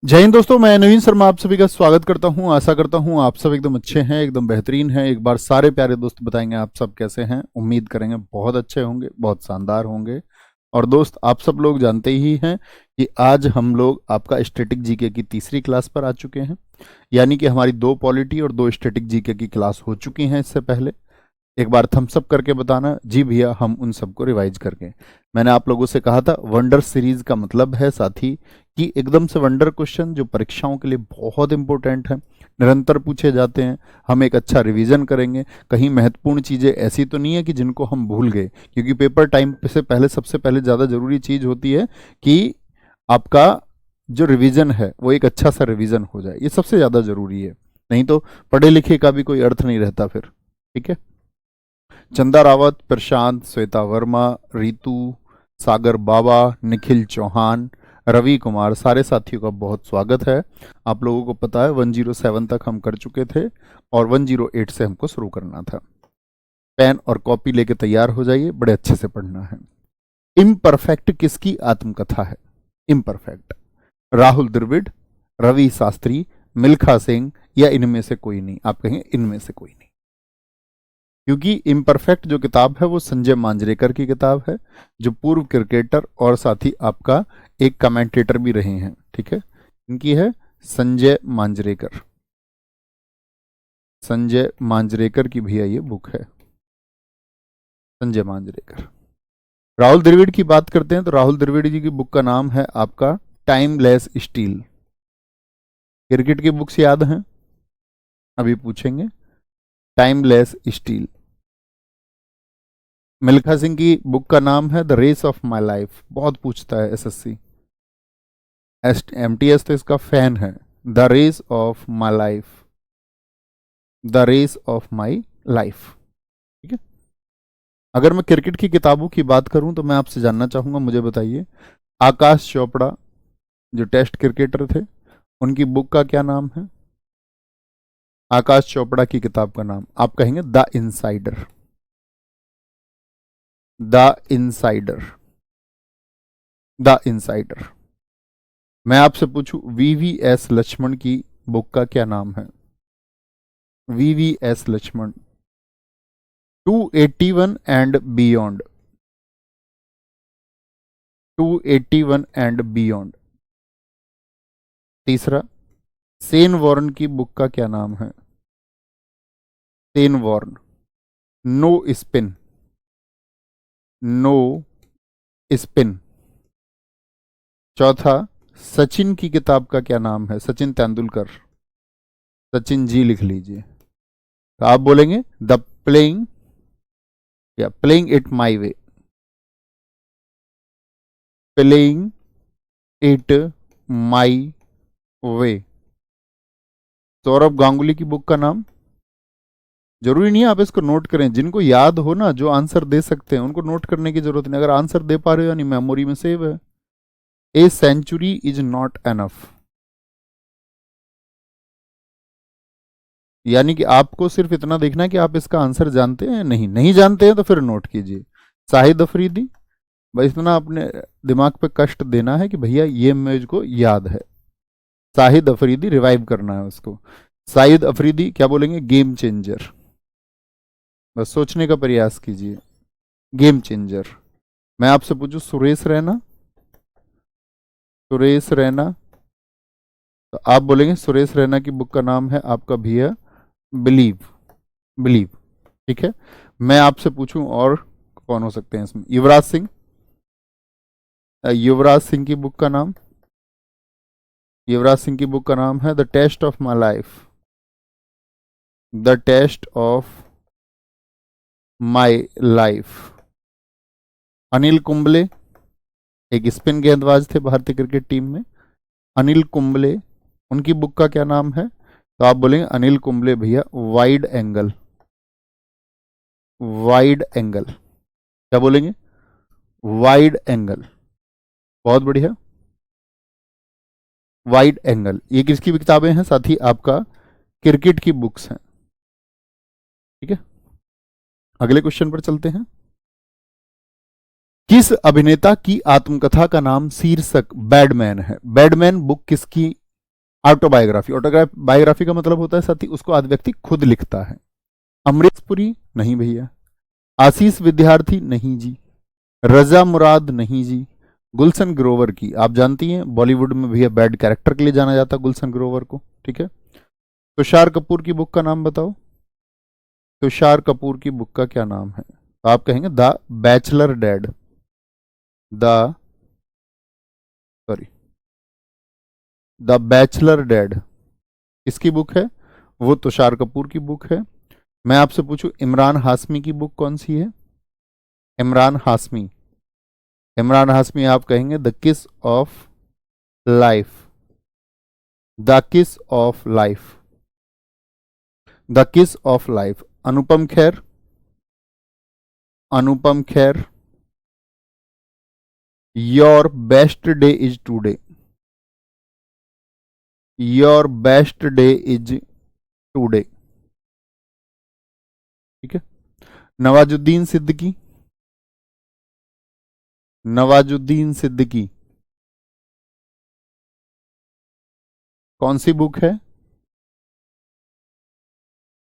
जय हिंद दोस्तों, मैं नवीन शर्मा आप सभी का स्वागत करता हूं। आशा करता हूं आप सब एकदम अच्छे हैं, एकदम बेहतरीन हैं। एक बार सारे प्यारे दोस्त बताएंगे आप सब कैसे हैं। उम्मीद करेंगे बहुत अच्छे होंगे, बहुत शानदार होंगे। और दोस्त, आप सब लोग जानते ही हैं कि आज हम लोग आपका स्टैटिक जीके की तीसरी क्लास पर आ चुके हैं। यानी कि हमारी 2 पॉलिटी और 2 स्टैटिक जीके की क्लास हो चुकी हैं। इससे पहले एक बार थम्स अप करके बताना जी भैया, हम उन सबको रिवाइज करके। मैंने आप लोगों से कहा था वंडर सीरीज का मतलब है साथी कि एकदम से वंडर क्वेश्चन जो परीक्षाओं के लिए बहुत इंपॉर्टेंट है, निरंतर पूछे जाते हैं। हम एक अच्छा रिवीजन करेंगे। कहीं महत्वपूर्ण चीज़ें ऐसी तो नहीं है कि जिनको हम भूल गए, क्योंकि पेपर टाइम से पहले सबसे पहले ज़्यादा ज़रूरी चीज़ होती है कि आपका जो रिवीजन है वो एक अच्छा सा रिवीजन हो जाए। ये सबसे ज़्यादा ज़रूरी है, नहीं तो पढ़े लिखे का भी कोई अर्थ नहीं रहता फिर। ठीक है। चंदा रावत, प्रशांत, श्वेता वर्मा, रितु, सागर बाबा, निखिल चौहान, रवि कुमार, सारे साथियों का बहुत स्वागत है। आप लोगों को पता है 107 तक हम कर चुके थे और 108 से हमको शुरू करना था। पेन और कॉपी लेके तैयार हो जाइए, बड़े अच्छे से पढ़ना है। इम्परफेक्ट किसकी आत्मकथा है? इम्परफेक्ट राहुल द्रविड़, रवि शास्त्री, मिल्खा सिंह या इनमें से कोई नहीं? आप कहेंगे इनमें से कोई नहीं, क्योंकि इम्परफेक्ट जो किताब है वो संजय मांजरेकर की किताब है, जो पूर्व क्रिकेटर और साथ ही आपका एक कमेंटेटर भी रहे हैं। ठीक है, इनकी है संजय मांजरेकर। संजय मांजरेकर की भैया ये बुक है, संजय मांजरेकर। राहुल द्रविड़ की बात करते हैं तो राहुल द्रविड़ जी की बुक का नाम है आपका टाइमलेस स्टील। क्रिकेट की बुक्स याद हैं? अभी पूछेंगे। Timeless steel. मिल्खा सिंह की बुक का नाम है the race of my life, बहुत पूछता है एसएससी। एमटीएस तो इसका फैन है। The race of my life, the race of my life. ठीक है। अगर मैं क्रिकेट की किताबों की बात करूं तो मैं आपसे जानना चाहूंगा, मुझे बताइए आकाश चोपड़ा जो टेस्ट क्रिकेटर थे, उनकी बुक का क्या नाम है? आकाश चोपड़ा की किताब का नाम आप कहेंगे the insider. The insider, the insider. मैं आपसे पूछूं वीवीएस लक्ष्मण की बुक का क्या नाम है? VVS Laxman 281 and beyond, 281 and beyond. तीसरा, सेन वॉर्न की बुक का क्या नाम है? Shane Warne no spin, no spin. चौथा, सचिन की किताब का क्या नाम है? सचिन तेंदुलकर, सचिन जी लिख लीजिए। तो आप बोलेंगे द प्लेइंग या playing it my way, playing it my way. Saurabh Ganguly की बुक का नाम? जरूरी नहीं है आप इसको नोट करें, जिनको याद हो ना, जो आंसर दे सकते हैं उनको नोट करने की जरूरत नहीं। अगर आंसर दे पा रहे हो यानी मेमोरी में सेव है। A century is not enough, यानी कि आपको सिर्फ इतना देखना है कि आप इसका आंसर जानते हैं। नहीं, नहीं जानते हैं तो फिर नोट कीजिए। शाहिद अफरीदी, बस इतना अपने दिमाग पे कष्ट देना है कि भैया ये मुझको याद है। शाहिद अफरीदी, रिवाइव करना है उसको। शाहिद अफरीदी क्या बोलेंगे? Game changer. बस सोचने का प्रयास कीजिए, गेम चेंजर। मैं आपसे पूछूं सुरेश रैना, सुरेश रैना, तो आप बोलेंगे सुरेश रैना की बुक का नाम है आपका भैया बिलीव, बिलीव। ठीक है। मैं आपसे पूछूं और कौन हो सकते हैं इसमें? युवराज सिंह, युवराज सिंह की बुक का नाम, युवराज सिंह की बुक का नाम है the test of my life, the test of my life. Anil Kumble एक स्पिन गेंदबाज थे भारतीय क्रिकेट टीम में, अनिल कुंबले, उनकी बुक का क्या नाम है? तो आप बोलेंगे अनिल कुंबले भैया वाइड एंगल, वाइड एंगल। क्या बोलेंगे? Wide angle. बहुत बढ़िया, वाइड एंगल। ये किसकी किताबें हैं साथी? आपका क्रिकेट की बुक्स हैं। ठीक है, अगले क्वेश्चन पर चलते हैं। किस अभिनेता की आत्मकथा का नाम शीर्षक बैडमैन है? बैडमैन बुक किसकी ऑटोबायोग्राफी, ऑटोबायोग्राफी का मतलब होता है साथी उसको आदि व्यक्ति खुद लिखता है। अमरीश पुरी नहीं भैया। आशीष विद्यार्थी नहीं जी। रजा मुराद नहीं जी। गुलशन ग्रोवर की आप जानती हैं, बॉलीवुड में भैया बैड कैरेक्टर के लिए जाना जाता है गुलशन ग्रोवर को, ठीक है। तुषार कपूर की बुक का नाम बताओ। तुषार कपूर की बुक का क्या नाम है? तो आप कहेंगे the bachelor dad, the sorry the bachelor dad किसकी बुक है? वो तुषार कपूर की बुक है। मैं आपसे पूछूं इमरान हाशमी की बुक कौन सी है? इमरान हाशमी, इमरान हाशमी आप कहेंगे द किस ऑफ लाइफ, द किस ऑफ लाइफ, द किस of life. Anupam Kher, Anupam Kher your best day is today, your best day is today, ठीक है। नवाजुद्दीन सिद्दीकी, नवाजुद्दीन सिद्दीकी कौन सी बुक है?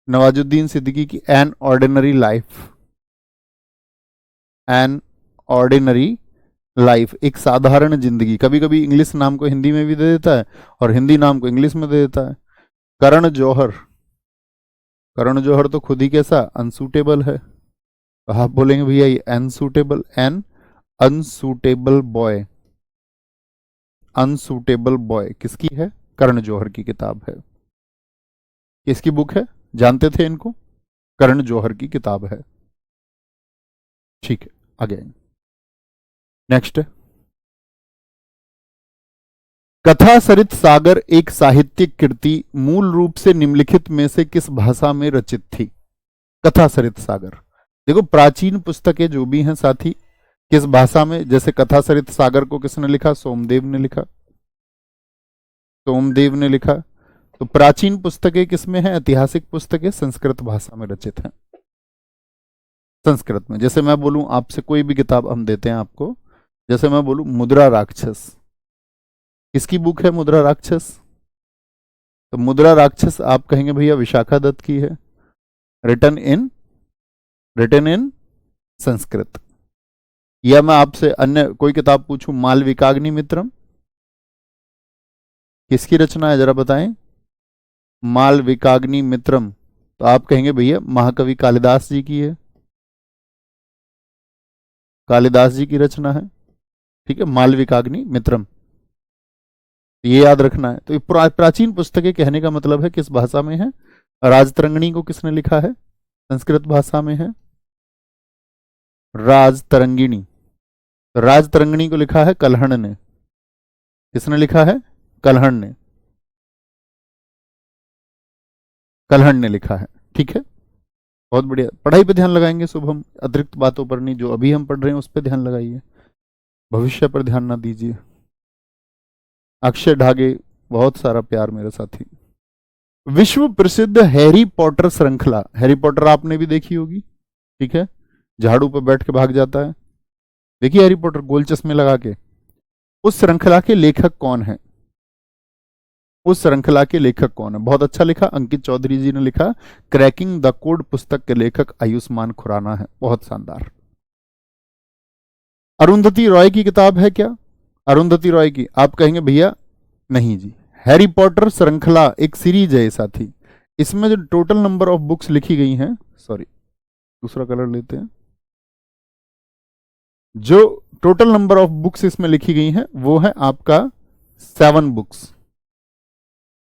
नवाजुद्दीन सिद्दीकी की an ordinary life, an ordinary life, एक साधारण जिंदगी। कभी कभी इंग्लिश नाम को हिंदी में भी दे देता है और हिंदी नाम को इंग्लिश में दे देता है। करण जौहर, करण जौहर तो खुद ही कैसा अनसूटेबल है, तो आप बोलेंगे भैया ये unsuitable, an unsuitable boy, unsuitable boy किसकी है? करण जौहर की किताब है। किसकी बुक है? जानते थे इनको? करण जौहर की किताब है, ठीक है। आगे नेक्स्ट, कथा सरित सागर एक साहित्यिक कृति मूल रूप से निम्नलिखित में से किस भाषा में रचित थी? कथा सरित सागर, देखो प्राचीन पुस्तकें जो भी हैं साथी किस भाषा में, जैसे कथा सरित सागर को किसने लिखा? सोमदेव ने लिखा, सोमदेव ने लिखा। तो प्राचीन पुस्तकें किसमें हैं? ऐतिहासिक पुस्तकें संस्कृत भाषा में रचित हैं, संस्कृत में। जैसे मैं बोलूं आपसे, कोई भी किताब हम देते हैं आपको, जैसे मैं बोलूं मुद्रा राक्षस, किसकी बुक है मुद्रा राक्षस? तो मुद्रा राक्षस आप कहेंगे भैया विशाखा दत्त की है, रिटन इन संस्कृत। या मैं आपसे अन्य कोई किताब पूछूं, मालविकाग्नि मित्रम किसकी रचना है, जरा बताएं। मालविकाग्नि मित्रम, तो आप कहेंगे भैया महाकवि कालिदास जी की है, कालिदास जी की रचना है, ठीक है। मालविकाग्नि मित्रम, ये याद रखना है। तो प्राचीन पुस्तकें कहने का मतलब है किस भाषा में है? राजतरंगिणी को किसने लिखा है? संस्कृत भाषा में है राजतरंगिणी। राजतरंगिणी को लिखा है कल्हण ने, किसने लिखा है? कल्हण ने, कल्हण ने लिखा है, ठीक है। बहुत बढ़िया, पढ़ाई पे ध्यान लगाएंगे शुभम, अतिरिक्त बातों पर नहीं, जो अभी हम पढ़ रहे हैं उस पर ध्यान लगाइए, भविष्य पर ध्यान ना दीजिए। अक्षय ढागे बहुत सारा प्यार मेरे साथी। विश्व प्रसिद्ध हैरी पॉटर श्रृंखला, हैरी पॉटर आपने भी देखी होगी, ठीक है। झाड़ू पर बैठ के भाग जाता है, देखिए हैरी पॉटर गोल चश्मे लगा के। उस श्रृंखला के लेखक कौन है? उस श्रृंखला के लेखक कौन है? बहुत अच्छा लिखा, अंकित चौधरी जी ने लिखा। क्रैकिंग द कोड पुस्तक के लेखक आयुष्मान खुराना है, बहुत शानदार। अरुंधति रॉय की किताब है क्या? अरुंधति रॉय की, आप कहेंगे भैया नहीं जी। हैरी पॉटर श्रृंखला एक सीरीज है साथी, इसमें जो टोटल नंबर ऑफ बुक्स लिखी गई हैं, सॉरी दूसरा कलर लेते हैं, जो टोटल नंबर ऑफ बुक्स इसमें लिखी गई हैं वो है आपका 7 बुक्स,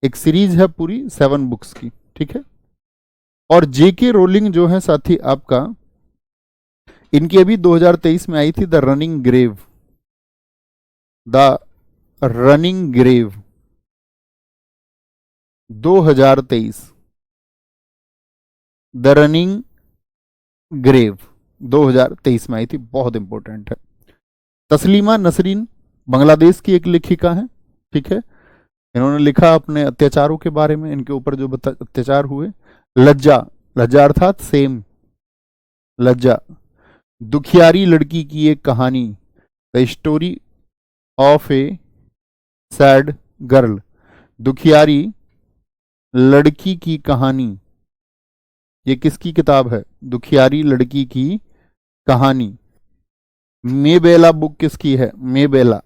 एक सीरीज है पूरी 7 बुक्स की, ठीक है। और जेके रोलिंग जो है साथी आपका, इनकी अभी 2023 में आई थी the running grave, the running grave 2023, the running grave 2023 में आई थी, बहुत इंपॉर्टेंट है। तस्लीमा नसरीन बांग्लादेश की एक लेखिका है, ठीक है। इन्होंने लिखा अपने अत्याचारों के बारे में, इनके ऊपर जो अत्याचार हुए। लज्जा, लज्जा अर्थात सेम, लज्जा दुखियारी लड़की की एक कहानी, the story of a sad girl, दुखियारी लड़की की कहानी, ये किसकी किताब है? दुखियारी लड़की की कहानी। मेबेला बुक किसकी है? मेबेला,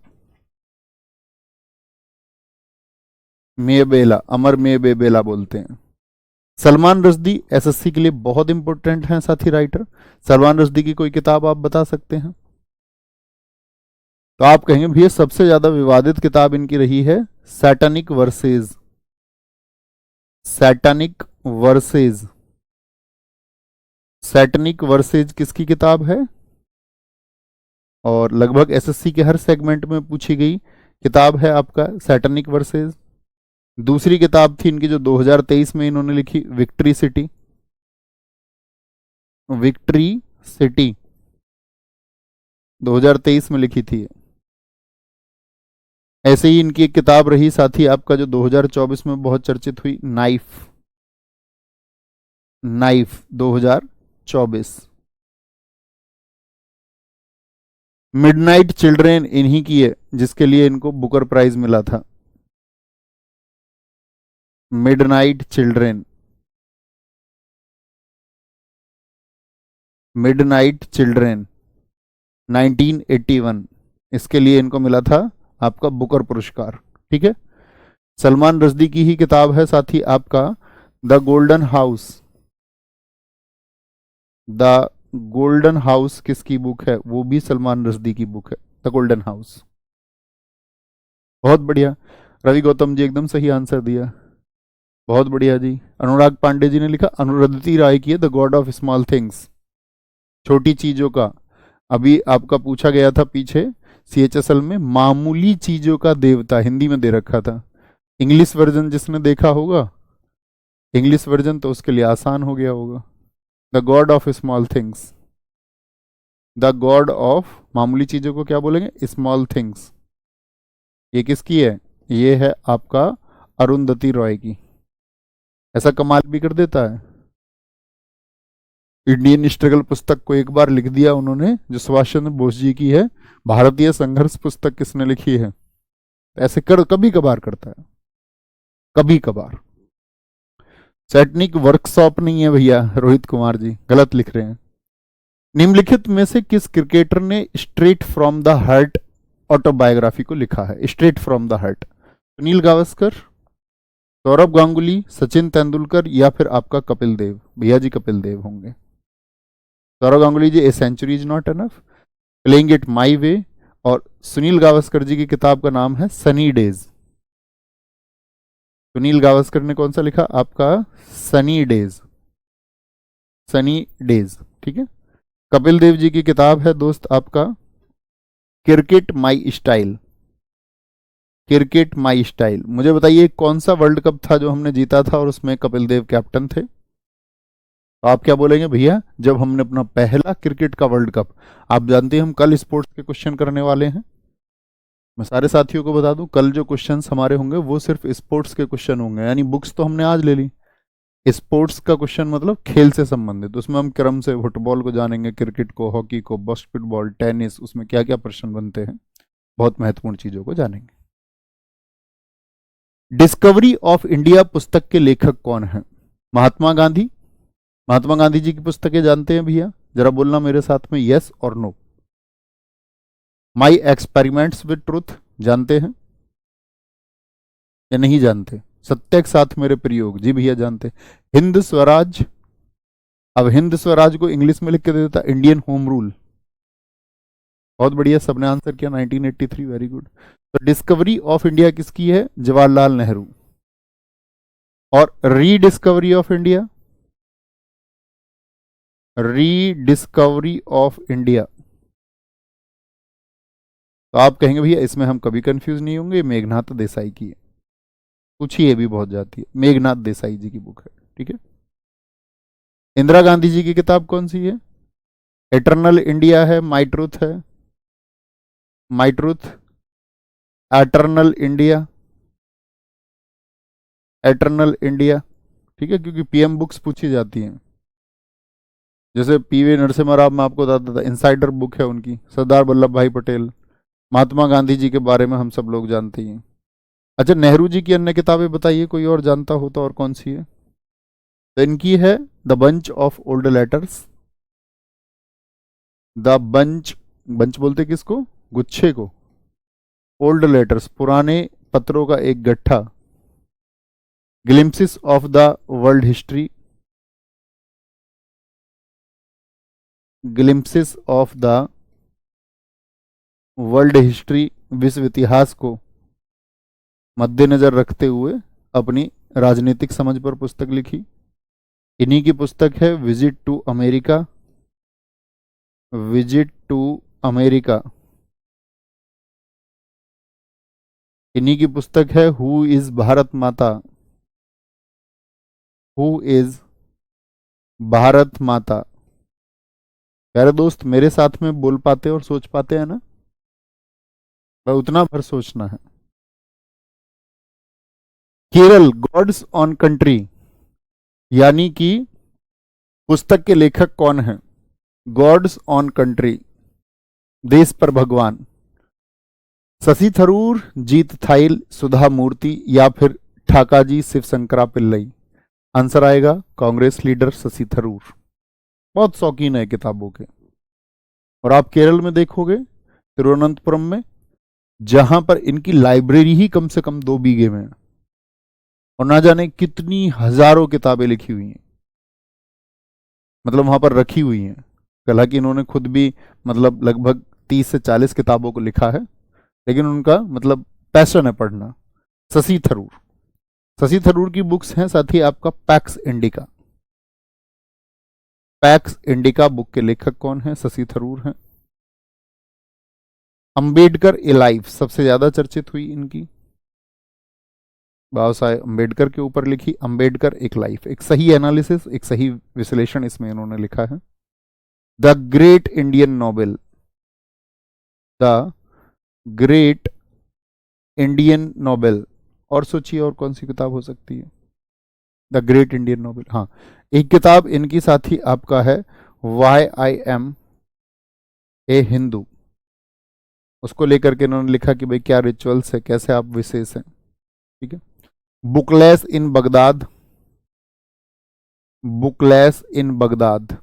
मेबेला, अमर मेबेला बोलते हैं। सलमान रश्दी एसएससी के लिए बहुत इंपॉर्टेंट हैं साथी राइटर। सलमान रश्दी की कोई किताब आप बता सकते हैं? तो आप कहेंगे भैया सबसे ज्यादा विवादित किताब इनकी रही है satanic versus. Satanic versus, Satanic versus किसकी किताब है? और लगभग एसएससी के हर सेगमेंट में पूछी गई किताब है आपका सैटनिक वर्सेज। दूसरी किताब थी इनकी जो 2023 में इन्होंने लिखी, विक्ट्री सिटी। विक्ट्री सिटी 2023 में लिखी थी। ऐसे ही इनकी एक किताब रही साथी आपका जो 2024 में बहुत चर्चित हुई, नाइफ। नाइफ 2024। मिडनाइट चिल्ड्रेन इन्हीं की है जिसके लिए इनको बुकर प्राइज मिला था। मिडनाइट चिल्ड्रेन, मिडनाइट चिल्ड्रेन 1981, इसके लिए इनको मिला था आपका बुकर पुरस्कार। ठीक है। सलमान रश्दी की ही किताब है साथी आपका the golden house. The golden house किसकी बुक है? वो भी सलमान रश्दी की बुक है, द गोल्डन हाउस। बहुत बढ़िया, रवि गौतम जी एकदम सही आंसर दिया, बहुत बढ़िया जी। अनुराग पांडे जी ने लिखा अनुरुद्धति राय की है the God of small things, छोटी चीजों का। अभी आपका पूछा गया था पीछे सीएचएसएल में, मामूली चीजों का देवता, हिंदी में दे रखा था। इंग्लिश वर्जन जिसने देखा होगा, इंग्लिश वर्जन तो उसके लिए आसान हो गया होगा। The God of small things, the God of, मामूली चीजों को क्या बोलेंगे? Small things. ये किसकी है? ये है आपका अरुंधति रॉय की। ऐसा कमाल भी कर देता है। इंडियन स्ट्रगल पुस्तक को एक बार लिख दिया उन्होंने जो सुभाष चंद्र बोस जी की है। भारतीय संघर्ष पुस्तक किसने लिखी है? ऐसे कर कभी कभार करता है, कभी कभार। सैटनिक वर्कशॉप नहीं है भैया, रोहित कुमार जी गलत लिख रहे हैं। निम्नलिखित में से किस क्रिकेटर ने straight from the heart autobiography को लिखा है? Straight from the heart, Sunil Gavaskar, Saurabh Ganguly, Sachin Tendulkar या फिर आपका कपिल देव? भैया जी कपिल देव होंगे। Saurabh Ganguly ji a century is not enough, playing it my way. और सुनील गावस्कर जी की किताब का नाम है सनी डेज। सुनील गावस्कर ने कौन सा लिखा? आपका सनी डेज, सनी डेज। ठीक है। कपिल देव जी की किताब है दोस्त आपका cricket my style, cricket my style. मुझे बताइए कौन सा वर्ल्ड कप था जो हमने जीता था और उसमें कपिल देव कैप्टन थे? तो आप क्या बोलेंगे? भैया जब हमने अपना पहला क्रिकेट का वर्ल्ड कप, आप जानते हैं हम कल स्पोर्ट्स के क्वेश्चन करने वाले हैं। मैं सारे साथियों को बता दूं कल जो क्वेश्चंस हमारे होंगे वो सिर्फ स्पोर्ट्स के क्वेश्चन होंगे, यानी बुक्स तो हमने आज ले ली, स्पोर्ट्स का क्वेश्चन मतलब खेल से संबंधित। उसमें हम क्रम से फुटबॉल को जानेंगे, क्रिकेट को, हॉकी को, बास्केटबॉल, टेनिस, उसमें क्या क्या प्रश्न बनते हैं, बहुत महत्वपूर्ण चीजों को जानेंगे। डिस्कवरी ऑफ इंडिया पुस्तक के लेखक कौन है? महात्मा गांधी। महात्मा गांधी जी की पुस्तकें जानते हैं भैया? जरा बोलना मेरे साथ में यस और no. My experiments with truth जानते हैं या नहीं जानते? सत्य के साथ मेरे प्रयोग, जी भैया जानते। हिंद स्वराज, अब हिंद स्वराज को इंग्लिश में लिख के दे देता इंडियन होम रूल। बहुत बढ़िया, सबने आंसर किया 1983, वेरी गुड। तो डिस्कवरी ऑफ इंडिया किसकी है? जवाहरलाल नेहरू। और rediscovery of India, rediscovery of India, तो आप कहेंगे भैया इसमें हम कभी कंफ्यूज नहीं होंगे, मेघनाथ देसाई की है। पूछिए भी बहुत जाती है, मेघनाथ देसाई जी की बुक है। ठीक है। इंदिरा गांधी जी की किताब कौन सी है? एटर्नल इंडिया है, माई ट्रूथ है, my truth, eternal India, eternal India. ठीक है, क्योंकि पीएम बुक्स पूछी जाती हैं। जैसे पीवी नरसिम्हा राव, मैं आपको बताता था, इनसाइडर बुक है उनकी, सरदार वल्लभ भाई पटेल। महात्मा गांधी जी के बारे में हम सब लोग जानते हैं। अच्छा, नेहरू जी की अन्य किताबें बताइए, कोई और जानता हो तो, और कौन सी है? तो इनकी है the bunch of old letters. The bunch, bunch बोलते किसको? गुच्छे को। ओल्ड लेटर्स, पुराने पत्रों का एक गट्ठा। Glimpses of the world history. Glimpses of the world history, विश्व इतिहास को मद्देनजर रखते हुए अपनी राजनीतिक समझ पर पुस्तक लिखी। इन्हीं की पुस्तक है visit to America. Visit to America. इन्हीं की पुस्तक है हु इज भारत माता। हु इज भारत माता। प्यारे दोस्त, मेरे साथ में बोल पाते और सोच पाते हैं ना? बस उतना भर सोचना है। केरल गॉड्स ऑन कंट्री, यानी कि पुस्तक के लेखक कौन है? गॉड्स ऑन कंट्री, देश पर भगवान। शशि थरूर, जीत थाइल, सुधा मूर्ति, या फिर ठाकाजी शिवशंकरा पिल्लई? आंसर आएगा कांग्रेस लीडर शशि थरूर। बहुत शौकीन है किताबों के। और आप केरल में देखोगे, तिरुवनंतपुरम में, जहां पर इनकी लाइब्रेरी ही कम से कम 2 बीघे में है, और ना जाने कितनी हजारों किताबें लिखी हुई हैं, मतलब वहां पर रखी हुई हैं। हालांकि इन्होंने खुद भी मतलब लगभग 30 से 40 किताबों को लिखा है, लेकिन उनका मतलब पैशन है पढ़ना। शशि थरूर। शशि थरूर की बुक्स हैं साथ ही आपका PACS indica. PACS indica book के लेखक कौन है? शशि थरूर हैं। अंबेडकर ए लाइफ सबसे ज्यादा चर्चित हुई इनकी, बाबा साहेब अंबेडकर के ऊपर लिखी अंबेडकर एक लाइफ, एक सही एनालिसिस, एक सही विश्लेषण इसमें इन्होंने लिखा है। The great Indian novel. The great Indian novel. और सोचिए और कौन सी किताब हो सकती है? The great Indian novel. हाँ, एक किताब इनकी साथी आपका है why I am a Hindu. उसको लेकर के इन्होंने लिखा कि भाई क्या रिचुअल्स है, कैसे आप विशेष हैं। ठीक है। बुकलेस इन बगदाद। बुकलेस इन बगदाद।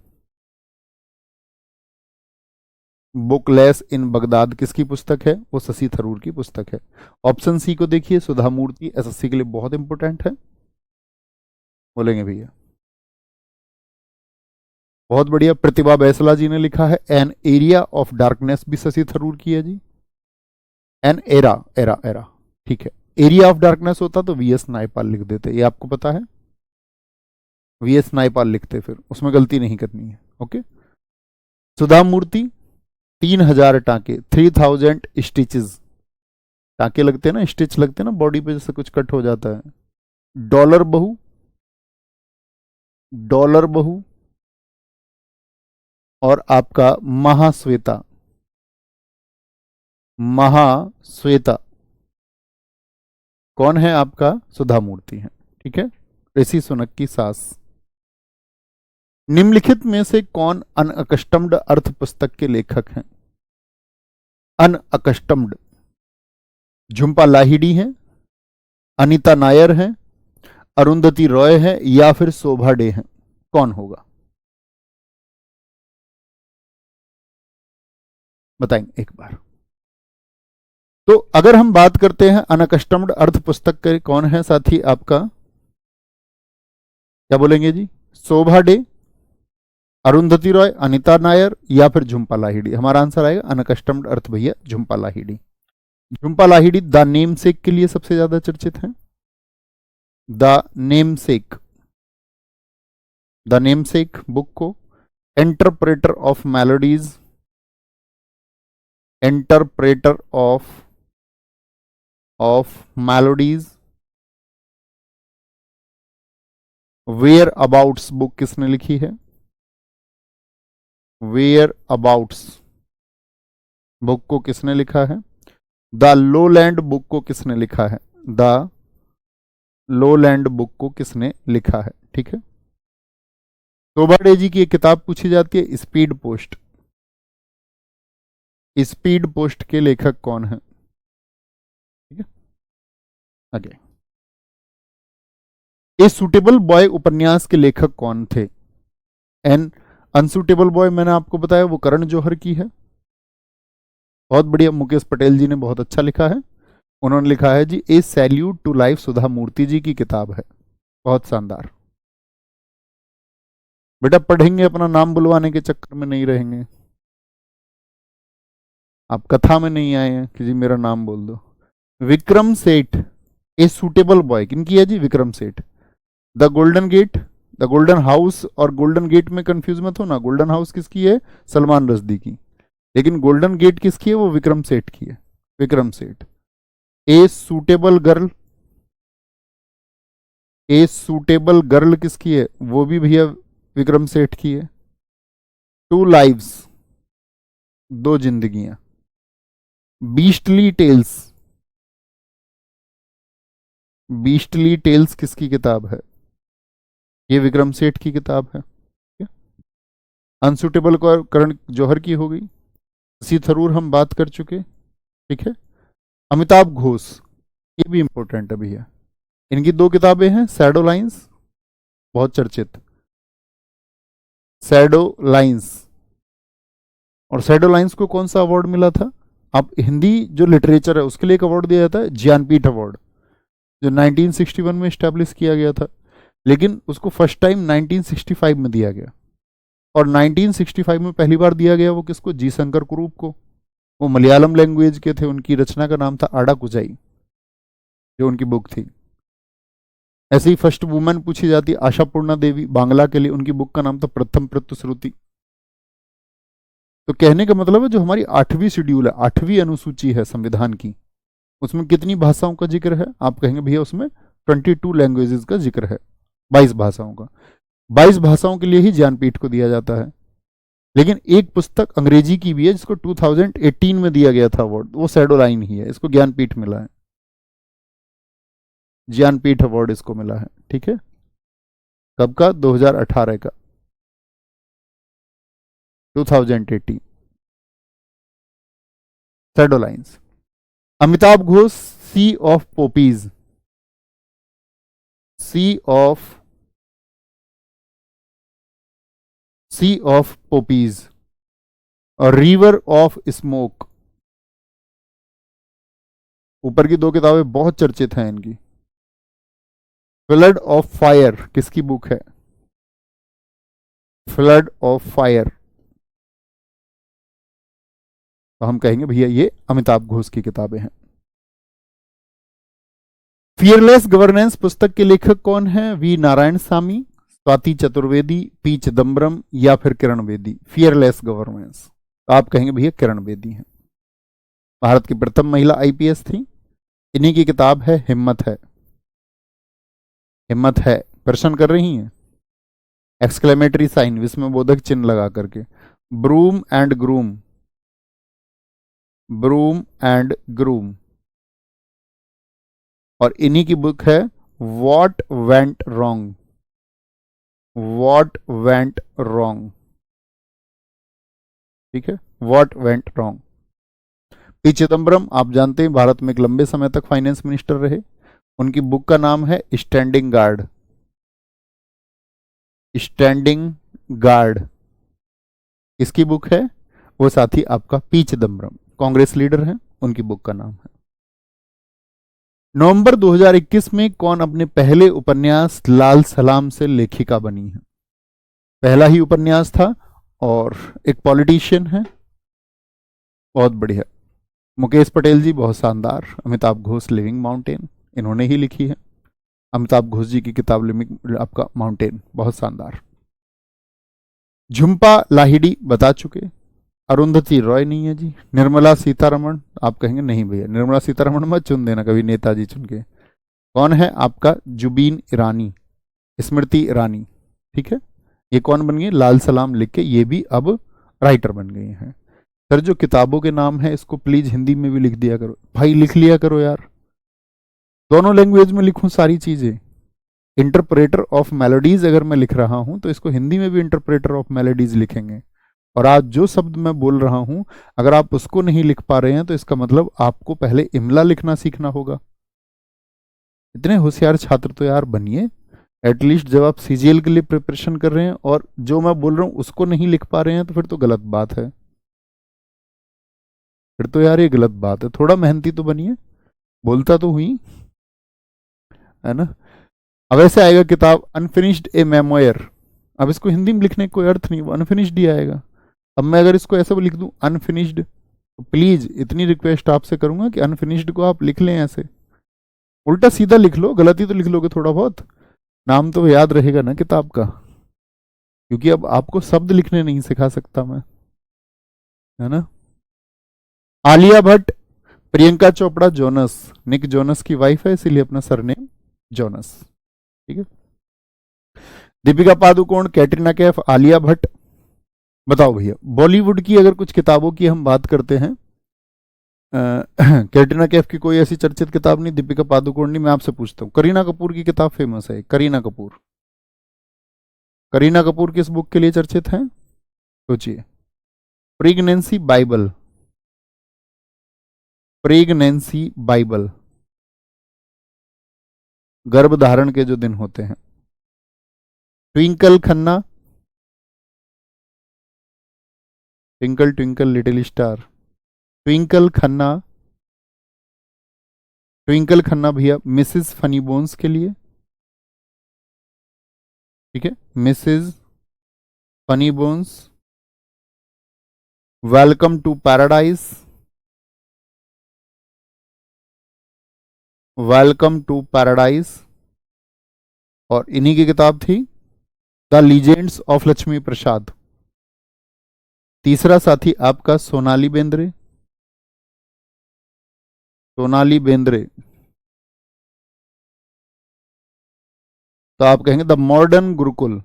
बुकलेस इन बगदाद किसकी पुस्तक है? वो शशि थरूर की पुस्तक है। ऑप्शन सी को देखिए, सुधा मूर्ति, एसएससी के लिए बहुत इंपॉर्टेंट है। बोलेंगे भैया? बहुत बढ़िया। प्रतिभा बैसला जी ने लिखा है एन एरिया ऑफ डार्कनेस, भी शशि थरूर की है जी। एन एरा, एरा एरा, ठीक है। एरिया ऑफ डार्कनेस होता तो वीएस नायपाल लिख देते, ये आपको पता है। वीएस नायपाल लिखते, फिर उसमें गलती नहीं करनी है। ओके। सुधा मूर्ति, 3000 टांके, 3000 स्टिचेस। टांके लगते हैं ना, स्टिच लगते हैं ना बॉडी पे, जैसे कुछ कट हो जाता है। डॉलर बहू। डॉलर बहू। और आपका महाश्वेता। महाश्वेता कौन है आपका? सुधा मूर्ति है। ठीक है। ऋषि सुनक की सास। निम्नलिखित में से कौन अनअकस्टम्ड अर्थ पुस्तक के लेखक हैं? अनअकस्टम्ड। झुंपा लाहिड़ी हैं, अनीता नायर हैं, अरुंधति रॉय है, या फिर शोभा डे है? कौन होगा? बताएंगे एक बार। तो अगर हम बात करते हैं अनकस्टम्ड अर्थ पुस्तक के कौन है साथी आपका, क्या बोलेंगे जी? शोभा डे, अरुंधति रॉय, अनिता नायर, या फिर झुंपा लाहिड़ी? हमारा आंसर आएगा अनकस्टम्ड अर्थ भैया, Jhumpa Lahiri. Jhumpa Lahiri the name sake के लिए सबसे ज्यादा चर्चित है। The name sake. The name sake book को interpreter of maladies, interpreter of maladies, whereabouts book किसने लिखी है? वेयर अबाउट्स बुक को किसने लिखा है? द लोलैंड बुक को किसने लिखा है? द लोलैंड बुक को किसने लिखा है? ठीक है। शोभा डे जी की एक किताब पूछी जाती है स्पीड पोस्ट। स्पीड पोस्ट के लेखक कौन है? ठीक है। आगे, ए सुटेबल बॉय उपन्यास के लेखक कौन थे? एन अनसुटेबल बॉय मैंने आपको बताया वो करण जौहर की है। बहुत बढ़िया, मुकेश पटेल जी ने बहुत अच्छा लिखा है। उन्होंने लिखा है जी ए सैल्यूट टू लाइफ, सुधा मूर्ति जी की किताब है। बहुत शानदार। बेटा पढ़ेंगे, अपना नाम बुलवाने के चक्कर में नहीं रहेंगे। आप कथा में नहीं आए हैं कि जी मेरा नाम बोल दो। Vikram Seth a suitable boy किनकी है जी? Vikram Seth. The golden gate, the golden house और गोल्डन गेट में कंफ्यूज मत हो ना। गोल्डन हाउस किसकी है? सलमान रश्दी की। लेकिन गोल्डन गेट किसकी है? वो विक्रम सेठ की है। Vikram Seth. A suitable girl, a suitable girl किसकी है? वो भी भैया विक्रम सेठ की है। टू लाइव्स, दो जिंदगियां। बीस्टली टेल्स, बीस्टली टेल्स किसकी किताब है? ये विक्रम सेठ की किताब है। अनसुटेबल करण जौहर की हो गई। शशि थरूर हम बात कर चुके, ठीक है। अमिताभ घोष, ये भी इंपॉर्टेंट है भैया। इनकी दो किताबें हैं, शैडो लाइंस, बहुत चर्चित, शैडो लाइंस। और शैडो लाइंस को कौन सा अवार्ड मिला था? अब हिंदी जो लिटरेचर है उसके लिए एक अवार्ड दिया जाता है, ज्ञानपीठ अवार्ड, जो 1961 में स्टैब्लिश किया गया था। लेकिन उसको फर्स्ट टाइम 1965 में दिया गया। और 1965 में पहली बार दिया गया वो किसको? जी शंकर कुरूप को। वो मलयालम लैंग्वेज के थे। उनकी रचना का नाम था आड़ा कुजाई, जो उनकी बुक थी। ऐसे ही फर्स्ट वुमेन पूछी जाती आशापूर्णा देवी, बांग्ला के लिए। उनकी बुक का नाम था प्रथम प्रत्युश्रुति। तो कहने का मतलब है जो हमारी 8वीं शेड्यूल है, 8वीं अनुसूची है संविधान की, उसमें कितनी भाषाओं का जिक्र है? आप कहेंगे भैया उसमें 22 लैंग्वेजेस का जिक्र है, 22 भाषाओं का। 22 भाषाओं के लिए ही ज्ञानपीठ को दिया जाता है। लेकिन एक पुस्तक अंग्रेजी की भी है जिसको 2018 में दिया गया था अवार्ड, वो शैडो लाइन ही है। इसको ज्ञानपीठ मिला है, ज्ञानपीठ अवार्ड इसको मिला है, ठीक है। कब का? 2018 का, 2018, shadow lines. Amitav Ghosh sea of poppies, sea of poppies और रिवर ऑफ स्मोक, ऊपर की दो किताबें बहुत चर्चित हैं इनकी। फ्लड ऑफ फायर किसकी बुक है? Flood of fire. तो हम कहेंगे भैया ये अमिताभ घोष की किताबें हैं। फियरलेस गवर्नेंस पुस्तक के लेखक कौन है? V Narayanaswami, Swati Chaturvedi, P Chidambaram या फिर किरण बेदी। फियरलेस गवर्नेंस, तो आप कहेंगे भैया किरण बेदी हैं। भारत की प्रथम महिला आईपीएस थी। इन्हीं की किताब है हिम्मत है। हिम्मत है, प्रश्न कर रही हैं, एक्सक्लेमेटरी साइन, विस्मयबोधक चिन्ह लगा करके। Broom and groom, broom and groom. और इन्हीं की बुक है what went wrong, what went wrong, ठीक है, what went wrong. P Chidambaram आप जानते हैं भारत में एक लंबे समय तक फाइनेंस मिनिस्टर रहे। उनकी बुक का नाम है स्टैंडिंग गार्ड, स्टैंडिंग गार्ड। इसकी बुक है, वो साथी आपका पी चिदम्बरम कांग्रेस लीडर हैं, उनकी बुक का नाम है। नवंबर 2021 में कौन अपने पहले उपन्यास लाल सलाम से लेखिका बनी है? पहला ही उपन्यास था और एक पॉलिटिशियन है। बहुत बढ़िया, मुकेश पटेल जी, बहुत शानदार। अमिताभ घोष लिविंग माउंटेन, इन्होंने ही लिखी है। अमिताभ घोष जी की किताब लिविंग आपका माउंटेन, बहुत शानदार। झुम्पा लाहिड़ी बता चुके। अरुंधति रॉय नहीं है जी। निर्मला सीतारमण, आप कहेंगे नहीं भैया निर्मला सीतारमण मत चुन देना कभी नेताजी चुन के। कौन है आपका? जुबीन ईरानी, स्मृति ईरानी, ठीक है। ये कौन बन गई? लाल सलाम लिख के ये भी अब राइटर बन गए हैं। सर जो किताबों के नाम है इसको प्लीज हिंदी में भी लिख दिया करो भाई, लिख लिया करो यार, दोनों लैंग्वेज में लिखूं सारी चीजें। इंटरप्रेटर ऑफ मेलोडीज अगर मैं लिख रहा हूं तो इसको हिंदी में भी इंटरप्रेटर ऑफ मेलोडीज लिखेंगे। और आज जो शब्द मैं बोल रहा हूं अगर आप उसको नहीं लिख पा रहे हैं तो इसका मतलब आपको पहले इमला लिखना सीखना होगा। इतने होशियार छात्र तो यार बनिए। एटलीस्ट जब आप सीजीएल के लिए प्रिपरेशन कर रहे हैं और जो मैं बोल रहा हूँ उसको नहीं लिख पा रहे हैं तो फिर तो गलत बात है। फिर तो यार ये गलत बात है, थोड़ा मेहनती तो बनिए। बोलता तो हुई, है ना। अब ऐसे आएगा किताब अनफिनिश्ड ए मेमोयर। अब इसको हिंदी में लिखने का कोई अर्थ नहीं, वो अनफिनिश्ड ही आएगा। अब मैं अगर इसको ऐसे लिख दूं अनफिनिश्ड, तो प्लीज इतनी रिक्वेस्ट आपसे करूंगा कि अनफिनिश्ड को आप लिख लें ऐसे, उल्टा सीधा लिख लो, गलती तो लिख लोगे थोड़ा बहुत, नाम तो याद रहेगा ना किताब का। क्योंकि अब आपको शब्द लिखने नहीं सिखा सकता मैं, है ना। Alia Bhatt, Priyanka Chopra Jonas, Nick Jonas की वाइफ है इसीलिए अपना सरनेम जोनस। ठीक है। दीपिका पादुकोण, कैटरीना कैफ, आलिया भट्ट। बताओ भैया, बॉलीवुड की अगर कुछ किताबों की हम बात करते हैं, कैटरीना कैफ की कोई ऐसी चर्चित किताब नहीं, दीपिका पादुकोण नहीं। मैं आपसे पूछता हूँ, करीना कपूर की किताब फेमस है, करीना कपूर। करीना कपूर किस बुक के लिए चर्चित है, सोचिए। प्रेगनेंसी बाइबल, प्रेगनेंसी बाइबल, गर्भ धारण के जो दिन होते हैं। Twinkle Khanna, Twinkle twinkle little star, Twinkle Khanna, Twinkle Khanna भैया मिसेस फनी बोन्स के लिए। ठीक है, Mrs funny bones. Welcome to paradise, welcome to paradise. और इन्हीं की किताब थी the legends of Lakshmi Prasad. तीसरा साथी आपका सोनाली बेंद्रे, सोनाली बेंद्रे। तो आप कहेंगे the modern Gurukul,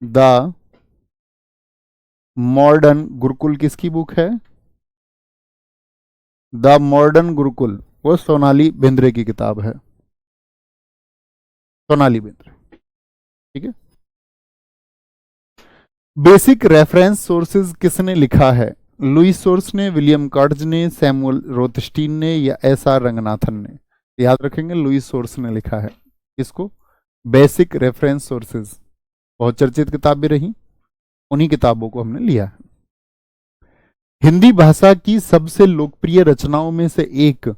the modern Gurukul किसकी बुक है, द मॉडर्न गुरुकुल, वो सोनाली बेंद्रे की किताब है, सोनाली बेंद्रे। ठीक है। बेसिक रेफरेंस सोर्सेज किसने लिखा है, लुइस सोर्स ने, विलियम कार्ड्स ने, सैमुअल रोथस्टीन ने, या एस आर रंगनाथन ने। याद रखेंगे लुइस सोर्स ने लिखा है इसको, बेसिक रेफरेंस सोर्सेज। बहुत चर्चित किताब भी रही, उन्हीं किताबों को हमने लिया है। हिंदी भाषा की सबसे लोकप्रिय रचनाओं में से एक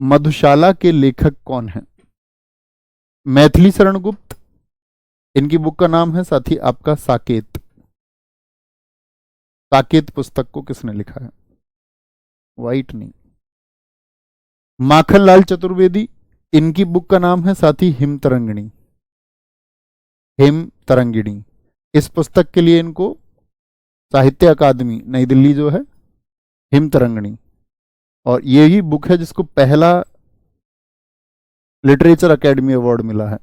मधुशाला के लेखक कौन है, मैथिली शरण गुप्त, इनकी बुक का नाम है साथी आपका साकेत। साकेत पुस्तक को किसने लिखा है, वाइट नहीं। माखनलाल चतुर्वेदी, इनकी बुक का नाम है साथी हिम तरंगिणी, हिम तरंगिणी। इस पुस्तक के लिए इनको साहित्य अकादमी नई दिल्ली जो है, हिम तरंगिणी। और यही बुक है जिसको पहला लिटरेचर अकेडमी अवार्ड मिला है,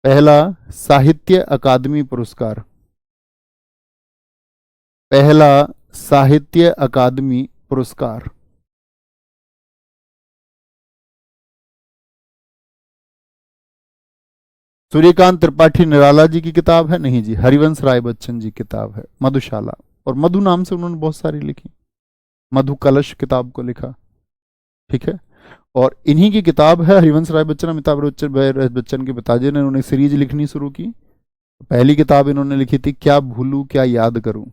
पहला साहित्य अकादमी पुरस्कार, पहला साहित्य अकादमी पुरस्कार। सूर्यकांत त्रिपाठी निराला जी की किताब है, नहीं जी, हरिवंश राय बच्चन जी की किताब है मधुशाला। और मधु नाम से उन्होंने बहुत सारी लिखी, मधु कलश किताब को लिखा। ठीक है। और इन्हीं की किताब है हरिवंश राय बच्चन, अमिताभ बच्चन के पिताजी ने, उन्होंने सीरीज लिखनी शुरू की। पहली किताब इन्होंने लिखी थी क्या भूलूं क्या याद करूं।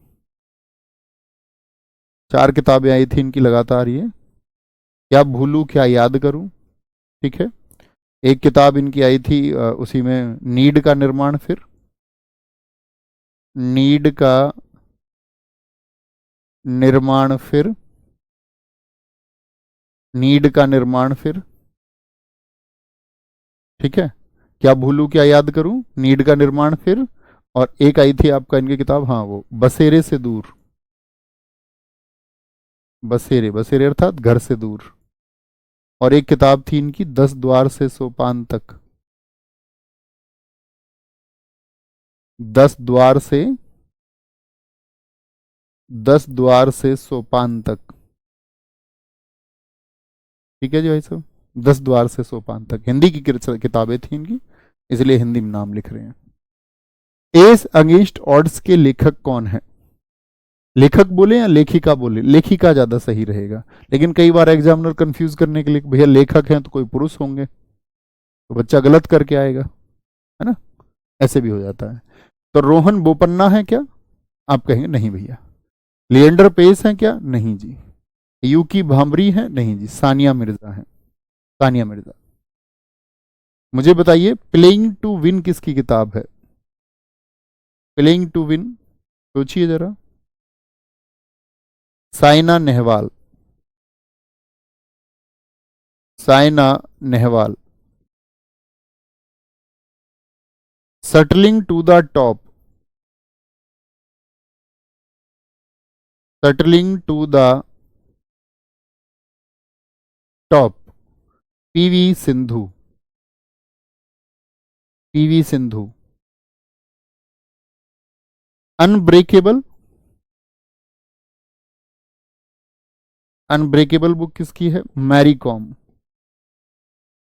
4 किताबें आई थी इनकी लगातार ये, क्या भूलूं क्या याद करूं। ठीक है। एक किताब इनकी आई थी उसी में नीड का निर्माण, फिर नीड का निर्माण, फिर नीड का निर्माण, फिर। ठीक है। क्या भूलूं क्या याद करूं, नीड का निर्माण, फिर। और एक आई थी आपका इनकी किताब, हाँ वो बसेरे से दूर, बसेरे, बसेरे अर्थात घर से दूर। और एक किताब थी इनकी 10 द्वार से सोपान तक, 10 द्वार से, 10 द्वार से सोपान तक। ठीक है जी भाई साहब, 10 द्वार से सोपान तक हिंदी की किताबें थी इनकी, इसलिए हिंदी में नाम लिख रहे हैं। एस अगेंस्ट ऑड्स के लेखक कौन है, लेखक बोले या लेखिका बोले? लेखिका ज्यादा सही रहेगा, लेकिन कई बार एग्जामिनर कंफ्यूज करने के लिए भैया लेखक हैं तो कोई पुरुष होंगे, तो बच्चा गलत करके आएगा, है ना, ऐसे भी हो जाता है। तो रोहन बोपन्ना है क्या? आप कहेंगे नहीं भैया। लिएंडर पेस है क्या? नहीं जी। यूकी भांबरी है? नहीं जी। सानिया मिर्जा है, सानिया मिर्जा। मुझे बताइए प्लेइंग टू विन किसकी किताब है? प्लेइंग टू विन, सोचिए जरा। Saina Nehwal, Saina Nehwal. Shuttling to the top, shuttling to the top, PV Sindhu, PV Sindhu. Unbreakable, unbreakable book किसकी है? Mary Kom,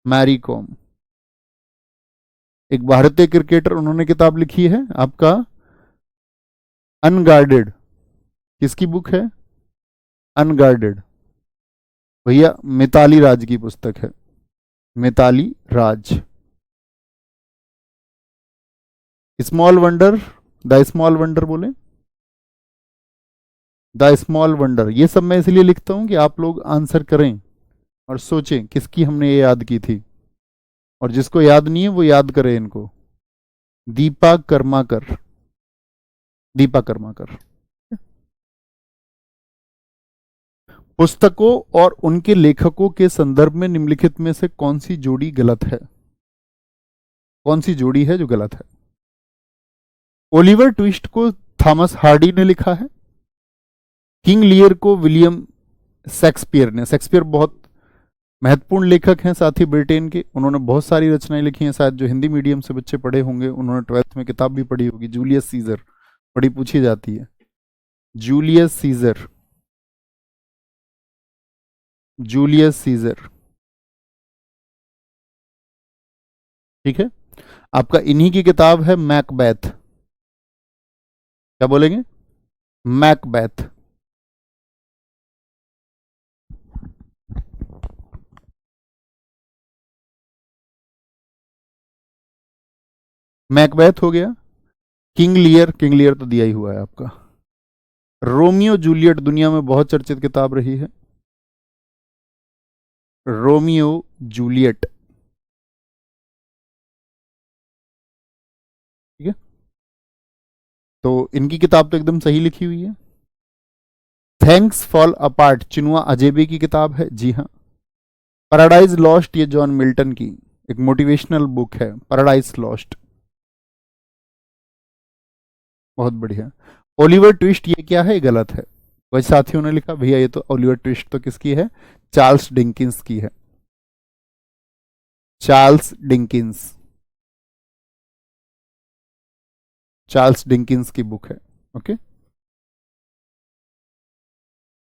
Mary Kom. एक भारतीय क्रिकेटर, उन्होंने किताब लिखी है आपका अनगार्डेड, किसकी बुक है? अनगार्डेड, भैया मिताली राज की पुस्तक है, Mithali Raj. Small wonder, the small wonder बोले, द स्मॉल वंडर। ये सब मैं इसलिए लिखता हूं कि आप लोग आंसर करें और सोचें किसकी हमने ये याद की थी, और जिसको याद नहीं है वो याद करे इनको। दीपा कर्माकर, दीपा कर्माकर। पुस्तकों और उनके लेखकों के संदर्भ में निम्नलिखित में से कौन सी जोड़ी गलत है? कौन सी जोड़ी है जो गलत है? ओलिवर ट्विस्ट को थॉमस हार्डी ने लिखा है, किंग लियर को विलियम शेक्सपियर ने। शेक्सपियर बहुत महत्वपूर्ण लेखक हैं, साथ ही ब्रिटेन के, उन्होंने बहुत सारी रचनाएं लिखी हैं, शायद जो हिंदी मीडियम से बच्चे पढ़े होंगे उन्होंने 12th में किताब भी पढ़ी होगी, जूलियस सीजर, बड़ी पूछी जाती है, जूलियस सीजर, जूलियस सीजर। ठीक है, आपका इन्हीं की किताब है मैकबेथ, क्या बोलेंगे? मैकबेथ। मैकबेथ हो गया। किंग लियर, किंग लियर तो दिया ही हुआ है आपका। रोमियो जूलियट दुनिया में बहुत चर्चित किताब रही है, रोमियो जूलियट। ठीक है, तो इनकी किताब तो एकदम सही लिखी हुई है। थैंक्स फॉल अपार्ट चिनुआ अजेबे की किताब है, जी हाँ। पैराडाइज लॉस्ट, ये जॉन मिल्टन की एक मोटिवेशनल बुक है, पैराडाइज लॉस्ट, बहुत बढ़िया। ओलिवर ट्विस्ट, ये क्या है? ये गलत है। वही साथियों ने लिखा भैया ये तो ओलिवर ट्विस्ट तो किसकी है? चार्ल्स डिंकिंस की है, चार्ल्स डिंकिंस, चार्ल्स डिंकिंस की बुक है। ओके,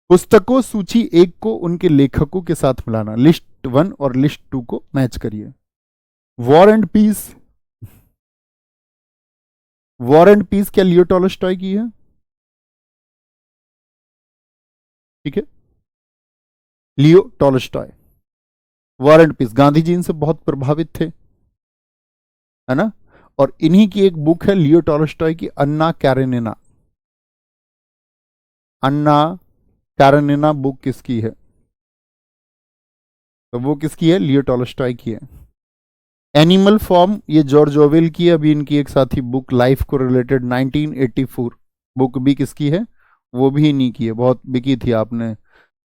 पुस्तकों सूची 1 को उनके लेखकों के साथ मिलाना, लिस्ट 1 और लिस्ट 2 को मैच करिए। War and peace, war and peace क्या लियो टॉलस्टॉय की है? ठीक है, Leo Tolstoy. War and peace, Gandhi ji इनसे बहुत प्रभावित थे, है ना, और इन्हीं की एक बुक है लियो टॉलस्टॉय की, अन्ना कैरेनिना। अन्ना कैरेनिना बुक किसकी है? तो वो किसकी है? लियो टॉलस्टॉय की है। एनिमल फॉर्म, ये जॉर्ज ओवेल की है। अभी इनकी एक साथी बुक लाइफ को रिलेटेड 1984 बुक भी किसकी है? वो भी इन्हीं की है, बहुत बिकी थी, आपने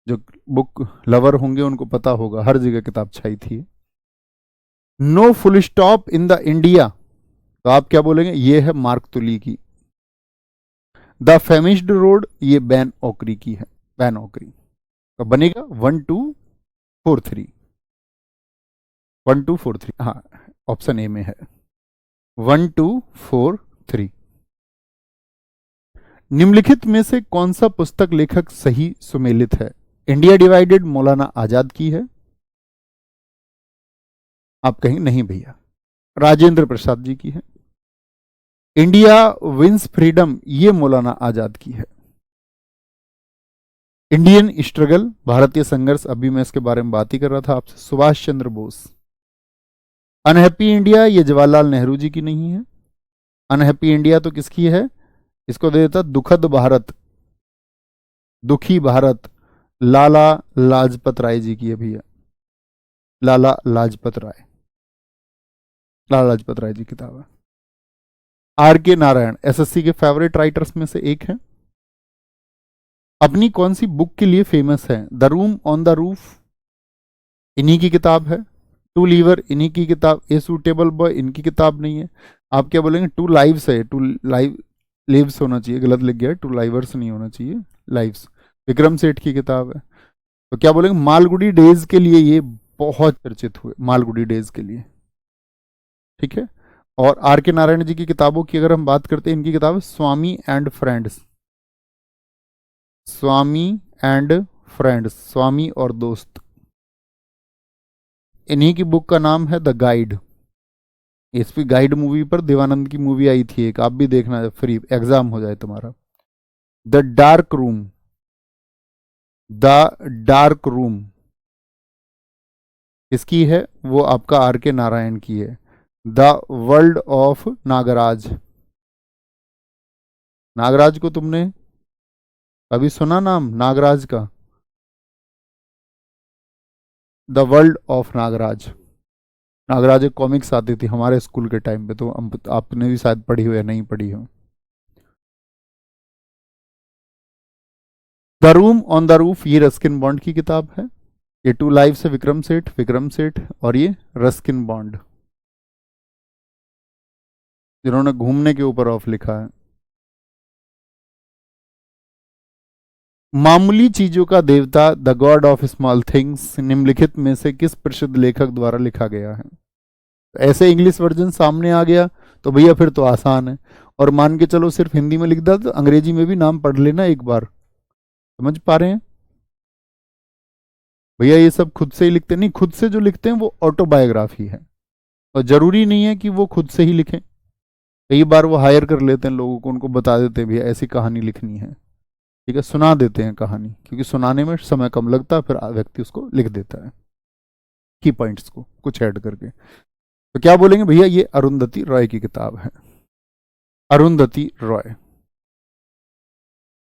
जो बुक लवर होंगे उनको पता होगा, हर जगह किताब छाई थी। No full stop in the India, तो आप क्या बोलेंगे? ये है मार्क तुली की। द फेमिस्ड रोड, ये बैन ओकरी की है, बैन ओकरी। तो बनेगा 1 2 4 3, 1 2 4 3, हाँ ऑप्शन ए में है 1 2 4 3। निम्नलिखित में से कौन सा पुस्तक लेखक सही सुमेलित है? इंडिया डिवाइडेड मौलाना आजाद की है, आप कहेंगे नहीं भैया, राजेंद्र प्रसाद जी की है। इंडिया विंस फ्रीडम, ये मौलाना आजाद की है। इंडियन स्ट्रगल, भारतीय संघर्ष, अभी मैं इसके बारे में बात ही कर रहा था आपसे। सुभाष चंद्र बोस। अनहैप्पी इंडिया, ये जवाहरलाल नेहरू जी की नहीं है। अनहैप्पी इंडिया तो किसकी है? इसको दे देता दुखद भारत, दुखी भारत, लाला लाजपत राय जी की है भैया। लाला लाजपत राय, लाला लाजपत राय जी किताब है। आर के नारायण एसएससी के फेवरेट राइटर्स में से एक हैं। अपनी कौन सी बुक के लिए फेमस है? The room on the roof, इन्हीं की किताब है। टू लीवर, इन्हीं की किताब। ए सूटेबल बॉय, इनकी किताब नहीं है। आप क्या बोलेंगे? टू लाइव्स है, टू लाइव लिव्स होना चाहिए, गलत लिख गया है, टू लाइवर्स नहीं होना चाहिए, लाइव्स। विक्रम सेठ की किताब है। तो क्या बोलेंगे? मालगुडी डेज के लिए ये बहुत चर्चित हुए, मालगुडी डेज के लिए, ठीक है। और आर के नारायण जी की किताबों की अगर हम बात करते हैं, इनकी किताब है Swami and friends, Swami and friends, Swami और दोस्त। इन्हीं की बुक का नाम है द गाइड। इस पे गाइड मूवी पर देवानंद की मूवी आई थी एक, आप भी देखना जब फ्री एग्जाम हो जाए तुम्हारा। The dark room, the dark room किसकी है? वो आपका आर के नारायण की है। The world of Nagraj, Nagraj को तुमने कभी सुना नाम नागराज का? The world of Nagraj, Nagraj एक कॉमिक्स आती थी हमारे स्कूल के टाइम पे, तो आपने भी शायद पढ़ी हो या नहीं पढ़ी हो। The room on the roof, ये रस्किन बॉन्ड की किताब है। ये टू लाइव्स है, विक्रम सेठ, विक्रम सेठ, और ये रस्किन बॉन्ड, जिन्होंने घूमने के ऊपर ऑफ लिखा है। मामूली चीजों का देवता, the God of small things, निम्नलिखित में से किस प्रसिद्ध लेखक द्वारा लिखा गया है? ऐसे इंग्लिश वर्जन सामने आ गया तो भैया फिर तो आसान है। और मान के चलो सिर्फ हिंदी में लिख दिया तो अंग्रेजी में भी नाम पढ़ लेना एक बार। समझ पा रहे हैं भैया? ये सब खुद से ही लिखते नहीं, खुद से जो लिखते हैं वो ऑटोबायोग्राफी है, और जरूरी नहीं है कि वो खुद से ही लिखें। कई बार वो हायर कर लेते हैं लोगों को, उनको बता देते हैं भैया ऐसी कहानी लिखनी है, ठीक है, सुना देते हैं कहानी, क्योंकि सुनाने में समय कम लगता है, फिर व्यक्ति उसको लिख देता है की पॉइंट्स को कुछ ऐड करके। तो क्या बोलेंगे भैया? ये अरुंधति रॉय की किताब है, अरुंधति रॉय।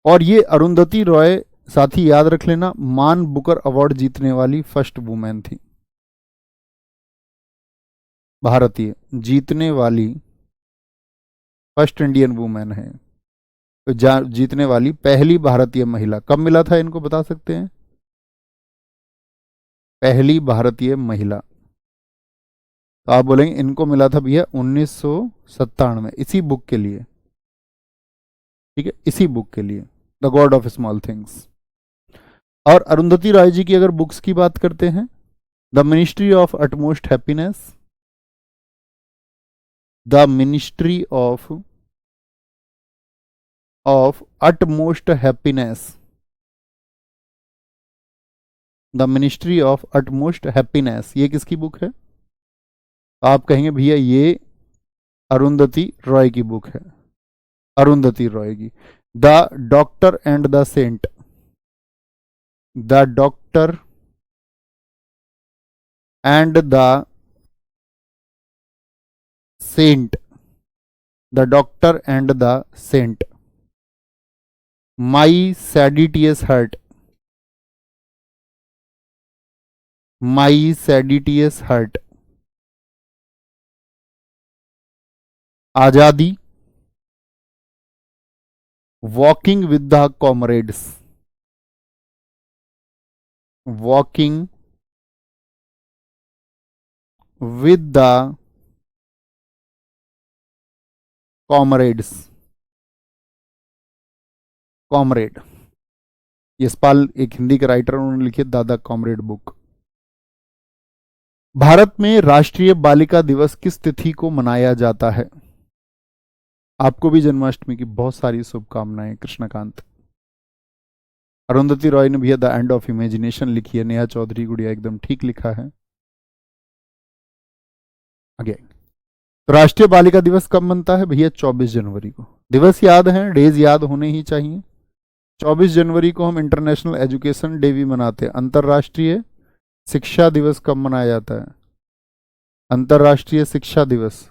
और ये अरुंधति रॉय, साथी याद रख लेना, मान बुकर अवार्ड जीतने वाली फर्स्ट वुमेन थी, भारतीय जीतने वाली फर्स्ट इंडियन वुमेन है। तो जीतने वाली पहली भारतीय महिला। कब मिला था इनको बता सकते हैं? पहली भारतीय महिला, तो आप बोलेंगे इनको मिला था भैया 1997, इसी बुक के लिए, ठीक है, इसी बुक के लिए, the God of small things. और अरुंधति रॉय जी की अगर बुक्स की बात करते हैं, the ministry of utmost happiness, the ministry of utmost happiness, the ministry of utmost happiness, ये किसकी बुक है? आप कहेंगे भैया ये अरुंधति रॉय की बुक है, अरुंधति रॉय की। The doctor and the saint, the doctor and the saint, the doctor and the saint, my seditious heart, my seditious heart, Azadi, walking with the comrades, walking with the comrades, comrade, Yashpal एक हिंदी के writer, उन्होंने लिखी दादा comrade book. Bharat में राष्ट्रीय बालिका दिवस किस तिथि को मनाया जाता है? आपको भी जन्माष्टमी की बहुत सारी शुभकामनाएं कृष्णकांत। अरुंधति रॉय ने भैया द एंड ऑफ इमेजिनेशन लिखी है, नेहा चौधरी गुड़िया एकदम ठीक लिखा है। आगे, तो राष्ट्रीय बालिका दिवस कब मनता है भैया? 24 जनवरी को। दिवस याद है, डेज याद होने ही चाहिए। 24 जनवरी को हम इंटरनेशनल एजुकेशन डे भी मनाते हैं। अंतर्राष्ट्रीय शिक्षा दिवस कब मनाया जाता है? अंतर्राष्ट्रीय शिक्षा दिवस।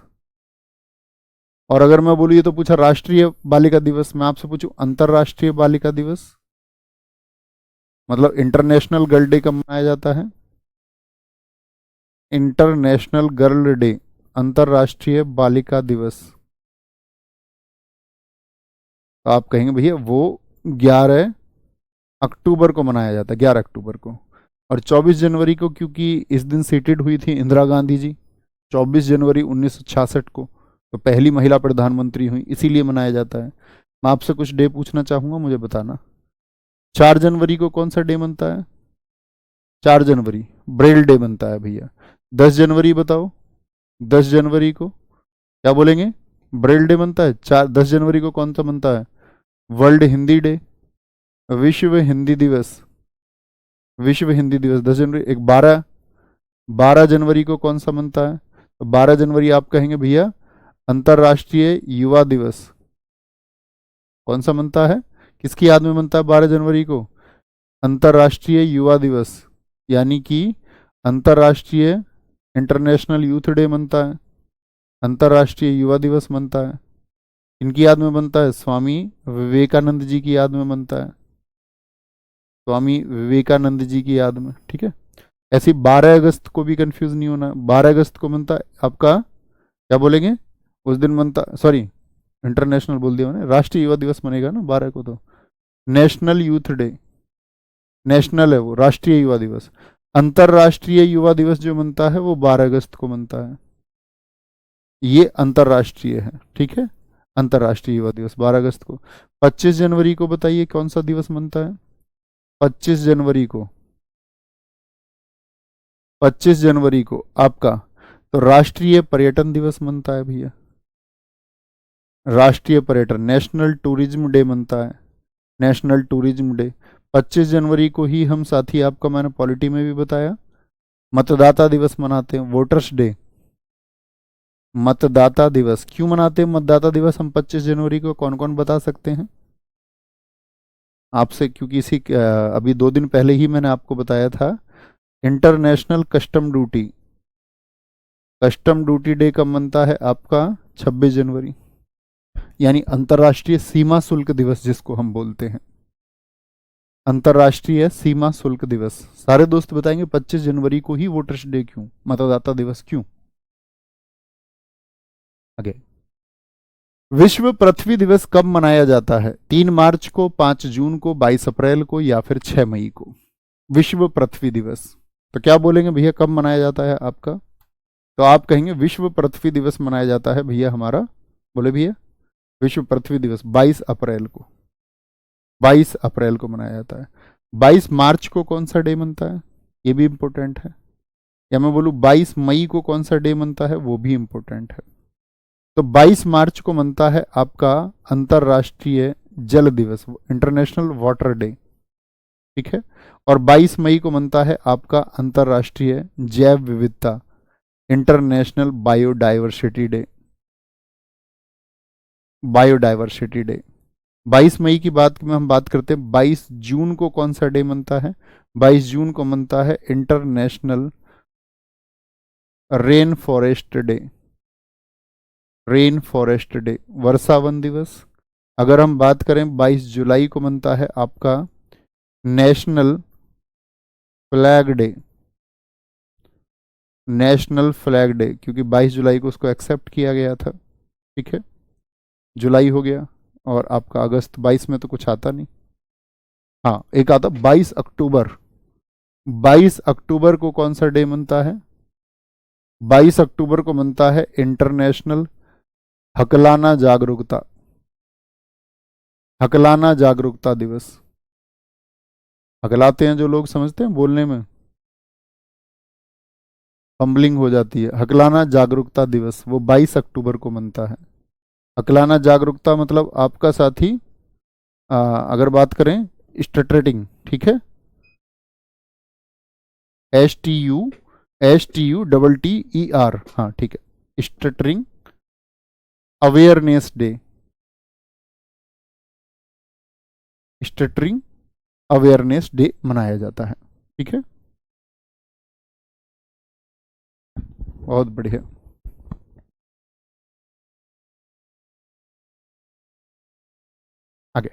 और अगर मैं बोलूँ, ये तो पूछा राष्ट्रीय बालिका दिवस, मैं आपसे पूछूं अंतर्राष्ट्रीय बालिका दिवस, मतलब इंटरनेशनल गर्ल डे कब मनाया जाता है? इंटरनेशनल गर्ल डे, अंतर्राष्ट्रीय बालिका दिवस। तो आप कहेंगे भैया वो 11 अक्टूबर को मनाया जाता है, 11 अक्टूबर को। और 24 जनवरी को क्योंकि इस दिन सीटेड हुई थी इंदिरा गांधी जी, 24 जनवरी 1966 को, तो पहली महिला प्रधानमंत्री हुई, इसीलिए मनाया जाता है। मैं आपसे कुछ डे पूछना चाहूंगा, मुझे बताना। 4 जनवरी को कौन सा डे बनता है? 4 जनवरी ब्रेल डे बनता है भैया। 10 जनवरी बताओ, 10 जनवरी को क्या बोलेंगे? ब्रेल डे बनता है। 10 जनवरी को कौन सा बनता है? वर्ल्ड हिंदी डे, विश्व हिंदी दिवस। विश्व हिंदी दिवस 10 जनवरी। एक 12 जनवरी को कौन सा बनता है? तो 12 जनवरी आप कहेंगे भैया अंतर्राष्ट्रीय युवा दिवस। कौन सा बनता है, किसकी याद में बनता है 12 जनवरी को? अंतर्राष्ट्रीय युवा दिवस, यानी कि अंतर्राष्ट्रीय इंटरनेशनल यूथ डे बनता है, अंतर्राष्ट्रीय युवा दिवस बनता है। इनकी याद में बनता है, स्वामी विवेकानंद जी की याद में बनता है, स्वामी विवेकानंद जी की याद में, ठीक है। ऐसी 12 अगस्त को भी कंफ्यूज नहीं होना, 12 अगस्त को बनता है आपका, क्या बोलेंगे उस दिन बनता, सॉरी इंटरनेशनल बोल दिया मैंने, राष्ट्रीय युवा दिवस बनेगा ना 12 को, तो नेशनल यूथ डे, नेशनल है वो, राष्ट्रीय युवा दिवस। अंतर्राष्ट्रीय युवा दिवस जो बनता है वो 12 अगस्त को बनता है, ये अंतर्राष्ट्रीय है, ठीक है। अंतर्राष्ट्रीय युवा दिवस 12 अगस्त को। 25 जनवरी को बताइए कौन सा दिवस बनता है? 25 जनवरी को, 25 जनवरी को आपका तो राष्ट्रीय पर्यटन दिवस बनता है भैया, राष्ट्रीय पर्यटन, नेशनल टूरिज्म डे बनता है, नेशनल टूरिज्म डे। 25 जनवरी को ही हम साथी, आपका मैंने पॉलिटी में भी बताया, मतदाता दिवस मनाते हैं, वोटर्स डे, मतदाता दिवस। क्यों मनाते हैं मतदाता दिवस हम 25 जनवरी को, कौन कौन बता सकते हैं आपसे? क्योंकि अभी 2 दिन पहले ही मैंने आपको बताया था, international custom duty, custom duty day कब बनता है आपका? 26 जनवरी, यानी अंतर्राष्ट्रीय सीमा शुल्क दिवस जिसको हम बोलते हैं, अंतर्राष्ट्रीय सीमा शुल्क दिवस। सारे दोस्त बताएंगे 25 जनवरी को ही वोटर्स डे क्यों, मतदाता दिवस क्यों? आगे, विश्व पृथ्वी दिवस कब मनाया जाता है? 3 मार्च को, 5 जून को, 22 अप्रैल को, या फिर 6 मई को? विश्व पृथ्वी दिवस, तो क्या बोलेंगे भैया कब मनाया जाता है आपका? तो आप कहेंगे विश्व पृथ्वी दिवस मनाया जाता है भैया हमारा, बोले भैया विश्व पृथ्वी दिवस 22 अप्रैल को, 22 अप्रैल को मनाया जाता है। 22 मार्च को कौन सा डे बनता है? ये भी इंपॉर्टेंट है। या मैं बोलूँ 22 मई को कौन सा डे बनता है, वो भी इंपॉर्टेंट है। तो 22 मार्च को बनता है आपका अंतर्राष्ट्रीय जल दिवस, इंटरनेशनल वाटर डे, ठीक है। और 22 मई को बनता है आपका अंतर्राष्ट्रीय जैव विविधता, international biodiversity day, biodiversity day. 22 मई की बात में हम बात करते हैं, 22 जून को कौन सा डे बनता है? 22 जून को बनता है international rain forest day, rain forest day, वर्षावन दिवस। अगर हम बात करें 22 जुलाई को बनता है आपका national flag day, national flag day, क्योंकि 22 जुलाई को उसको एक्सेप्ट किया गया था, ठीक है। जुलाई हो गया, और आपका अगस्त, 22 में तो कुछ आता नहीं। हाँ, एक आता 22 अक्टूबर, 22 अक्टूबर को कौन सा डे बनता है? 22 अक्टूबर को बनता है इंटरनेशनल हकलाना जागरूकता, हकलाना जागरूकता दिवस। हकलाते हैं जो लोग, समझते हैं बोलने में फंबलिंग हो जाती है, हकलाना जागरूकता दिवस वो 22 अक्टूबर को बनता है। हकलाना जागरूकता मतलब आपका साथी, अगर बात करें स्टटरिंग, ठीक है, STUTTER, हाँ ठीक है, stuttering awareness day, stuttering awareness day मनाया जाता है। ठीक है, बहुत बढ़िया। आगे,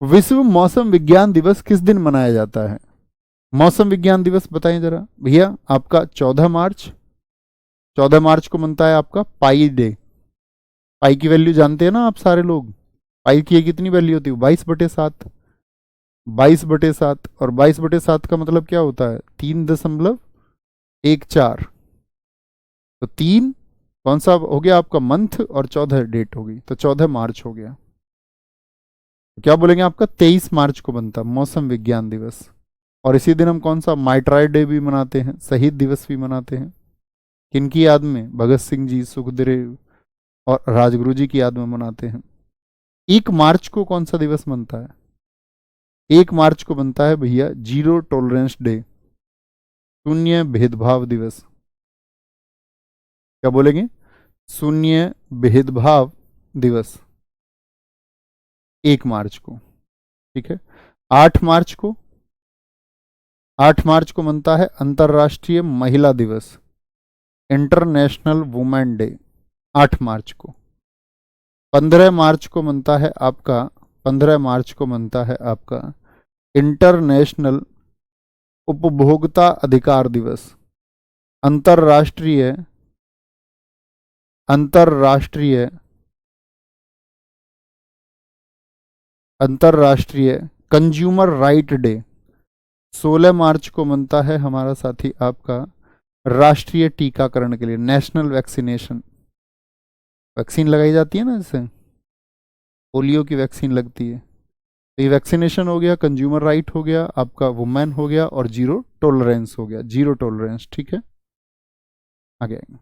विश्व मौसम विज्ञान दिवस किस दिन मनाया जाता है? मौसम विज्ञान दिवस बताएं जरा भैया। आपका 14 मार्च, 14 मार्च को मनता है आपका पाई डे। पाई की वैल्यू जानते हैं ना आप सारे लोग। पाई की कितनी वैल्यू होती है? 22/7। 22/7, और 22/7 का मतलब क्या होता है? 3.14। तो 3 कौन सा हो गया आपका मंथ, और 14 डेट होगी, तो 14 मार्च हो गया। तो क्या बोलेंगे? आपका 23 मार्च को बनता मौसम विज्ञान दिवस। और इसी दिन हम कौन सा माइट्राय डे भी मनाते हैं, शहीद दिवस भी मनाते हैं। किनकी याद में? भगत सिंह जी, सुखदेव और राजगुरु जी की याद में मनाते हैं। 1 मार्च को कौन सा दिवस बनता है? 1 मार्च को बनता है भैया जीरो टॉलरेंस डे, शून्य भेदभाव दिवस। क्या बोलेंगे? शून्य भेदभाव दिवस, 1 मार्च को। ठीक है, 8 मार्च को, 8 मार्च को बनता है अंतर्राष्ट्रीय महिला दिवस, इंटरनेशनल वुमेन डे, 8 मार्च को। 15 मार्च को बनता है आपका, 15 मार्च को बनता है आपका इंटरनेशनल उपभोक्ता अधिकार दिवस, अंतर्राष्ट्रीय अंतर्राष्ट्रीय अंतर्राष्ट्रीय कंज्यूमर राइट डे। 16 मार्च को बनता है हमारा साथी आपका राष्ट्रीय टीकाकरण के लिए, नेशनल वैक्सीनेशन। वैक्सीन लगाई जाती है ना, जैसे पोलियो की वैक्सीन लगती है। तो ये वैक्सीनेशन हो गया, कंज्यूमर राइट हो गया, आपका वुमेन हो गया, और जीरो टॉलरेंस हो गया, जीरो टॉलरेंस। ठीक है, आगे आएंगे।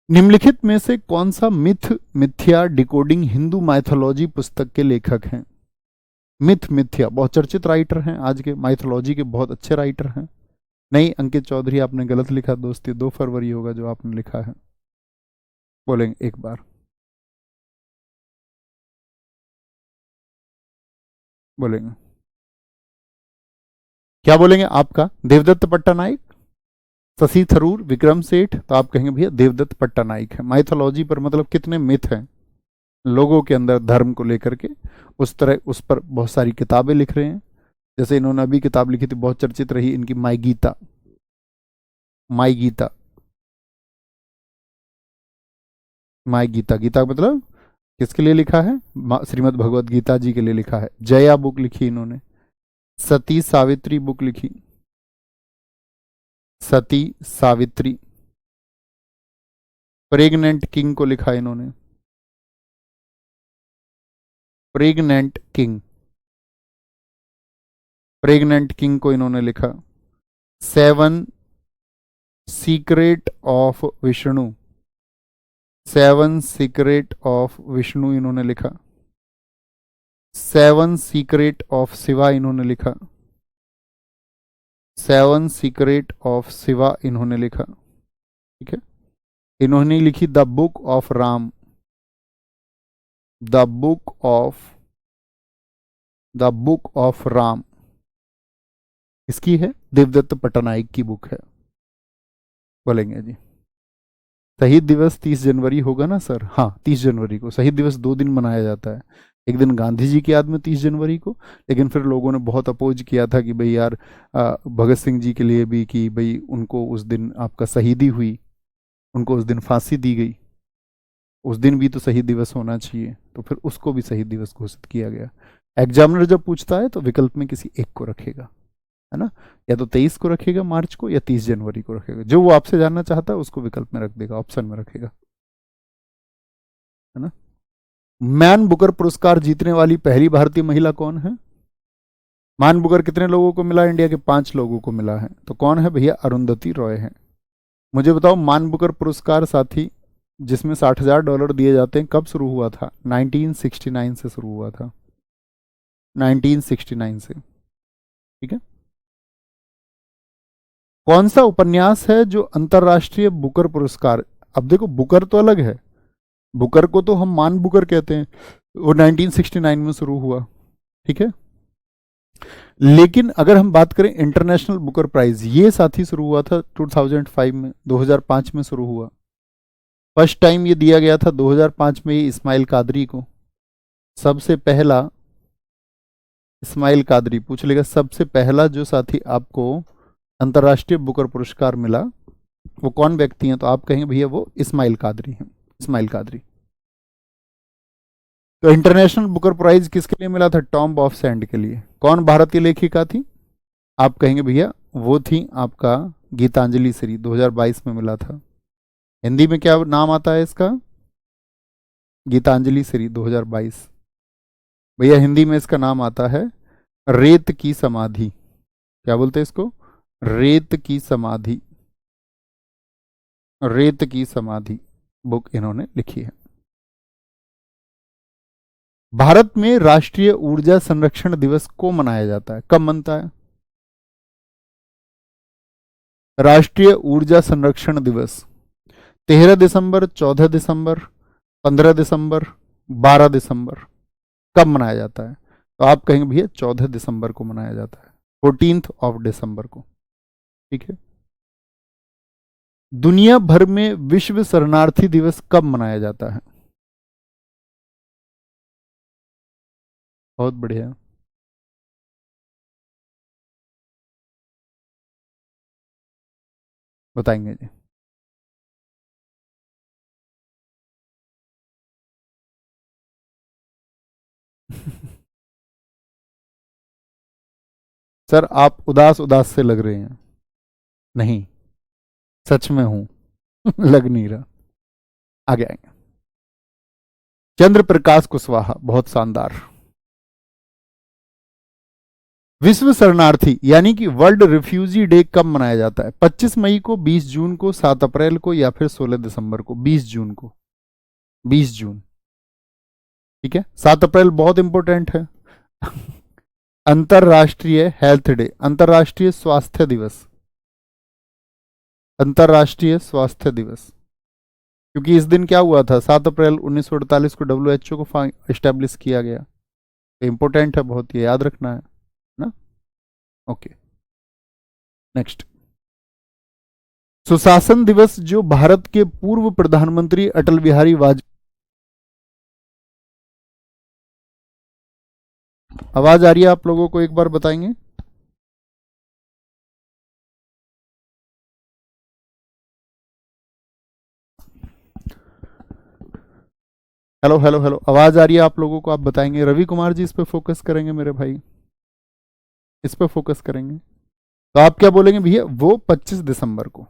निम्नलिखित में से कौन सा मिथ मिथ्या डिकोडिंग हिंदू माइथोलॉजी पुस्तक के लेखक हैं? मिथ मिथ्या बहुत चर्चित राइटर हैं, आज के माइथोलॉजी के बहुत अच्छे राइटर हैं। नहीं अंकित चौधरी, आपने गलत लिखा दोस्ती, 2 फरवरी होगा जो आपने लिखा है। बोलेंगे एक बार, बोलेंगे क्या बोलेंगे? आपका देवदत्त पट्टानायक, शशि थरूर, विक्रम सेठ। तो आप कहेंगे भैया देवदत्त पट्टानायक है। माइथोलॉजी पर मतलब कितने मिथ हैं लोगों के अंदर धर्म को लेकर के, उस तरह उस पर बहुत सारी किताबें लिख रहे हैं। जैसे इन्होंने अभी किताब लिखी थी, बहुत चर्चित रही इनकी, माई गीता। माई गीता, माई गीता, गीता का मतलब किसके लिए लिखा है? श्रीमद् भगवत गीता जी के लिए लिखा है। जया बुक लिखी इन्होंने, सती सावित्री बुक लिखी, सती सावित्री। प्रेग्नेंट किंग को लिखा इन्होंने, प्रेग्नेंट किंग, प्रेग्नेंट किंग को इन्होंने लिखा। 7 secret of Vishnu, 7 secret of Vishnu इन्होंने लिखा। 7 सीक्रेट ऑफ शिवा इन्होंने लिखा। 7 सीक्रेट ऑफ शिवा इन्होंने लिखा। ठीक है, इन्होंने लिखी the book of Ram, the book of the book of Ram, इसकी है देवदत्त पट्टनायक की बुक है। बोलेंगे जी शहीद दिवस 30 जनवरी होगा ना सर? हाँ, 30 जनवरी को शहीद दिवस 2 दिन मनाया जाता है। एक दिन गांधी जी की याद में 30 जनवरी को, लेकिन फिर लोगों ने बहुत अपोज किया था कि भाई यार भगत सिंह जी के लिए भी, कि भाई उनको उस दिन आपका शहीदी हुई, उनको उस दिन फांसी दी गई, उस दिन भी तो शहीद दिवस होना चाहिए, तो फिर उसको भी शहीद दिवस घोषित किया गया। एग्जामिनर जब पूछता है तो विकल्प में किसी एक को रखेगा, है ना? या तो 23 को रखेगा मार्च को, या 30 जनवरी को रखेगा। जो वो आपसे जानना चाहता है उसको विकल्प में रख देगा, ऑप्शन में रखेगा, है ना? मैन बुकर पुरस्कार जीतने वाली पहली भारतीय महिला कौन है? मैन बुकर कितने लोगों को मिला? इंडिया के 5 लोगों को मिला है। तो कौन है भैया? अरुंधति रॉय है। मुझे बताओ, मैन बुकर पुरस्कार साथी जिसमें $60,000 दिए जाते हैं, कब शुरू हुआ था? 1969 से शुरू हुआ था, 1969 से। ठीक है, कौन सा उपन्यास है जो अंतर्राष्ट्रीय बुकर पुरस्कार, अब देखो बुकर तो अलग है, बुकर को तो हम मान बुकर कहते हैं, वो 1969 में शुरू हुआ, ठीक है। लेकिन अगर हम बात करें इंटरनेशनल बुकर प्राइज, ये साथी शुरू हुआ था 2005 में, 2005 में शुरू हुआ। फर्स्ट टाइम ये दिया गया था 2005 में ही इस्माइल कादरी को। सबसे पहला इस्माइल कादरी पूछ लेगा, सबसे पहला जो साथी आपको अंतर्राष्ट्रीय बुकर पुरस्कार मिला वो कौन व्यक्ति हैं, तो आप कहेंगे भैया वो इस्माइल कादरी हैं, इस्माइल कादरी। तो इंटरनेशनल बुकर प्राइज किसके लिए मिला था? टॉम्ब ऑफ सैंड के लिए। कौन भारतीय लेखिका थी? आप कहेंगे भैया वो थी आपका गीतांजलि श्री, 2022 में मिला था। हिंदी में क्या नाम आता है इसका? गीतांजलि श्री 2022। भैया हिंदी में इसका नाम आता है रेत की समाधि। क्या बोलते हैं इसको? रेत की समाधि। रेत की समाधि बुक इन्होंने लिखी है। भारत में राष्ट्रीय ऊर्जा संरक्षण दिवस को मनाया जाता है, कब मनता है? राष्ट्रीय ऊर्जा संरक्षण दिवस 13 दिसंबर, 14 दिसंबर, 15 दिसंबर, 12 दिसंबर, कब मनाया जाता है? तो आप कहेंगे भैया 14 दिसंबर को मनाया जाता है, 14th ऑफ दिसंबर को, ठीक है। दुनिया भर में विश्व शरणार्थी दिवस कब मनाया जाता है? बहुत बढ़िया। बताएंगे जी। सर आप उदास उदास से लग रहे हैं। नहीं, सच में हूं। लग नहीं रहा। आगे आएंगे। चंद्र प्रकाश कुशवाहा, बहुत शानदार। विश्व शरणार्थी यानी कि वर्ल्ड रिफ्यूजी डे कब मनाया जाता है? 25 मई को, 20 जून को, 7 अप्रैल को या फिर 16 दिसंबर को? 20 जून को। 20 जून, ठीक है। 7 अप्रैल बहुत इंपॉर्टेंट है। अंतरराष्ट्रीय हेल्थ डे, अंतरराष्ट्रीय स्वास्थ्य दिवस, अंतरराष्ट्रीय स्वास्थ्य दिवस। क्योंकि इस दिन क्या हुआ था? 7 अप्रैल 1948 को WHO को एस्टेब्लिश किया गया। इंपॉर्टेंट है बहुत, ये याद रखना है ना। Okay, next. सुशासन दिवस जो भारत के पूर्व प्रधानमंत्री अटल बिहारी वाजपेयी, आवाज आ रही है आप लोगों को? एक बार बताएंगे। हेलो हेलो हेलो, आवाज आ रही है आप लोगों को? आप बताएंगे। रवि कुमार जी इस पे फोकस करेंगे मेरे भाई, इस पे फोकस करेंगे। तो आप क्या बोलेंगे भैया? वो 25 दिसंबर को।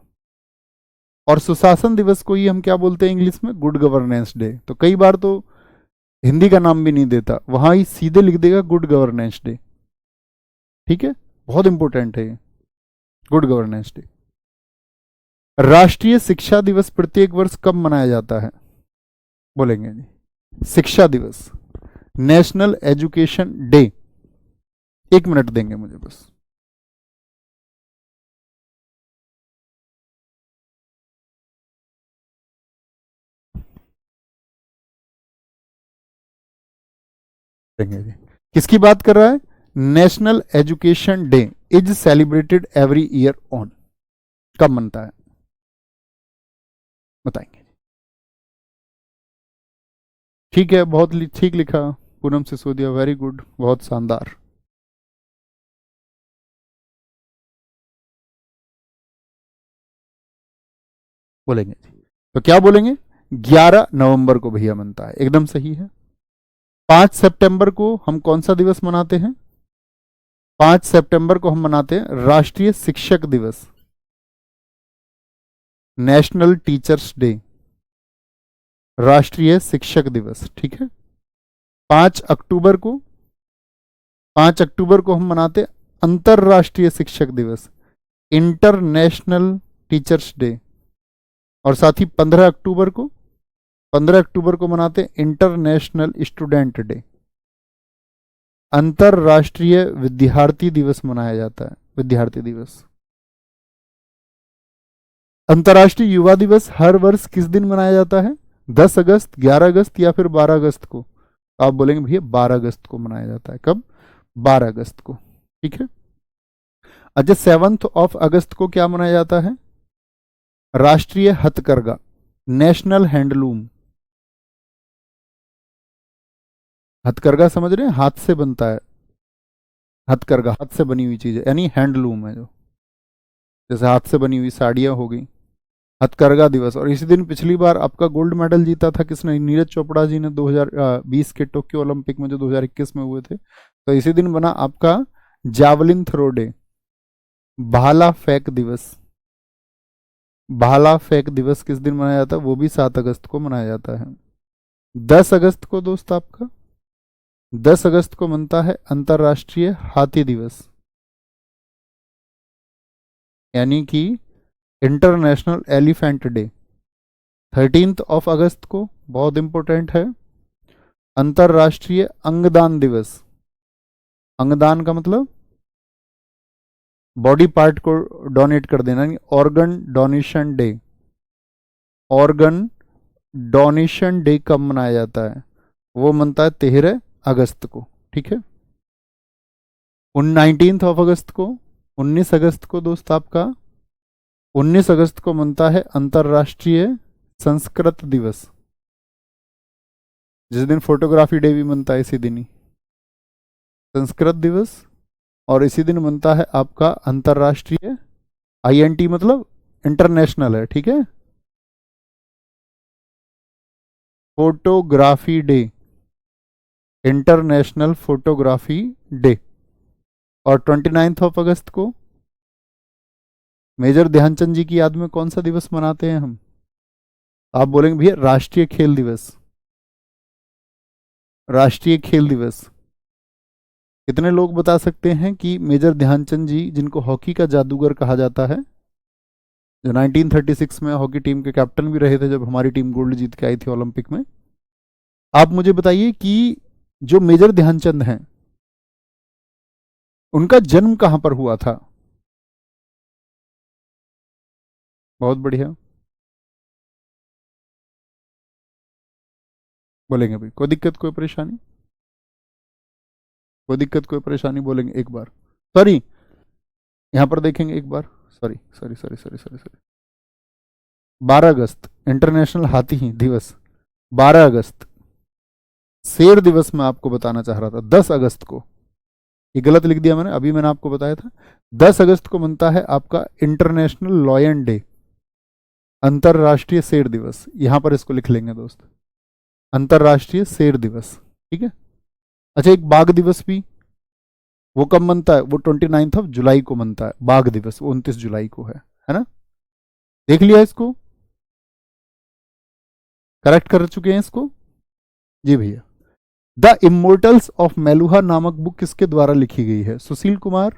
और सुशासन दिवस को ही हम क्या बोलते हैं इंग्लिश में? Good governance day. तो कई बार तो हिंदी का नाम भी नहीं देता, वहां ही सीधे लिख देगा गुड गवर्नेंस डे, ठीक है। बहुत इंपॉर्टेंट है ये, गुड गवर्नेंस डे। राष्ट्रीय शिक्षा दिवस प्रत्येक वर्ष कब मनाया जाता है? बोलेंगे जी। शिक्षा दिवस, नेशनल एजुकेशन डे। 1 मिनट देंगे मुझे बस। देंगे जी। किसकी बात कर रहा है? National education day is celebrated every year on, कब मनता है? बताएंगे। ठीक है, बहुत ठीक लिखा पूनम सिसोदिया, वेरी गुड, बहुत शानदार। बोलेंगे जी। तो क्या बोलेंगे? 11 नवंबर को भैया मनता है, एकदम सही है। 5 सितंबर को हम कौन सा दिवस मनाते हैं? 5 सितंबर को हम मनाते हैं राष्ट्रीय शिक्षक दिवस, नेशनल टीचर्स डे, राष्ट्रीय शिक्षक दिवस, ठीक है। 5 अक्टूबर को, 5 अक्टूबर को हम मनाते हैं अंतरराष्ट्रीय शिक्षक दिवस, इंटरनेशनल टीचर्स डे। और साथ ही 15 अक्टूबर को, 15 अक्टूबर को मनाते हैं इंटरनेशनल स्टूडेंट डे, अंतरराष्ट्रीय विद्यार्थी दिवस मनाया जाता है, विद्यार्थी दिवस। अंतर्राष्ट्रीय युवा दिवस हर वर्ष किस दिन मनाया जाता है? 10 अगस्त, 11 अगस्त या फिर 12 अगस्त को? तो आप बोलेंगे भैया 12 अगस्त को मनाया जाता है। कब? 12 अगस्त को। ठीक है। अच्छा, 7 अगस्त को क्या मनाया जाता है? राष्ट्रीय हथकरघा, नेशनल हैंडलूम। हथकरघा समझ रहे हैं? हाथ से बनता है हथकरघा, हाथ से बनी हुई चीज है, यानी हैंडलूम है जो, जैसे हाथ से बनी हुई साड़ियां हो गई। हथकरघा दिवस। और इसी दिन पिछली बार आपका गोल्ड मेडल जीता था किसने? नीरज चोपड़ा जी ने, 2020 के टोक्यो ओलंपिक में, जो 2021 में हुए थे। तो इसी दिन बना आपका जावलिन थ्रो डे, भाला फेंक दिवस। भाला फेंक दिवस किस दिन मनाया जाता है? वो भी 7 अगस्त को मनाया जाता है। 10 अगस्त को दोस्त आपका, 10 अगस्त को मनता है अंतर्राष्ट्रीय हाथी दिवस, यानी कि इंटरनेशनल एलिफेंट डे। 13 अगस्त को, बहुत इंपॉर्टेंट है, अंतर्राष्ट्रीय अंगदान दिवस। अंगदान का मतलब बॉडी पार्ट को डोनेट कर देना, organ donation day. Organ donation day कब मनाया जाता है? वो मनता है 13 अगस्त को। ठीक है। 19 अगस्त को, 19 अगस्त को दोस्त आपका, 19 अगस्त को मनता है अंतर्राष्ट्रीय संस्कृत दिवस, जिस दिन फोटोग्राफी डे भी मनता है इसी दिन ही, संस्कृत दिवस। और इसी दिन मनता है आपका अंतर्राष्ट्रीय, INT मतलब इंटरनेशनल है, ठीक है, photography day, international photography day. और 29 अगस्त को मेजर ध्यानचंद जी की याद में कौन सा दिवस मनाते हैं हम? आप बोलेंगे भैया राष्ट्रीय खेल दिवस। राष्ट्रीय खेल दिवस। कितने लोग बता सकते हैं कि मेजर ध्यानचंद जी, जिनको हॉकी का जादूगर कहा जाता है, जो 1936 में हॉकी टीम के कैप्टन भी रहे थे जब हमारी टीम गोल्ड जीत के आई थी ओलंपिक में, आप मुझे बताइए कि जो मेजर ध्यानचंद हैं उनका जन्म कहां पर हुआ था? बहुत बढ़िया। बोलेंगे भाई कोई दिक्कत कोई परेशानी? कोई दिक्कत कोई परेशानी? बोलेंगे एक बार। सॉरी, यहां पर देखेंगे एक बार। Sorry sorry sorry sorry sorry sorry 12 अगस्त इंटरनेशनल हाथी दिवस। 12 अगस्त शेर दिवस मैं आपको बताना चाह रहा था, 10 अगस्त को। ये गलत लिख दिया मैंने, अभी मैंने आपको बताया था। 10 अगस्त को बनता है आपका इंटरनेशनल लॉयन डे, अंतरराष्ट्रीय शेर दिवस। यहां पर इसको लिख लेंगे दोस्त, अंतरराष्ट्रीय शेर दिवस। ठीक है। अच्छा, एक बाघ दिवस भी, वो कब मनता है? वो 29 जुलाई को मनता है बाघ दिवस, वो 29 जुलाई को है ना? देख लिया इसको? करेक्ट कर चुके हैं इसको? जी भैया। द इमोर्टल्स ऑफ मेलुहा नामक बुक किसके द्वारा लिखी गई है? सुशील कुमार,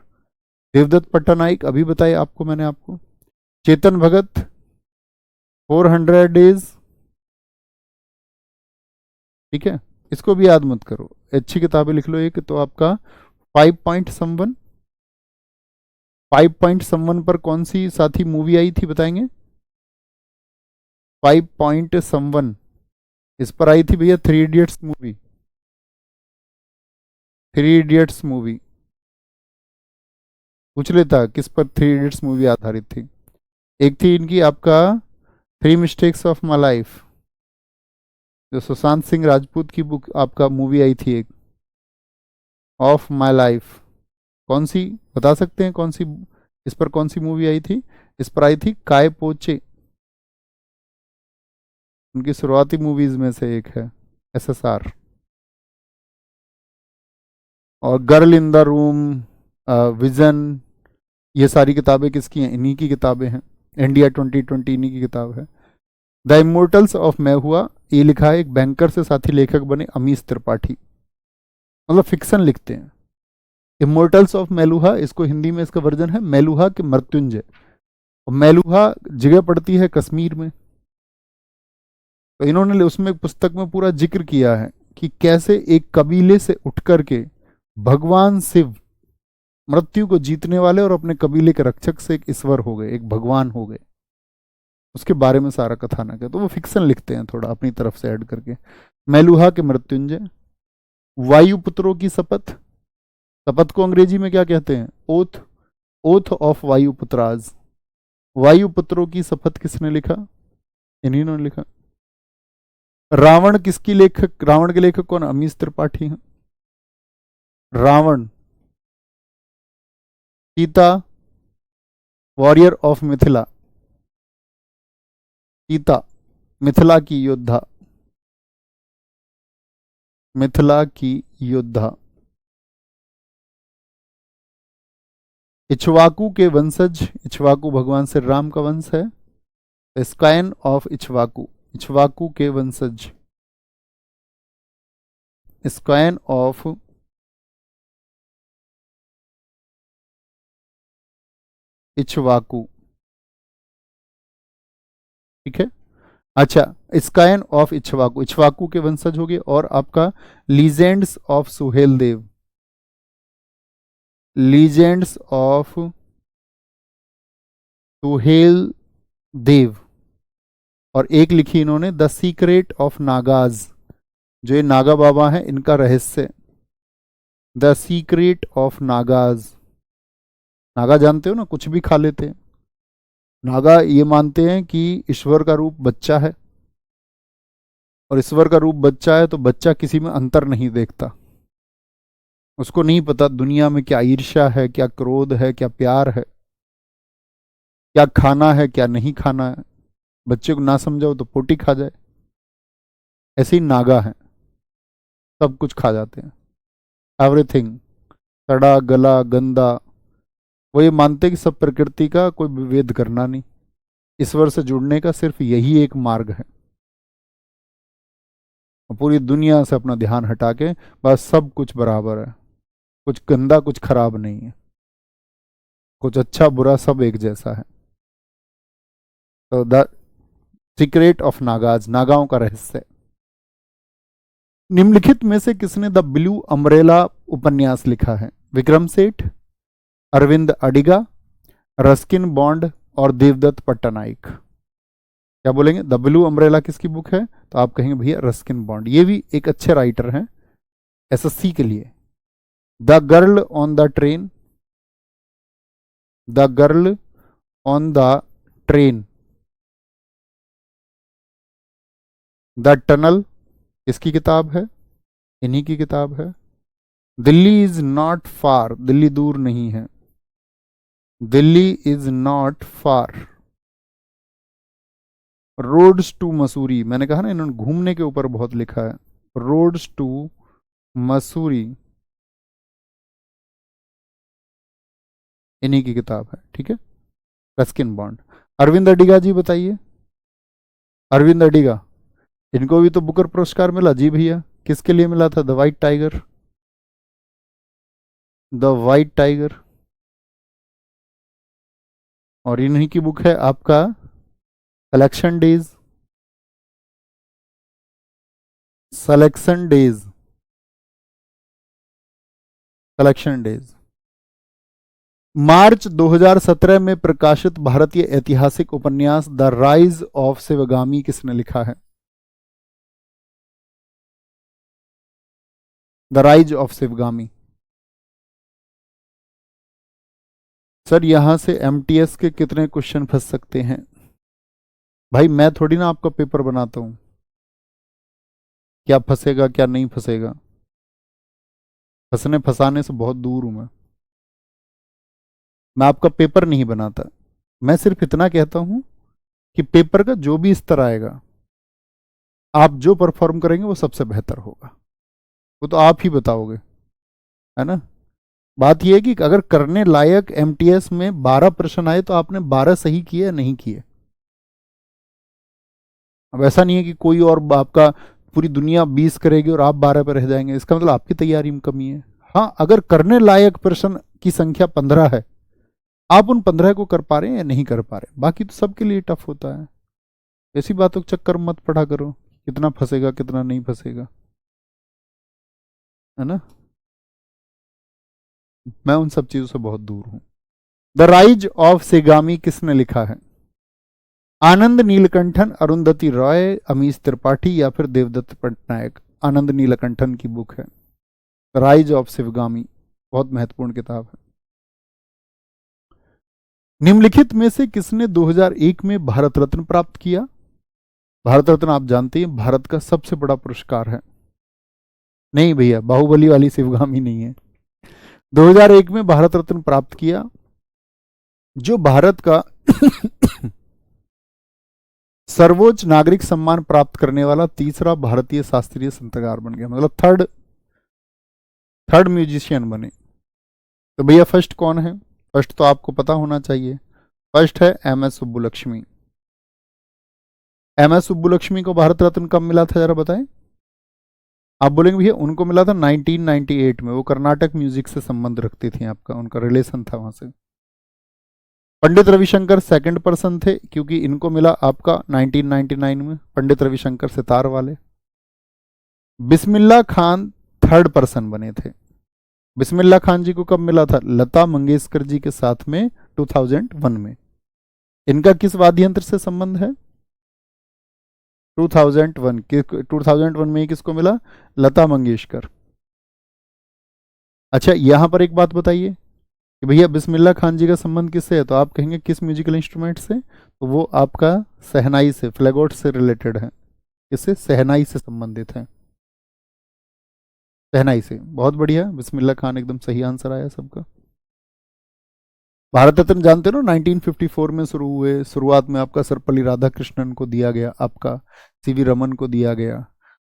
देवदत्त पट्टानाइक, अभी बताए आपको मैंने आपको, चेतन भगत, 400 डेज। ठीक है। इसको भी याद मत करो, अच्छी किताबें लिख लो एक तो आपका 5.1, 5.1 पर कौन सी साथी मूवी आई थी बताएंगे? 5.1 इस पर आई थी भैया, 3 इडियट्स मूवी। 3 इडियट्स मूवी पूछ लेता किस पर 3 इडियट्स मूवी आधारित थी। एक थी इनकी आपका 3 मिस्टेक्स ऑफ माई लाइफ, जो सुशांत सिंह राजपूत की बुक आपका मूवी आई थी एक, ऑफ माई लाइफ। कौन सी बता सकते हैं? कौन सी, इस पर कौन सी मूवी आई थी? इस पर आई थी काय पोचे, उनकी शुरुआती मूवीज में से एक है, SSR। और girl in the room, vision, ये सारी किताबें किसकी हैं? इन्हीं की किताबें हैं। इंडिया 2020 इन्हीं की किताब है। द इमोर्टल्स ऑफ मैं हुआ, ये लिखा है एक बैंकर से साथी लेखक बने अमीश त्रिपाठी, मतलब फिक्शन लिखते हैं। इमोर्टल्स ऑफ मेलुहा, इसको हिंदी में इसका वर्जन है मेलुहा के मृत्युंजय। और मेलुहा जगह पड़ती है कश्मीर में। तो इन्होंने उसमें पुस्तक में पूरा जिक्र किया है कि कैसे एक कबीले से उठ करके भगवान शिव मृत्यु को जीतने वाले और अपने कबीले के रक्षक से एक ईश्वर हो गए, एक भगवान हो गए। उसके बारे में सारा कथानक है। तो वो फिक्शन लिखते हैं थोड़ा अपनी तरफ से ऐड करके। मेलुहा के मृत्युंजय, वायुपुत्रों की शपथ, शपथ को अंग्रेजी में क्या कहते हैं? Oath, oath of Vayuputras. वायुपुत्रों की शपथ किसने लिखा? इन्हीं ने लिखा। रावण किसकी लेखक, रावण के लेखक कौन? अमीश त्रिपाठी हैं। रावण, सीता, वॉरियर ऑफ मिथिला, सीता मिथिला की योद्धा, मिथिला की योद्धा। इक्ष्वाकु के वंशज, इक्ष्वाकु भगवान श्री राम का वंश है। स्कायन ऑफ इक्ष्वाकु, इक्ष्वाकु के वंशज, स्कायन ऑफ इक्ष्वाकु, ठीक है। अच्छा, स्कायन ऑफ इक्ष्वाकु, इक्ष्वाकु के वंशज हो गए। और आपका legends of Suhel Dev, legends of Suhel Dev. और एक लिखी इन्होंने द सीक्रेट ऑफ नागाज, जो ये नागा बाबा हैं इनका रहस्य, the secret of Nagas. Naga जानते हो ना, कुछ भी खा लेते हैं। नागा ये मानते हैं कि ईश्वर का रूप बच्चा है, और ईश्वर का रूप बच्चा है तो बच्चा किसी में अंतर नहीं देखता। उसको नहीं पता दुनिया में क्या ईर्ष्या है, क्या क्रोध है, क्या प्यार है, क्या खाना है, क्या नहीं खाना है। बच्चे को ना समझाओ तो पोटी खा जाए। ऐसे ही नागा है, सब कुछ खा जाते हैं, एवरीथिंग, सड़ा गला गंदा। वो ये मानते हैं कि सब प्रकृति का कोई विभेद करना नहीं, ईश्वर से जुड़ने का सिर्फ यही एक मार्ग है। पूरी दुनिया से अपना ध्यान हटा के बस सब कुछ बराबर है, कुछ गंदा कुछ खराब नहीं है, कुछ अच्छा बुरा सब एक जैसा है। तो द सीक्रेट ऑफ नागाज, नागाओं का रहस्य। निम्नलिखित में से किसने द ब्लू अम्ब्रेला उपन्यास लिखा है? विक्रम सेठ, अरविंद अडिगा, रस्किन बॉन्ड और देवदत्त पट्टनायक। क्या बोलेंगे? द ब्लू अम्ब्रेला किसकी बुक है? तो आप कहेंगे भैया रस्किन बॉन्ड। ये भी एक अच्छे राइटर हैं एसएससी के लिए। The girl on the train, the girl on the train, the tunnel किसकी किताब है? इन्हीं की किताब है। Delhi is not far, Delhi दूर नहीं है, Delhi is not far. Roads to Mussoorie, मैंने कहा ना इन्होंने घूमने के ऊपर बहुत लिखा है। रोड्स टू मसूरी इन्हीं की किताब है, ठीक है। Ruskin Bond. अरविंद अडिगा जी बताइए, अरविंद अडिगा, इनको भी तो बुकर पुरस्कार मिला जी भैया। किसके लिए मिला था? The white tiger, the white tiger. और इन्हीं की बुक है आपका collection days, selection days, collection days. मार्च 2017 में प्रकाशित भारतीय ऐतिहासिक उपन्यास द राइज ऑफ शिवगामी किसने लिखा है? The rise of Sivagami. Sir यहां से एमटीएस के कितने क्वेश्चन फंस सकते हैं? भाई मैं थोड़ी ना आपका पेपर बनाता हूं, क्या फंसेगा क्या नहीं फंसेगा। फंसने फंसाने से बहुत दूर हूं मैं आपका पेपर नहीं बनाता। मैं सिर्फ इतना कहता हूं कि पेपर का जो भी स्तर आएगा, आप जो परफॉर्म करेंगे वो सबसे बेहतर होगा, वो तो आप ही बताओगे, है ना। बात यह है कि अगर करने लायक एमटीएस में 12 प्रश्न आए तो आपने 12 सही किए या नहीं किए। अब ऐसा नहीं है कि कोई और आपका पूरी दुनिया 20 करेगी और आप 12 पर रह जाएंगे, इसका मतलब आपकी तैयारी में कमी है। हाँ, अगर करने लायक प्रश्न की संख्या 15 है, आप उन 15 को कर पा रहे हैं या नहीं कर पा रहे, बाकी तो सबके लिए टफ होता है। ऐसी बातों के चक्कर मत पड़ा करो, कितना फंसेगा कितना नहीं फंसेगा, है ना। मैं उन सब चीजों से बहुत दूर हूं। द राइज ऑफ सेगामी किसने लिखा है? आनंद नीलकंठन, अरुंधति रॉय, अमीश त्रिपाठी या फिर देवदत्त पटनायक? आनंद नीलकंठन की बुक है। राइज ऑफ शिवगामी, बहुत महत्वपूर्ण किताब है। निम्नलिखित में से किसने 2001 में भारत रत्न प्राप्त किया? भारत रत्न आप जानते हैं भारत का सबसे बड़ा पुरस्कार है। नहीं भैया, बाहुबली वाली शिवगामी नहीं है। 2001 में भारत रत्न प्राप्त किया, जो भारत का सर्वोच्च नागरिक सम्मान प्राप्त करने वाला तीसरा भारतीय शास्त्रीय संगीतकार बन गया, मतलब थर्ड म्यूजिशियन बने। तो भैया फर्स्ट कौन है? फर्स्ट तो आपको पता होना चाहिए, फर्स्ट है एम.एस. सुब्बुलक्ष्मी। एम.एस. सुब्बुलक्ष्मी को भारत रत्न कब मिला था, जरा बताएं। आप बोलेंगे भैया उनको मिला था 1998 में, वो कर्नाटक म्यूजिक से संबंध रखती थी, आपका उनका रिलेशन था वहां से। पंडित रविशंकर सेकंड पर्सन थे, क्योंकि इनको मिला आपका 1999 में, पंडित रविशंकर सितार वाले। बिस्मिल्लाह खान थर्ड पर्सन बने थे। बिस्मिल्लाह खान जी को कब मिला था? लता मंगेशकर जी के साथ में 2001 में। इनका किस वाद्य यंत्र से संबंध है? 2001 में किसको मिला? लता मंगेशकर। अच्छा, यहां पर एक बात बताइए कि भैया बिस्मिल्लाह खान जी का संबंध किससे है, तो आप कहेंगे किस म्यूजिकल इंस्ट्रूमेंट से? तो वो आपका सहनाई से, फ्लैगोट से रिलेटेड है। इससे सहनाई से संबंधित है, सहनाई से। बहुत बढ़िया, बिस्मिल्लाह खान एकदम सही आंसर आया सबका। भारत रत्न जानते हो ना, 1954 में शुरू हुए, शुरुआत में आपका सर्वपल्ली राधाकृष्णन को दिया गया, आपका सीवी रमन को दिया गया।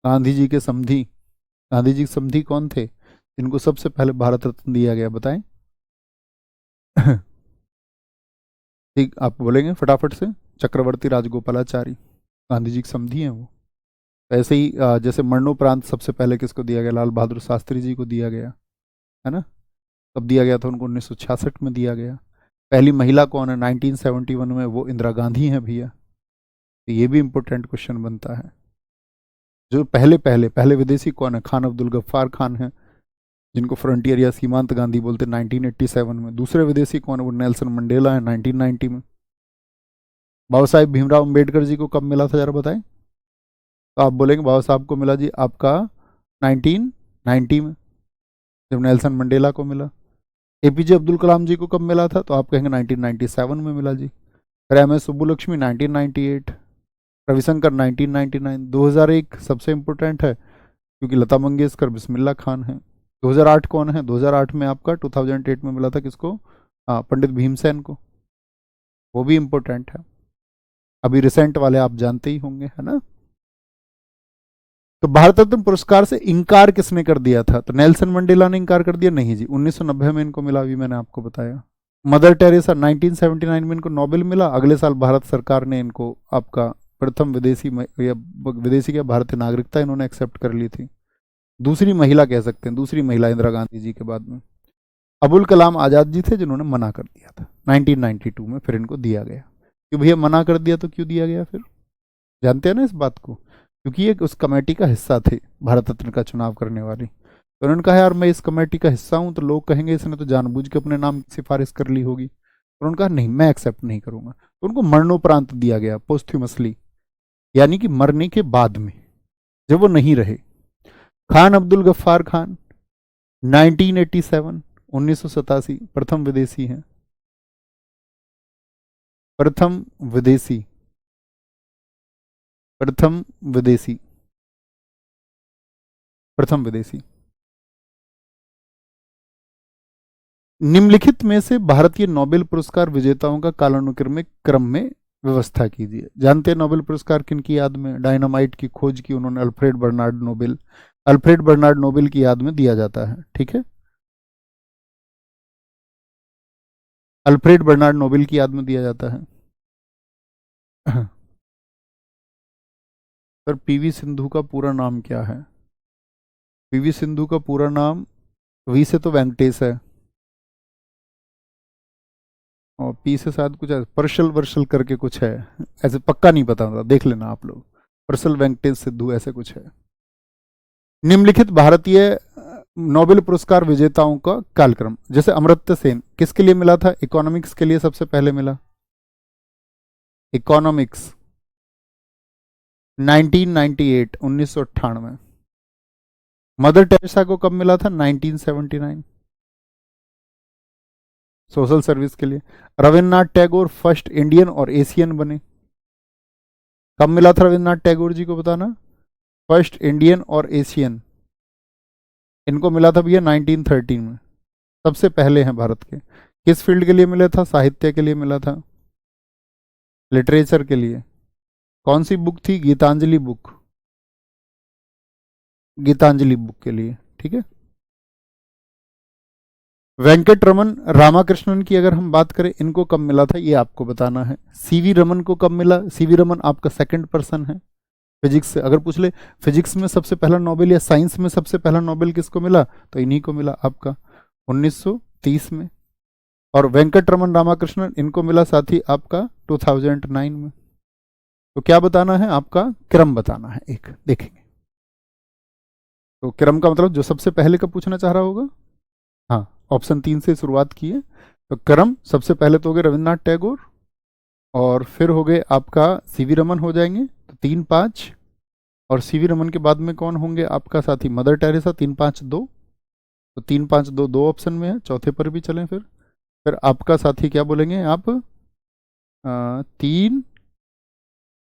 गांधी जी के समधी, गांधी जी के समधी कौन थे इनको सबसे पहले भारत रत्न दिया गया, बताएं। ठीक, आप बोलेंगे फटाफट से। चक्रवर्ती राजगोपालाचारी, गांधी जी के समधी हैं वो। ऐसे ही जैसे मरणोपरांत सबसे पहले किसको दिया गया? लाल बहादुर शास्त्री जी को दिया गया, है ना। कब दिया गया था उनको? 1966 में दिया गया। पहली महिला कौन है 1971 में? वो इंदिरा गांधी हैं भैया। तो ये भी इंपॉर्टेंट क्वेश्चन बनता है। जो पहले विदेशी कौन है? खान अब्दुल गफ्फार खान है, जिनको फ्रंटियर या सीमांत गांधी बोलते, 1987 में। दूसरे विदेशी कौन है? वो नेल्सन मंडेला है, 1990 में। बाबा साहेब भीमराव अम्बेडकर जी को कब मिला था, जरा बताएं। तो आप बोलेंगे बाबा साहब को मिला जी आपका 1990 में, जब नेल्सन मंडेला को मिला। एपीजे अब्दुल कलाम जी को कब मिला था? तो आप कहेंगे 1997 में मिला जी। फिर एम.एस. सुब्बुलक्ष्मी 1998, रविशंकर 1999, 2001 सबसे इंपॉर्टेंट है क्योंकि लता मंगेशकर, बिस्मिल्लाह खान है। 2008 कौन है? 2008 में आपका 2008 में मिला था किसको? पंडित भीमसेन को। वो भी इंपॉर्टेंट है। अभी रिसेंट वाले आप जानते ही होंगे, है ना। तो भारत रत्न पुरस्कार से इनकार किसने कर दिया था? तो नेल्सन मंडेला ने इनकार कर दिया? नहीं जी, 1990 में इनको मिला, अभी मैंने आपको बताया। मदर टेरेसा 1979 में इनको नोबेल मिला। अगले साल भारत सरकार ने इनको आपका प्रथम विदेशी या विदेशी क्या भारतीय नागरिकता इन्होंने एक्सेप्ट कर ली थी। दूसरी महिला कह सकते हैं, दूसरी महिला इंदिरा गांधी जी के बाद में। अबुल कलाम आजाद जी थे जिन्होंने मना कर दिया था 1992 में, फिर इनको दिया गया। क्यों भैया मना कर दिया? तो क्यों दिया गया फिर, जानते हैं ना इस बात को? क्योंकि ये उस कमेटी का हिस्सा थे, भारत रत्न का चुनाव करने वाली। तो उन्होंने कहा यार मैं इस कमेटी का हिस्सा हूं, तो लोग कहेंगे इसने तो जानबूझ के अपने नाम की सिफारिश कर ली होगी। तो उन्होंने कहा नहीं, मैं एक्सेप्ट नहीं करूंगा। तो उनको मरणोपरांत दिया गया, पोस्ट्यूमसली, यानी कि मरने के बाद में, जब वो नहीं रहे। खान अब्दुल गफ्फार खान 1987, 1987 प्रथम विदेशी हैं, प्रथम विदेशी, प्रथम विदेशी, प्रथम विदेशी। निम्नलिखित में से भारतीय नोबेल पुरस्कार विजेताओं का कालानुक्रमिक क्रम में व्यवस्था कीजिए। जानते हैं नोबेल पुरस्कार किन की याद में? डायनामाइट की खोज की उन्होंने Alfred Bernard Nobel, Alfred Bernard Nobel की याद में दिया जाता है, ठीक है। अल्फ्रेड बर्नार्ड नोबेल की याद में दिया जाता है। सर पीवी सिंधु का पूरा नाम क्या है? पीवी सिंधु का पूरा नाम, वी से तो वेंकटेश है, और पी से शायद कुछ है, परशल वर्षल करके कुछ है, ऐसे पक्का नहीं पता था, देख लेना आप लोग। परशल वेंकटेश सिद्धू ऐसे कुछ है। निम्नलिखित भारतीय नोबेल पुरस्कार विजेताओं का कालक्रम, जैसे अमर्त्य सेन किसके लिए मिला था? इकोनॉमिक्स के लिए सबसे पहले मिला, इकोनॉमिक्स 1998, 1998। मदर टेरेसा को कब मिला था? 1979, सोशल सर्विस के लिए। रविन्द्रनाथ टैगोर फर्स्ट इंडियन और एशियन बने, कब मिला था रविन्द्रनाथ टैगोर जी को बताना? फर्स्ट इंडियन और एशियन इनको मिला था भैया 1913 में, सबसे पहले हैं भारत के। किस फील्ड के लिए मिला था? साहित्य के लिए मिला था, लिटरेचर के लिए। कौन सी बुक थी? गीतांजलि बुक, गीतांजलि बुक के लिए, ठीक है। वेंकट रमन रामाकृष्णन की अगर हम बात करें, इनको कब मिला था ये आपको बताना है। सीवी रमन को कब मिला? सीवी रमन आपका सेकंड पर्सन है फिजिक्स से। अगर पूछ ले फिजिक्स में सबसे पहला नोबेल या साइंस में सबसे पहला नोबेल किसको मिला, तो इन्हीं को मिला आपका 1930 में। और वेंकट रमन रामाकृष्णन इनको मिला साथी आपका 2009 में। तो क्या बताना है आपका? क्रम बताना है एक, देखेंगे। तो क्रम का मतलब जो सबसे पहले का पूछना चाह रहा होगा, हाँ, ऑप्शन 3 से शुरुआत की है। तो क्रम सबसे पहले तो हो गए रविन्द्रनाथ टैगोर, और फिर हो गए आपका सीवी रमन हो जाएंगे, तो 3-5। और सीवी रमन के बाद में कौन होंगे आपका साथी? Mother Teresa, 3-5-2। तो 3-5-2 दो ऑप्शन में है, चौथे पर भी चलें फिर आपका साथी क्या बोलेंगे आप? 3,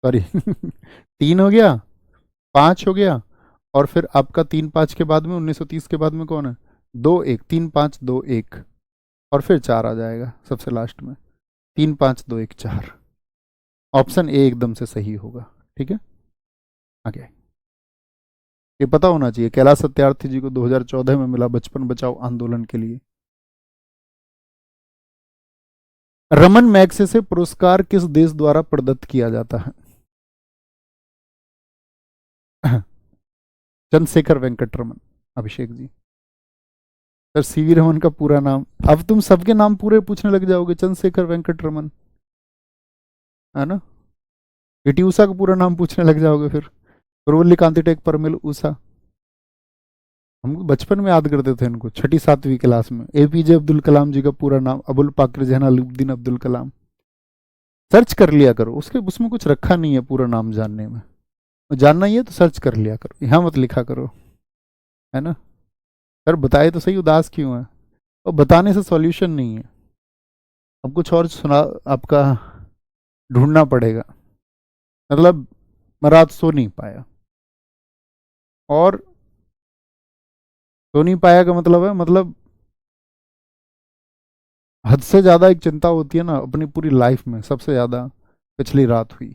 सॉरी 3 हो गया, 5 हो गया, और फिर आपका 3-5 के बाद में 1930 के बाद में कौन है? 2-1, 3-5-2-1, और फिर 4 आ जाएगा सबसे लास्ट में, 3-5-2-1-4। ऑप्शन ए एकदम से सही होगा, ठीक है। आगे ये पता होना चाहिए, कैलाश सत्यार्थी जी को 2014 में मिला बचपन बचाओ आंदोलन के लिए। रमन मैग्सेसे पुरस्कार किस देश द्वारा प्रदत्त किया जाता है? चंद्रशेखर वेंकट रमन, अभिषेक जी। सर सीवी रमन का पूरा नाम, अब तुम सबके नाम पूरे पूछने लग जाओगे। चंद्रशेखर वेंकट रमन, है ना। पीटी उषा का पूरा नाम पूछने लग जाओगे फिर, प्रवल्ली कांति टेक परमिल उषा। हम बचपन में याद करते थे इनको, छठी 7वीं क्लास में। एपीजे अब्दुल कलाम जी का पूरा नाम अबुल पाकिर जैनुद्दीन अब्दुल कलाम। सर्च कर लिया करो, उसके उसमें कुछ रखा नहीं है पूरा नाम जानने में। जानना ही है तो सर्च कर लिया करो, यहाँ मत लिखा करो, है ना। सर बताए तो सही, उदास क्यों है? और बताने से सॉल्यूशन नहीं है, अब कुछ और सुना आपका ढूंढना पड़ेगा। मतलब मैं रात सो नहीं पाया, और सो नहीं पाया का मतलब है, मतलब हद से ज़्यादा एक चिंता होती है ना अपनी पूरी लाइफ में, सबसे ज़्यादा पिछली रात हुई।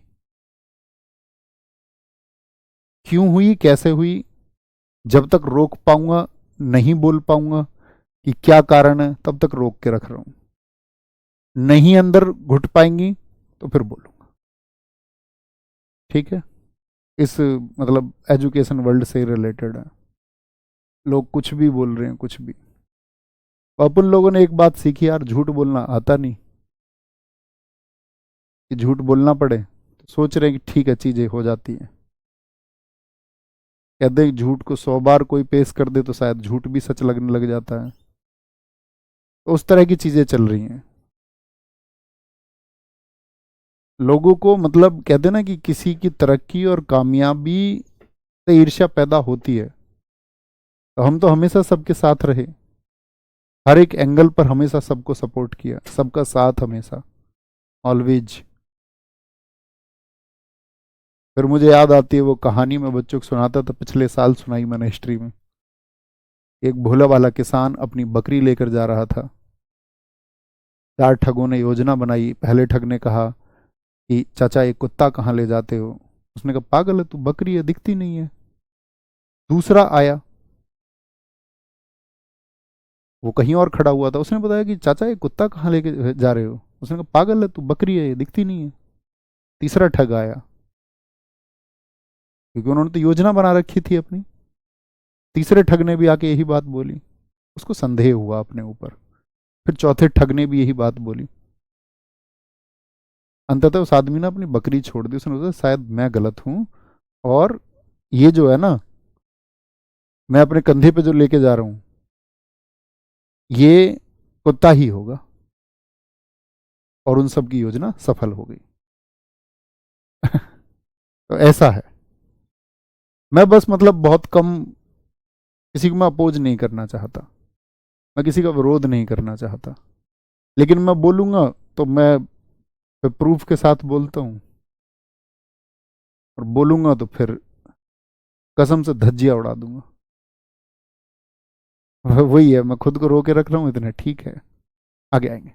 क्यों हुई, कैसे हुई, जब तक रोक पाऊंगा, नहीं बोल पाऊंगा कि क्या कारण है, तब तक रोक के रख रहा हूं। नहीं अंदर घुट पाएंगी तो फिर बोलूंगा, ठीक है। इस मतलब एजुकेशन वर्ल्ड से रिलेटेड है, लोग कुछ भी बोल रहे हैं, कुछ भी। अपन लोगों ने एक बात सीखी यार, झूठ बोलना आता नहीं, कि झूठ बोलना पड़े तो सोच रहे हैं कि ठीक है चीजें हो जाती हैं। कहते हैं झूठ को 100 बार कोई पेश कर दे तो शायद झूठ भी सच लगने लग जाता है। तो उस तरह की चीजें चल रही हैं। लोगों को मतलब कहते हैं ना कि किसी की तरक्की और कामयाबी से ईर्ष्या पैदा होती है, तो हम तो हमेशा सबके साथ रहे, हर एक एंगल पर हमेशा सबको सपोर्ट किया, सबका साथ हमेशा, ऑलवेज। फिर मुझे याद आती है वो कहानी, मैं बच्चों को सुनाता था, पिछले साल सुनाई मैंने हिस्ट्री में। एक भोला वाला किसान अपनी बकरी लेकर जा रहा था, 4 ठगों ने योजना बनाई। पहले ठग ने कहा कि चाचा ये कुत्ता कहाँ ले जाते हो? उसने कहा पागल है तू, बकरी है दिखती नहीं है। दूसरा आया, वो कहीं और खड़ा हुआ था, उसने बताया कि चाचा ये कुत्ता कहाँ लेके जा रहे हो? उसने कहा पागल है तू, बकरी है ये दिखती नहीं है। तीसरा ठग आया, क्योंकि उन्होंने तो योजना बना रखी थी अपनी। तीसरे ठग ने भी आके यही बात बोली, उसको संदेह हुआ अपने ऊपर। फिर चौथे ठग ने भी यही बात बोली। अंततः उस आदमी ने अपनी बकरी छोड़ दी, उसने सोचा शायद मैं गलत हूं, और ये जो है ना, मैं अपने कंधे पे जो लेके जा रहा हूं ये कुत्ता ही होगा। और उन सब की योजना सफल हो गई। तो ऐसा है। मैं बस मतलब बहुत कम किसी को मैं अपोज नहीं करना चाहता, मैं किसी का विरोध नहीं करना चाहता, लेकिन मैं बोलूंगा तो मैं प्रूफ के साथ बोलता हूँ, और बोलूंगा तो फिर कसम से धज्जियां उड़ा दूंगा। वही है, मैं खुद को रोके रख रहा हूँ, इतना ठीक है। आगे आएंगे।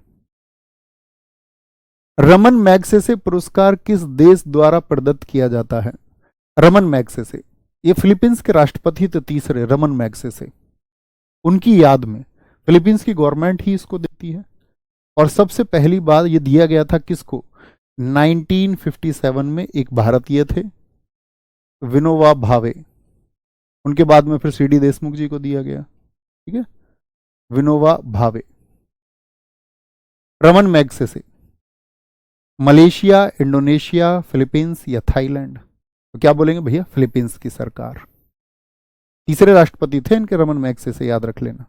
रमन मैग्सेसे पुरस्कार किस देश द्वारा प्रदत्त किया जाता है? रमन मैग्सेसे, ये फिलीपींस के राष्ट्रपति थे तीसरे रमन मैग्सेसे, उनकी याद में फिलीपींस की गवर्नमेंट ही इसको देती है। और सबसे पहली बार ये दिया गया था किसको? 1957 में एक भारतीय थे, विनोबा भावे। उनके बाद में फिर सीडी देशमुख जी को दिया गया। ठीक है, Vinoba Bhave. Raman Magsaysay, Malaysia, Indonesia, Philippines या थाईलैंड? तो क्या बोलेंगे भैया? फिलीपींस की सरकार। तीसरे राष्ट्रपति थे इनके रमन मैग्सेसे, याद रख लेना।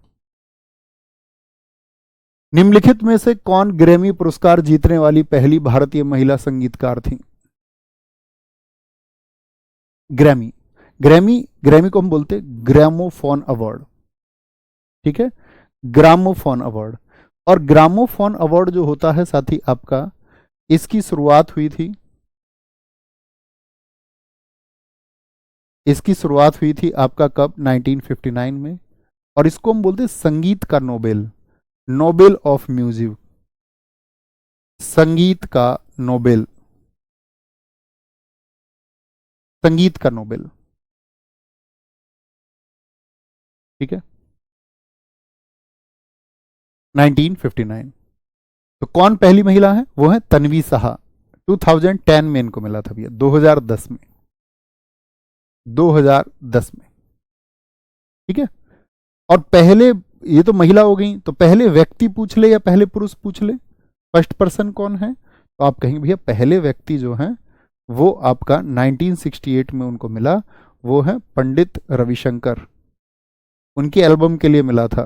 निम्नलिखित में से कौन ग्रैमी पुरस्कार जीतने वाली पहली भारतीय महिला संगीतकार थी? ग्रैमी, ग्रैमी, ग्रैमी को हम बोलते हैं ग्रामोफोन अवार्ड। ठीक है, ग्रामोफोन अवार्ड। और ग्रामोफोन अवार्ड जो होता है साथी आपका, इसकी शुरुआत हुई थी, इसकी शुरुआत हुई थी आपका कब? 1959 में। और इसको हम बोलते हैं संगीत का नोबेल, नोबेल ऑफ म्यूजिक, संगीत का नोबेल, संगीत का नोबेल। ठीक है, 1959। तो कौन पहली महिला है? वो है तन्वी साहा। 2010 में इनको मिला था भैया, 2010 में, 2010 में। ठीक है, और पहले, ये तो महिला हो गई, तो पहले व्यक्ति पूछ ले या पहले पुरुष पूछ ले, फर्स्ट पर्सन कौन है? तो आप कहेंगे भैया पहले व्यक्ति जो है वो आपका 1968 में उनको मिला, वो है पंडित रविशंकर। उनकी एल्बम के लिए मिला था,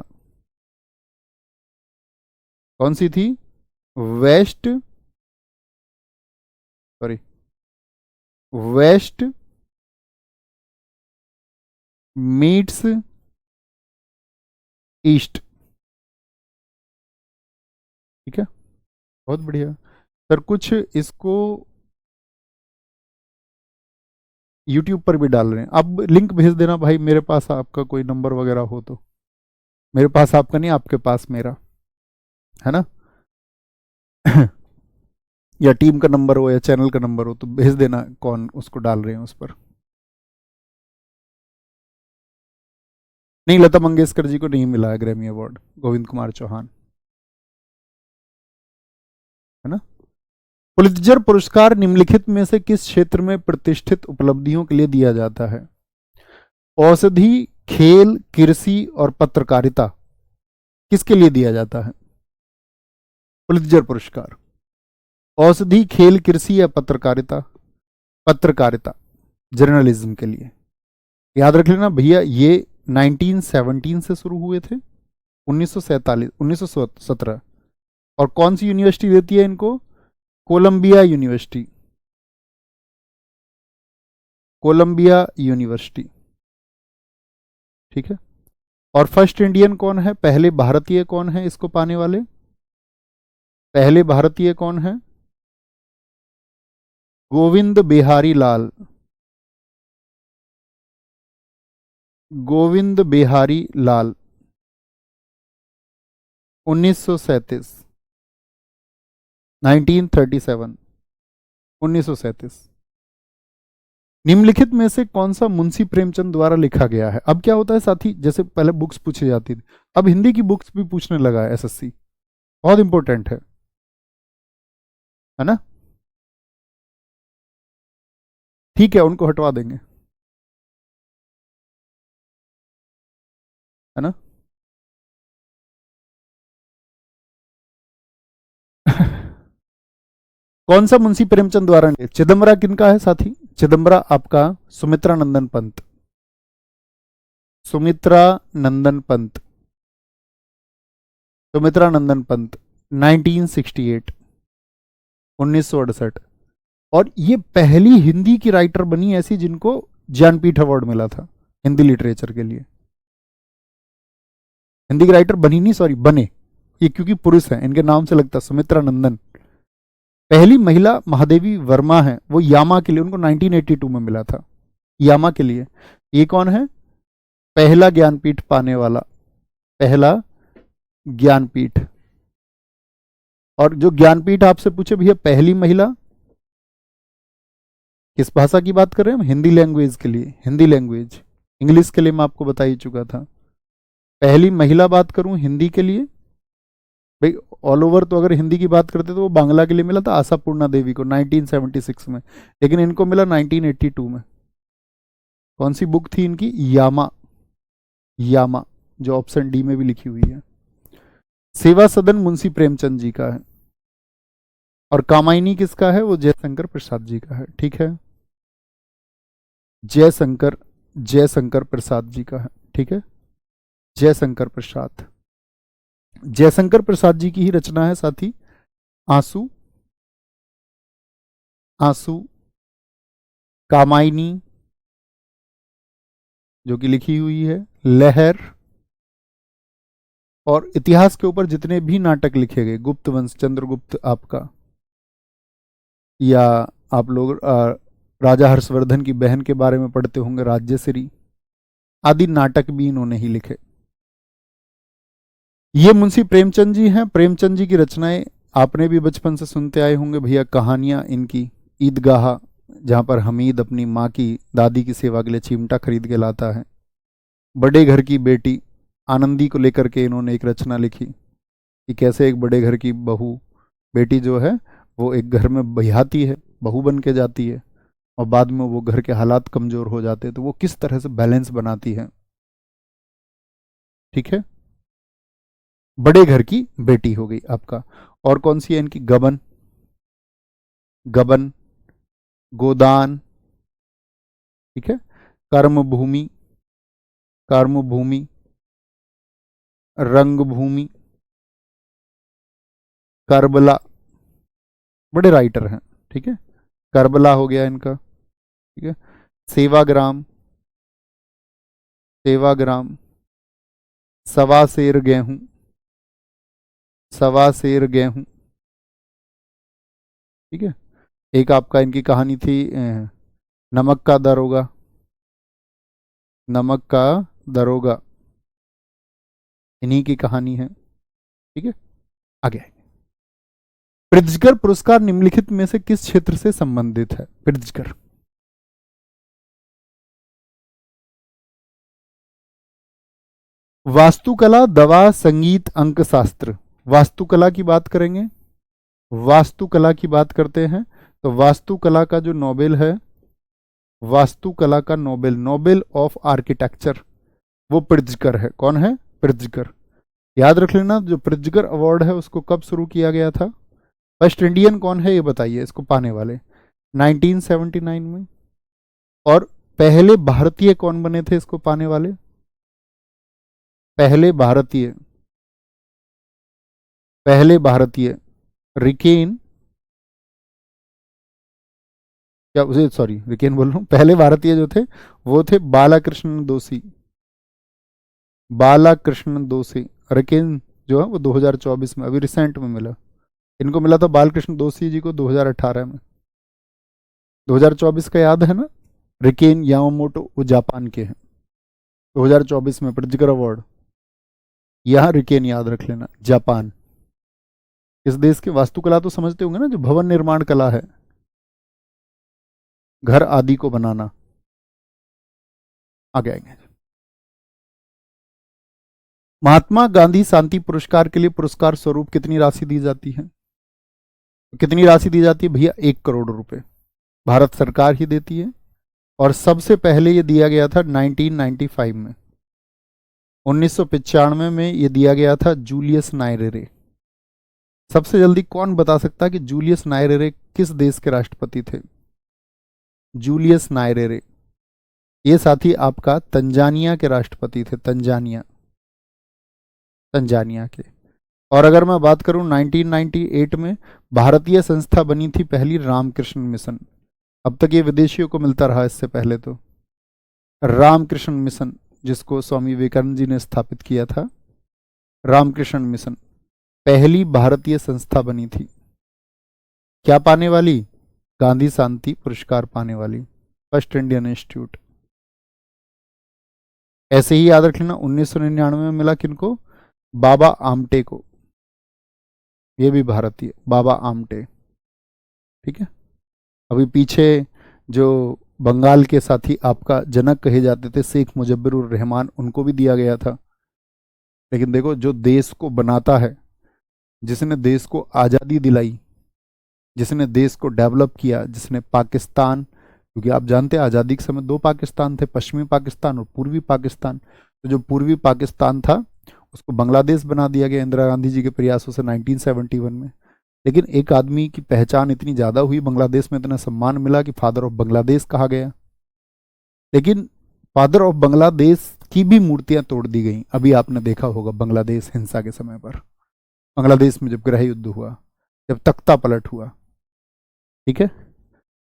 कौन सी थी? West, sorry, west meets east. ठीक है, बहुत बढ़िया सर। कुछ इसको YouTube पर भी डाल रहे हैं, आप लिंक भेज देना भाई, मेरे पास आपका कोई नंबर वगैरह हो तो। मेरे पास आपका नहीं, आपके पास मेरा है ना। या टीम का नंबर हो या चैनल का नंबर हो तो भेज देना, कौन उसको डाल रहे हैं उस पर। नहीं, लता मंगेशकर जी को नहीं मिला है ग्रैमी अवार्ड, गोविंद कुमार चौहान, है ना। पुलित्जर पुरस्कार निम्नलिखित में से किस क्षेत्र में प्रतिष्ठित उपलब्धियों के लिए दिया जाता है? औषधि, खेल, कृषि और पत्रकारिता, किसके लिए दिया जाता है पुलित्जर पुरस्कार? औषधि, खेल, कृषि या पत्रकारिता? पत्रकारिता, जर्नलिज्म के लिए। याद रख लेना भैया, ये 1917 से शुरू हुए थे, 1947, 1917। और कौन सी यूनिवर्सिटी देती है इनको? Columbia university, Columbia university. ठीक है, और फर्स्ट इंडियन कौन है? पहले भारतीय कौन है इसको पाने वाले? पहले भारतीय कौन है? गोविंद बिहारी लाल, गोविंद बिहारी लाल, 1937, 1937, 1937। निम्नलिखित में से कौन सा मुंशी प्रेमचंद द्वारा लिखा गया है? अब क्या होता है साथी, जैसे पहले बुक्स पूछी जाती थी, अब हिंदी की बुक्स भी पूछने लगा है एसएससी, बहुत इंपॉर्टेंट है ना। ठीक है, उनको हटवा देंगे, है ना। कौन सा मुंशी प्रेमचंद द्वारा? चिदम्बरा किनका है साथी? चिदम्बरा आपका सुमित्रा नंदन पंत, सुमित्रा नंदन पंत, सुमित्रा नंदन पंत, 1968, 1968। और ये पहली हिंदी की राइटर बनी ऐसी जिनको ज्ञानपीठ अवार्ड मिला था हिंदी लिटरेचर के लिए। हिंदी की राइटर बनी नहीं, सॉरी बने, ये क्योंकि पुरुष हैं इनके नाम से लगता, सुमित्रा नंदन। पहली महिला महादेवी वर्मा है, वो यामा के लिए, उनको 1982 में मिला था, यामा के लिए। ये कौन है? पहला ज्ञानपीठ पाने वाला, पहला ज्ञानपीठ। और जो ज्ञानपीठ आपसे पूछे भैया पहली महिला, किस भाषा की बात कर रहे हैं हम? हिंदी लैंग्वेज के लिए, हिंदी लैंग्वेज। इंग्लिश के लिए मैं आपको बता ही चुका था। पहली महिला बात करूं हिंदी के लिए, भाई ऑल ओवर तो अगर हिंदी की बात करते तो वो बांग्ला के लिए मिला था आशापूर्णा देवी को 1976 में, लेकिन इनको मिला 1982 में। कौन सी बुक थी इनकी? यामा, यामा, जो ऑप्शन डी में भी लिखी हुई है। सेवा सदन मुंशी प्रेमचंद जी का है, और कामायनी किसका है? वो जयशंकर प्रसाद जी का है। ठीक है, जयशंकर प्रसाद जी का है। ठीक है, जयशंकर प्रसाद, जयशंकर प्रसाद जी की ही रचना है साथी। आंसू, आंसू, कामायनी जो कि लिखी हुई है, लहर, और इतिहास के ऊपर जितने भी नाटक लिखे गए, गुप्त वंश, चंद्रगुप्त आपका, या आप लोग राजा हर्षवर्धन की बहन के बारे में पढ़ते होंगे, राज्यश्री, आदि नाटक भी इन्होंने ही लिखे। ये मुंशी प्रेमचंद जी हैं। प्रेमचंद जी की रचनाएं आपने भी बचपन से सुनते आए होंगे भैया, कहानियां इनकी, ईदगाह, जहां पर हमीद अपनी माँ की, दादी की सेवा के लिए चिमटा खरीद के लाता है। बड़े घर की बेटी, आनंदी को लेकर के इन्होंने एक रचना लिखी कि कैसे एक बड़े घर की बहू, बेटी जो है वो एक घर में बहियाती है, बहू बन के जाती है, और बाद में वो घर के हालात कमजोर हो जाते हैं, तो वो किस तरह से बैलेंस बनाती है। ठीक है, बड़े घर की बेटी हो गई आपका। और कौन सी है इनकी? गबन, गबन, गोदान, ठीक है, कर्मभूमि, कर्मभूमि, रंगभूमि, करबला, बड़े राइटर हैं। ठीक है, करबला हो गया इनका। ठीक है, सेवाग्राम, सेवाग्राम, सवा सेर गेहूं, सवा सेर गेहूं। ठीक है, एक आपका इनकी कहानी थी नमक का दरोगा, नमक का दरोगा, इन्हीं की कहानी है। ठीक है, आगे। प्रित्जकर पुरस्कार निम्नलिखित में से किस क्षेत्र से संबंधित है? प्रित्जकर, वास्तुकला, दवा, संगीत, अंक शास्त्र। वास्तुकला की बात करेंगे, वास्तुकला की बात करते हैं, तो वास्तुकला का जो नोबेल है, वास्तुकला का नोबेल, नोबेल ऑफ आर्किटेक्चर, वो प्रित्जकर है। कौन है? प्रित्जकर। याद रख लेना, जो प्रित्जकर अवार्ड है उसको कब शुरू किया गया था? फर्स्ट इंडियन कौन है ये बताइए इसको पाने वाले? 1979 में। और पहले भारतीय कौन बने थे इसको पाने वाले? पहले भारतीय, पहले भारतीय रिकेन, क्या उसे, सॉरी रिकेन बोल रहा हूं, पहले भारतीय जो थे वो थे बालाकृष्ण दोषी, बालाकृष्ण दोषी। रिकेन जो है वो 2024 में अभी रिसेंट में मिला, इनको मिला था बालकृष्ण दोषी जी को 2018 में। 2024 का याद है ना? रिकेन यामामोटो वो जापान के हैं। 2024 में प्रित्जकर अवार्ड, यहां रिकेन याद रख लेना, जापान। इस देश की वास्तुकला तो समझते होंगे ना, जो भवन निर्माण कला है, घर आदि को बनाना। आगे आएंगे। महात्मा गांधी शांति पुरस्कार के लिए पुरस्कार स्वरूप कितनी राशि दी जाती है? कितनी राशि दी जाती है भैया? 1 करोड़ रुपए भारत सरकार ही देती है। और सबसे पहले ये दिया गया था 1995 में, 1995 में ये दिया गया था जूलियस नायरेरे। सबसे जल्दी कौन बता सकता है कि जूलियस नायरेरे किस देश के राष्ट्रपति थे? जूलियस नायरेरे, ये साथी आपका तंजानिया के राष्ट्रपति थे, तंजानिया, तंजानिया के। और अगर मैं बात करूं 1998 में भारतीय संस्था बनी थी पहली, रामकृष्ण मिशन। अब तक ये विदेशियों को मिलता रहा, इससे पहले तो रामकृष्ण मिशन, जिसको स्वामी विवेकानंद जी ने स्थापित किया था, रामकृष्ण मिशन पहली भारतीय संस्था बनी थी, क्या पाने वाली? गांधी शांति पुरस्कार पाने वाली, फर्स्ट इंडियन इंस्टीट्यूट। ऐसे ही याद रख लेना, 1999 में मिला किनको? बाबा आमटे को, ये भी भारतीय, बाबा आमटे। ठीक है। अभी पीछे जो बंगाल के साथी आपका जनक कहे जाते थे शेख मुजब्बिरुर रहमान, उनको भी दिया गया था। लेकिन देखो, जो देश को बनाता है, जिसने देश को आज़ादी दिलाई, जिसने देश को डेवलप किया, जिसने पाकिस्तान, क्योंकि आप जानते हैं आज़ादी के समय दो पाकिस्तान थे, पश्चिमी पाकिस्तान और पूर्वी पाकिस्तान। तो जो पूर्वी पाकिस्तान था उसको बांग्लादेश बना दिया गया इंदिरा गांधी जी के प्रयासों से 1971 में। लेकिन एक आदमी की पहचान इतनी ज़्यादा हुई, बांग्लादेश में इतना सम्मान मिला कि फादर ऑफ बांग्लादेश कहा गया। लेकिन फादर ऑफ बांग्लादेश की भी मूर्तियां तोड़ दी गई। अभी आपने देखा होगा बांग्लादेश हिंसा के समय पर, बांग्लादेश में जब गृह युद्ध हुआ, जब तख्ता पलट हुआ। ठीक है।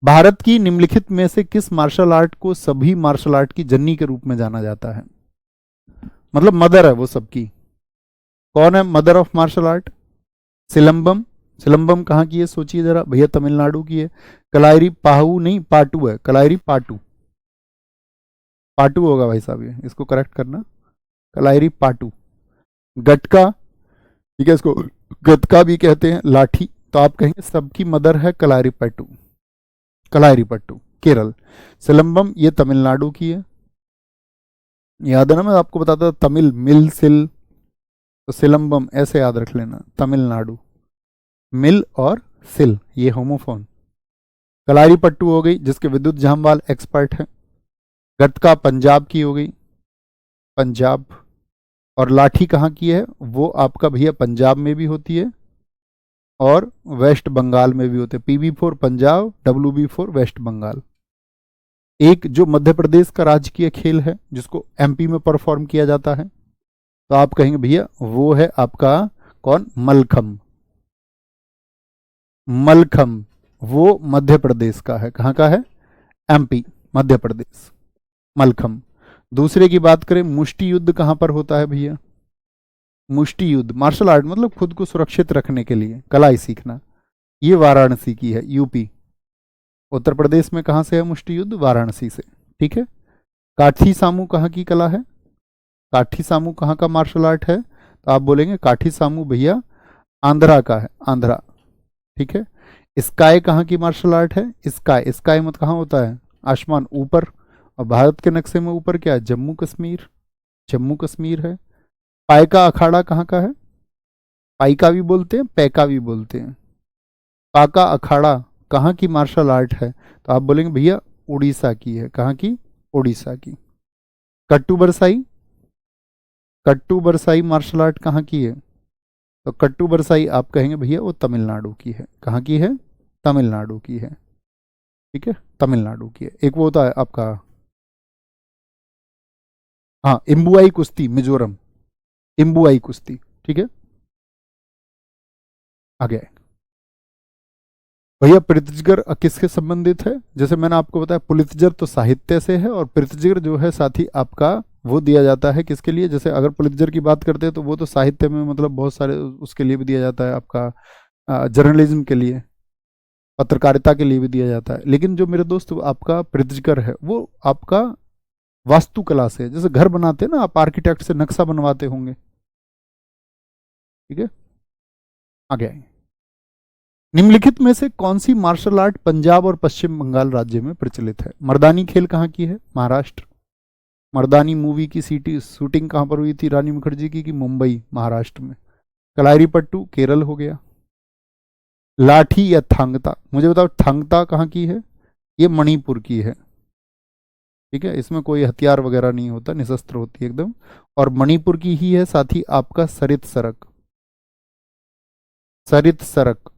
भारत की निम्नलिखित में से किस मार्शल आर्ट को सभी मार्शल आर्ट की जननी के रूप में जाना जाता है? मतलब मदर है वो सबकी। कौन है mother of martial art? Silambam. Silambam कहाँ की है सोचिए जरा भैया, तमिलनाडु की है। कलायरी पाहू नहीं, पाटू है, कलायरी पाटू, पाटू होगा भाई साहब, ये इसको करेक्ट करना, कलायरी पाटू। गटका, ठीक है, इसको गतका भी कहते हैं, लाठी। तो आप कहेंगे सबकी मदर है कलायरी पट्टू, कलायरी पट्टू केरल। सिलंबम ये तमिलनाडु की है, याद है ना, मैं आपको बताता था तमिल मिल सिल, तो सिलंबम ऐसे याद रख लेना, तमिलनाडु। मिल और सिल ये होमोफोन। कलारी पट्टू हो गई जिसके विद्युत जामवाल एक्सपर्ट हैं। गटका पंजाब की हो गई, पंजाब। और लाठी कहाँ की है? वो आपका भैया पंजाब में भी होती है और वेस्ट बंगाल में भी होते हैं। PB4 Punjab, WB4 waste Bengal. एक जो मध्य प्रदेश का राजकीय खेल है जिसको MP में परफॉर्म किया जाता है, तो आप कहेंगे भैया वो है आपका कौन? मलखम। मलखम वो मध्य प्रदेश का है, कहाँ का है? MP, मध्य प्रदेश, मलखम। दूसरे की बात करें, मुष्टि युद्ध कहां पर होता है भैया? मुष्टि युद्ध मार्शल आर्ट मतलब खुद को सुरक्षित रखने के लिए कलाई सीखना, ये वाराणसी की है, यूपी। उत्तर प्रदेश में कहां से है मुष्टि युद्ध? वाराणसी से। ठीक है। काठी सामू कहाँ की कला है? काठी सामू कहाँ का मार्शल आर्ट है? तो आप बोलेंगे काठी सामू भैया आंध्रा का है, आंध्रा। ठीक है। स्काई कहाँ की मार्शल आर्ट है? स्काई, स्काई मत कहाँ होता है? आसमान, ऊपर। और भारत के नक्शे में ऊपर क्या है? जम्मू कश्मीर, जम्मू कश्मीर है। पाइका अखाड़ा कहाँ का है? पाइका भी बोलते हैं, पैका भी बोलते हैं। पाका अखाड़ा कहाँ की मार्शल आर्ट है? तो आप बोलेंगे भैया उड़ीसा की है, कहाँ की? उड़ीसा की। कट्टू बरसाई, कट्टू बरसाई मार्शल आर्ट कहाँ की है? तो कट्टू बरसाई आप कहेंगे भैया वो तमिलनाडु की है, कहाँ की है? तमिलनाडु की है। ठीक है, तमिलनाडु की है। एक वो होता है आपका, हाँ, इम्बुआई कुश्ती मिजोरम, इम्बुआई कुश्ती। ठीक है, आगे भैया पृथ्वीगर किसके संबंधित है? जैसे मैंने आपको बताया पुलित्जर तो साहित्य से है, और पृथ्वीगर जो है साथी आपका वो दिया जाता है किसके लिए? जैसे अगर पुलित्जर की बात करते हैं तो वो तो साहित्य में मतलब बहुत सारे उसके लिए भी दिया जाता है, आपका जर्नलिज्म के लिए, पत्रकारिता के लिए भी दिया जाता है। लेकिन जो मेरे दोस्त आपका पृथ्वीगर है वो आपका वास्तुकला से, जैसे घर बनाते हैं ना आप, आर्किटेक्ट से नक्शा बनवाते होंगे। ठीक है, आगे आएंगे। निम्नलिखित में से कौन सी मार्शल आर्ट पंजाब और पश्चिम बंगाल राज्य में प्रचलित है? मर्दानी खेल कहाँ की है? महाराष्ट्र। मर्दानी मूवी की शूटिंग कहाँ पर हुई थी रानी मुखर्जी की? मुंबई, महाराष्ट्र में। कलारी पट्टू केरल हो गया। लाठी या थांगता, मुझे बताओ थांगता कहाँ की है? ये मणिपुर की है। ठीक है, इसमें कोई हथियार वगैरह नहीं होता, निशस्त्र होती है एकदम, और मणिपुर की ही है। साथ ही आपका सरित सरक, सरित सरक,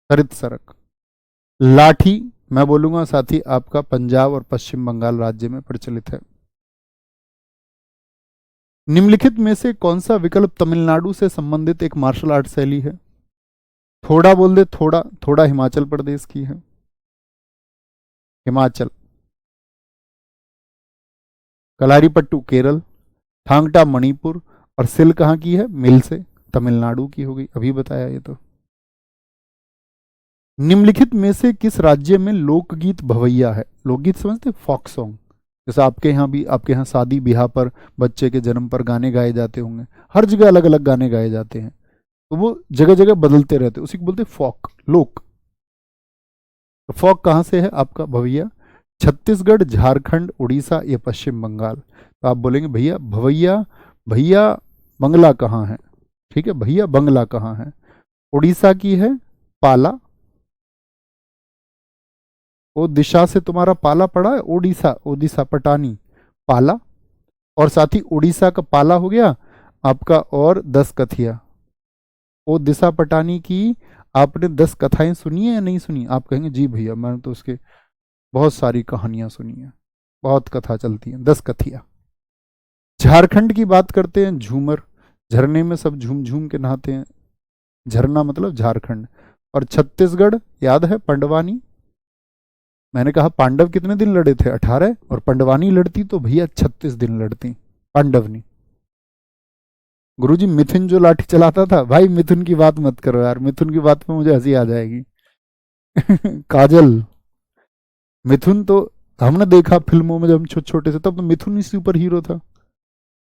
सरित सरक। लाठी मैं बोलूंगा साथी आपका पंजाब और पश्चिम बंगाल राज्य में प्रचलित है। निम्नलिखित में से कौन सा विकल्प तमिलनाडु से संबंधित एक मार्शल आर्ट शैली है? थोड़ा बोल दे, थोड़ा, थोड़ा हिमाचल प्रदेश की है, हिमाचल। कलारीपट्टू केरल, थांगटा मणिपुर, और सिल कहाँ की है? मिल से, तमिलनाडु की हो गई, अभी बताया ये तो। निम्नलिखित में से किस राज्य में लोकगीत भवैया है? लोकगीत समझते, फोक सॉन्ग। जैसे आपके यहाँ भी, आपके यहाँ शादी ब्याह पर, बच्चे के जन्म पर गाने गाए जाते होंगे, हर जगह अलग अलग गाने गाए जाते हैं, तो वो जगह जगह बदलते रहते, उसी को बोलते फोक, लोक। तो फोक कहाँ से है आपका भवैया? छत्तीसगढ़, झारखंड, उड़ीसा या पश्चिम बंगाल। तो आप बोलेंगे भैया भवैया, भैया बंगला कहाँ है? ठीक है, भैया बंगला कहाँ है? उड़ीसा की है पाला। वो दिशा से तुम्हारा पाला पड़ा है, ओडिशा, ओडिशा पटानी, पाला। और साथ ही उड़ीसा का पाला हो गया आपका, और 10 कथिया। वो दिशा पटानी की आपने 10 कथाएं सुनी है या नहीं सुनी? आप कहेंगे जी भैया मैंने तो उसके बहुत सारी कहानियां सुनी है, बहुत कथा चलती है, 10 कथिया। झारखंड की बात करते हैं, झूमर, झरने में सब झूम झूम के नहाते हैं, झरना मतलब झारखंड। और छत्तीसगढ़ याद है, पंडवानी। मैंने कहा पांडव कितने दिन लड़े थे? 18। और पंडवानी लड़ती तो भैया 36 दिन लड़ती, पांडवनी। गुरुजी मिथुन जो लाठी चलाता था, भाई मिथुन की बात मत करो यार, मिथुन की बात पे मुझे हंसी आ जाएगी। काजल, मिथुन तो हमने देखा फिल्मों में जब हम छोटे छोटे थे, तब तो मिथुन ही सुपर हीरो था।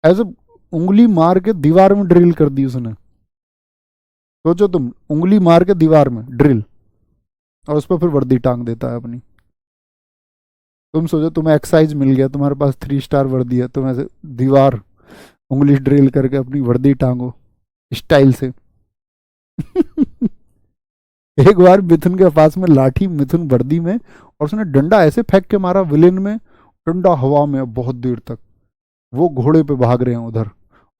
ऐसे उंगली मार के दीवार में ड्रिल कर दी उसने। सोचो तुम, उंगली मार के दीवार में ड्रिल, और उस पर फिर वर्दी टांग देता है अपनी। तुम सोचो तुम्हें एक्साइज मिल गया, तुम्हारे पास 3 स्टार वर्दी है, तुम ऐसे दीवार उंगली ड्रिल करके अपनी वर्दी टांगो स्टाइल से। एक बार मिथुन के पास में लाठी, मिथुन वर्दी में, और उसने डंडा ऐसे फेंक के मारा विलेन में, डंडा हवा में बहुत देर तक, वो घोड़े पे भाग रहे हैं उधर,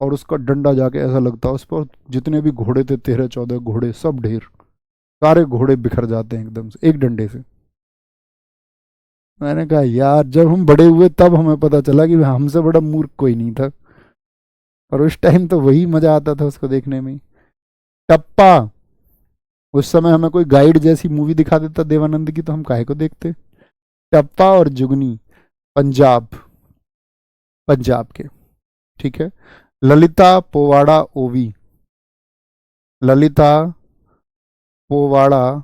और उसका डंडा जाके ऐसा लगता है उस पर, जितने भी घोड़े थे 13-14 घोड़े सब ढेर, सारे घोड़े बिखर जाते हैं एकदम से एक डंडे से। मैंने कहा यार जब हम बड़े हुए तब हमें पता चला कि हमसे बड़ा मूर्ख कोई नहीं था, और उस टाइम तो वही मजा आता था उसको देखने में। टप्पा, उस समय हमें कोई गाइड जैसी मूवी दिखा देता देवानंद की तो हम काहे को देखते। टप्पा और जुगनी, पंजाब, पंजाब के। ठीक है। ललिता, पोवाड़ा, ओवी, ललिता, पोवाड़ा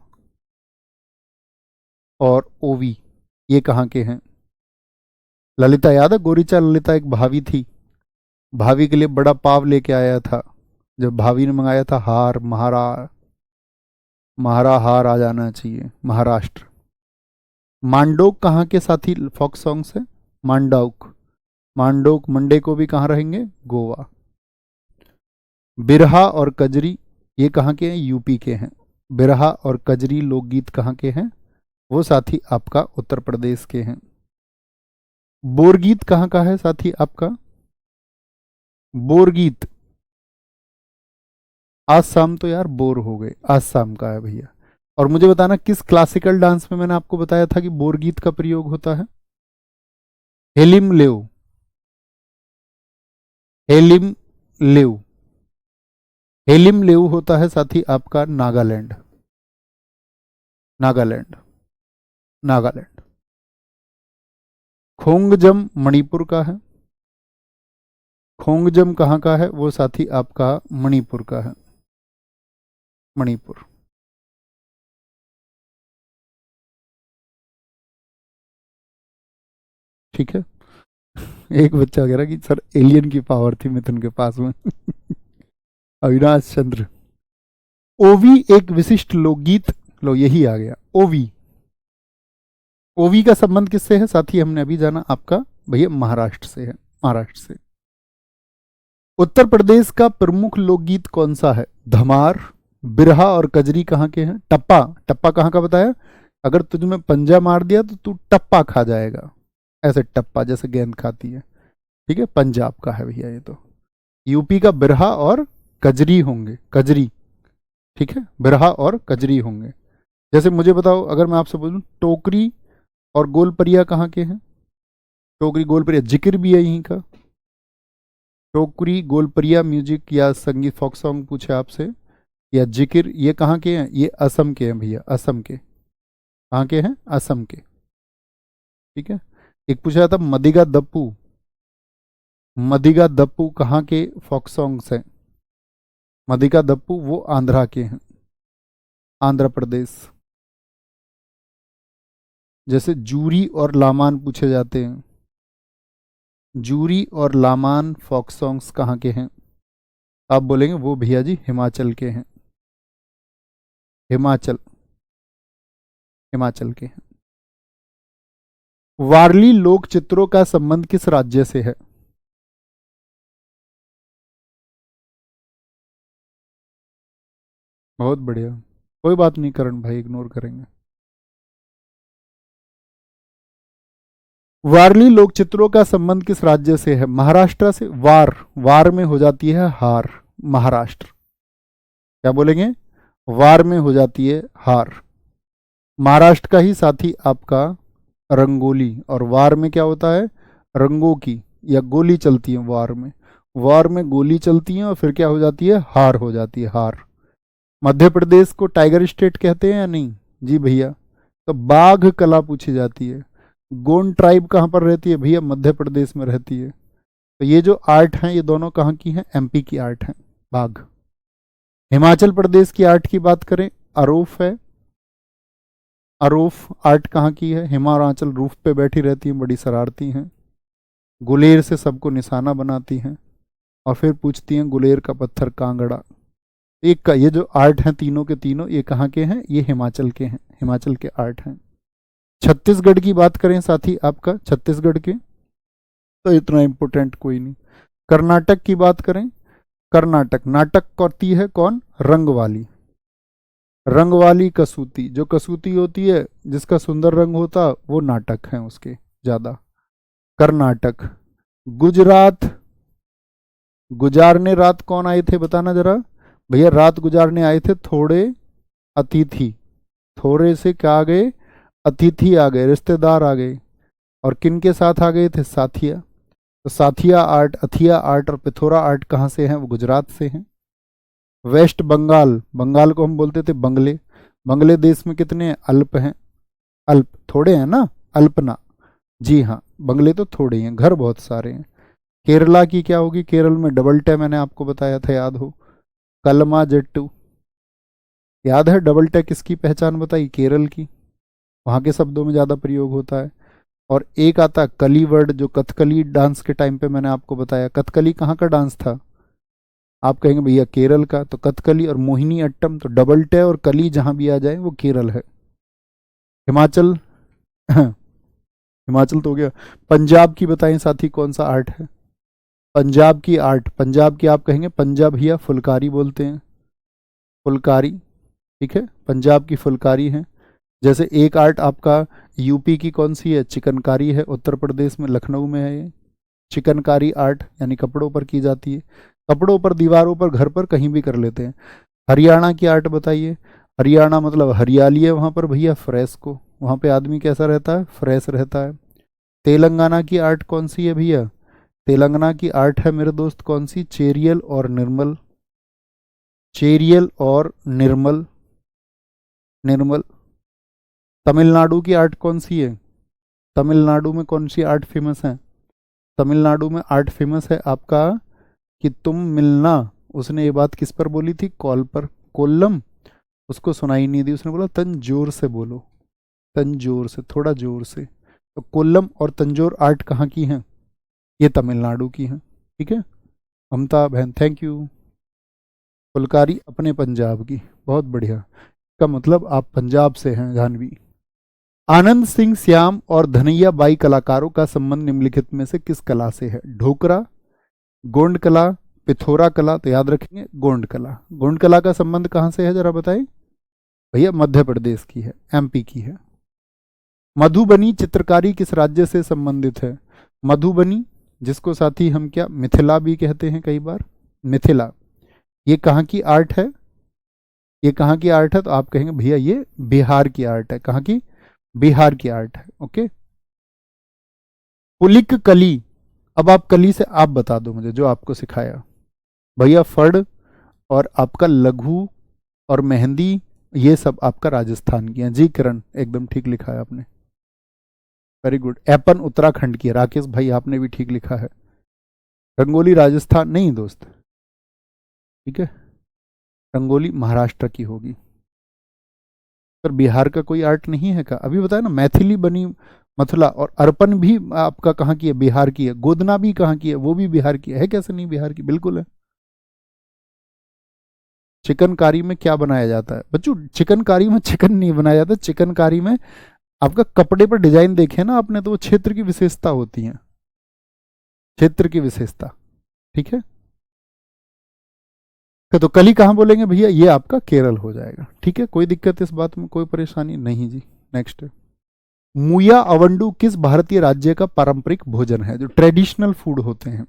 और ओवी, ये कहाँ के हैं? ललिता याद है, गोरीचा ललिता एक भाभी थी, भाभी के लिए बड़ा पाव लेके आया था, जब भाभी ने मंगाया था हार, महारा हार आ जाना चाहिए, महाराष्ट्र। मांडोक कहाँ के साथी फोक सॉन्ग से? मांडौक, मांडोक मंडे को भी कहाँ रहेंगे? गोवा। बिरहा और कजरी, ये कहाँ के हैं? यूपी के हैं। बिरहा और कजरी लोकगीत कहाँ के हैं? वो साथी आपका उत्तर प्रदेश के हैं। बोरगीत कहाँ का है साथी आपका? बोरगीत, आज शाम तो यार बोर हो गए, आज शाम का है भैया। और मुझे बताना किस क्लासिकल डांस में मैंने आपको बताया था कि बोरगीत का प्रयोग होता है? हेलिम लेव, हेलिम लेव, हेलिम लेव होता है साथी आपका नागालैंड, नागालैंड, नागालैंड। खोंगजम मणिपुर का है, खोंगजम कहाँ का है? वो साथी आपका मणिपुर का है, मणिपुर। ठीक है। एक बच्चा कह रहा कि सर एलियन की पावर थी मिथुन के पास में। अविनाश चंद्र, ओवी एक विशिष्ट लोकगीत, लो यही आ गया ओवी। ओवी का संबंध किससे है साथी? हमने अभी जाना, आपका भैया महाराष्ट्र से है, महाराष्ट्र से। उत्तर प्रदेश का प्रमुख लोकगीत कौन सा है? धमार, बिरहा और कजरी कहाँ के हैं? टप्पा, टप्पा कहाँ का बताया? अगर तुझमें पंजा मार दिया तो तू टप्पा खा जाएगा, ऐसे टप्पा जैसे गेंद खाती है। ठीक है, पंजाब का है भैया ये तो। यूपी का बिरहा और कजरी होंगे, कजरी। ठीक है, बिरहा और कजरी होंगे। जैसे मुझे बताओ, अगर मैं आपसे बोलूं टोकरी और गोलपरिया कहाँ के हैं? टोकरी गोलपरिया जिक्र भी है यहीं का। टोकरी गोलपरिया म्यूजिक या संगीत फोक सॉन्ग पूछे आपसे, या जिक्र, ये कहाँ के हैं? ये असम के हैं भैया, असम के। कहाँ के हैं? असम के। ठीक है। एक पूछा था मदिगा दप्पू, मदिगा दप्पू कहाँ के फोक सॉन्ग्स हैं? मदिगा दप्पू वो आंध्रा के हैं, आंध्र प्रदेश। जैसे जूरी और लामान पूछे जाते हैं, जूरी और लामान फोक सॉन्ग्स कहाँ के हैं? आप बोलेंगे वो भैया जी हिमाचल के हैं, हिमाचल, हिमाचल के हैं। वारली लोक चित्रों का संबंध किस राज्य से है? बहुत बढ़िया, कोई बात नहीं करण भाई, इग्नोर करेंगे। वारली लोक चित्रों का संबंध किस राज्य से है? महाराष्ट्र से। वार, वार में हो जाती है हार, महाराष्ट्र। क्या बोलेंगे? वार में हो जाती है हार। महाराष्ट्र का ही साथी आपका रंगोली, और वार में क्या होता है? रंगों की या गोली चलती है वार में, वार में गोली चलती है और फिर क्या हो जाती है? हार हो जाती है, हार। मध्य प्रदेश को टाइगर स्टेट कहते हैं या नहीं? जी भैया। तो बाघ कला पूछी जाती है। गोंड ट्राइब कहाँ पर रहती है भैया? मध्य प्रदेश में रहती है। तो ये जो आर्ट हैं ये दोनों कहाँ की हैं? एमपी की आर्ट हैं, बाघ। हिमाचल प्रदेश की आर्ट की बात करें, अरोफ है। अरोफ आर्ट कहाँ की है? हिमाचल, रूफ पे बैठी रहती हैं, बड़ी शरारती हैं, गुलेर से सबको निशाना बनाती हैं और फिर पूछती हैं गुलेर का पत्थर कांगड़ा। एक का ये जो आर्ट हैं तीनों के तीनों, ये कहाँ के हैं? ये हिमाचल के हैं, हिमाचल के आर्ट हैं। छत्तीसगढ़ की बात करें साथी आपका, छत्तीसगढ़ के, तो इतना इंपॉर्टेंट कोई नहीं। कर्नाटक की बात करें, कर्नाटक, नाटक करती है कौन? रंग वाली, रंग वाली कसूती। जो कसूती होती है जिसका सुंदर रंग होता, वो नाटक है उसके ज्यादा। कर्नाटक। गुजरात, गुजारने रात कौन आए थे बताना जरा भैया? रात गुजारने आए थे थोड़े अतिथि, थोड़े से क्या आ गए? अतिथि आ गए, रिश्तेदार आ गए। और किन के साथ आ गए थे? साथिया। तो साथिया आर्ट, अथिया आर्ट और पिथोरा आर्ट कहाँ से हैं? वो गुजरात से हैं। वेस्ट बंगाल, बंगाल को हम बोलते थे बंगले। बंगले देश में कितने हैं? अल्प हैं, अल्प थोड़े हैं ना, अल्पना। जी हाँ, बंगले तो थोड़े हैं, घर बहुत सारे हैं। केरला की क्या होगी? केरल में डबल टे मैंने आपको बताया था, याद हो, कलमा जट्टू। याद है डबल टे किसकी पहचान बताई? केरल की, वहाँ के शब्दों में ज़्यादा प्रयोग होता है। और एक आता कली वर्ड, जो कथकली डांस के टाइम पे मैंने आपको बताया। कथकली कहाँ का डांस था? आप कहेंगे भैया केरल का। तो कथकली और मोहिनी अट्टम, तो डबल टे और कली जहाँ भी आ जाए वो केरल है। हिमाचल हिमाचल तो हो गया। पंजाब की बताएं साथी, कौन सा आर्ट है? पंजाब की आर्ट, पंजाब की आप कहेंगे पंजाब भैया फुलकारी बोलते हैं, फुलकारी। ठीक है, पंजाब की फुलकारी है। जैसे एक आर्ट आपका यूपी की कौन सी है? चिकनकारी है, उत्तर प्रदेश में लखनऊ में है ये। चिकनकारी आर्ट यानी कपड़ों पर की जाती है, कपड़ों पर, दीवारों पर, घर पर, कहीं भी कर लेते हैं। हरियाणा की आर्ट बताइए। हरियाणा मतलब हरियाली है वहाँ पर भैया, फ्रेश को, वहाँ पे आदमी कैसा रहता है? फ्रेश रहता है। तेलंगाना की आर्ट कौन सी है भैया? तेलंगाना की आर्ट है मेरे दोस्त कौन सी? चेरियल और निर्मल, चेरियल और निर्मल, निर्मल। तमिलनाडु की आर्ट कौन सी है? तमिलनाडु में कौन सी आर्ट फेमस है? तमिलनाडु में आर्ट फेमस है आपका कि तुम मिलना। उसने ये बात किस पर बोली थी? कॉल पर, कोल्लम। उसको सुनाई नहीं दी, उसने बोला तंजोर से बोलो, तंजोर से, थोड़ा जोर से। तो कोल्लम और तंजोर आर्ट कहाँ की हैं? ये तमिलनाडु की हैं। ठीक है, ममता बहन थैंक यू। फुलकारी अपने पंजाब की, बहुत बढ़िया। का मतलब आप पंजाब से हैं जानवी। आनंद सिंह श्याम और धनैया बाई कलाकारों का संबंध निम्नलिखित में से किस कला से है? ढोकरा, गोंड कला, पिथौरा कला। तो याद रखेंगे गोंड कला। गोंड कला का संबंध कहाँ से है जरा बताइए भैया? मध्य प्रदेश की है, एमपी की है। मधुबनी चित्रकारी किस राज्य से संबंधित है? मधुबनी, जिसको साथी हम क्या मिथिला भी कहते हैं कई बार, मिथिला, ये कहाँ की आर्ट है? ये कहाँ की आर्ट है? तो आप कहेंगे भैया ये बिहार की आर्ट है। कहाँ की? बिहार की आर्ट है। ओके। पुलिक कली, अब आप कली से आप बता दो मुझे जो आपको सिखाया भैया। फड़ और आपका लघु और मेहंदी, ये सब आपका राजस्थान की है। जी किरण, एकदम ठीक लिखा है आपने, वेरी गुड। एपन उत्तराखंड की है। राकेश भाई आपने भी ठीक लिखा है। रंगोली राजस्थान नहीं दोस्त, ठीक है, रंगोली महाराष्ट्र की होगी। पर बिहार का कोई आर्ट नहीं है का? अभी बताया ना, मैथिली बनी मथुरा, और अर्पण भी आपका कहाँ की है? बिहार की है। गोदना भी कहाँ की है? वो भी बिहार की है। कैसे नहीं बिहार की? बिल्कुल है। चिकनकारी में क्या बनाया जाता है बच्चों? चिकनकारी में चिकन नहीं बनाया जाता, चिकनकारी में आपका कपड़े पर डिजाइन देखे ना आपने, तो वो क्षेत्र की विशेषता होती है, क्षेत्र की विशेषता, ठीक है। तो कल ही कहाँ बोलेंगे भैया? ये आपका केरल हो जाएगा, ठीक है। कोई दिक्कत इस बात में, कोई परेशानी नहीं जी। नेक्स्ट, मुया अवंडू किस भारतीय राज्य का पारंपरिक भोजन है? जो ट्रेडिशनल फूड होते हैं,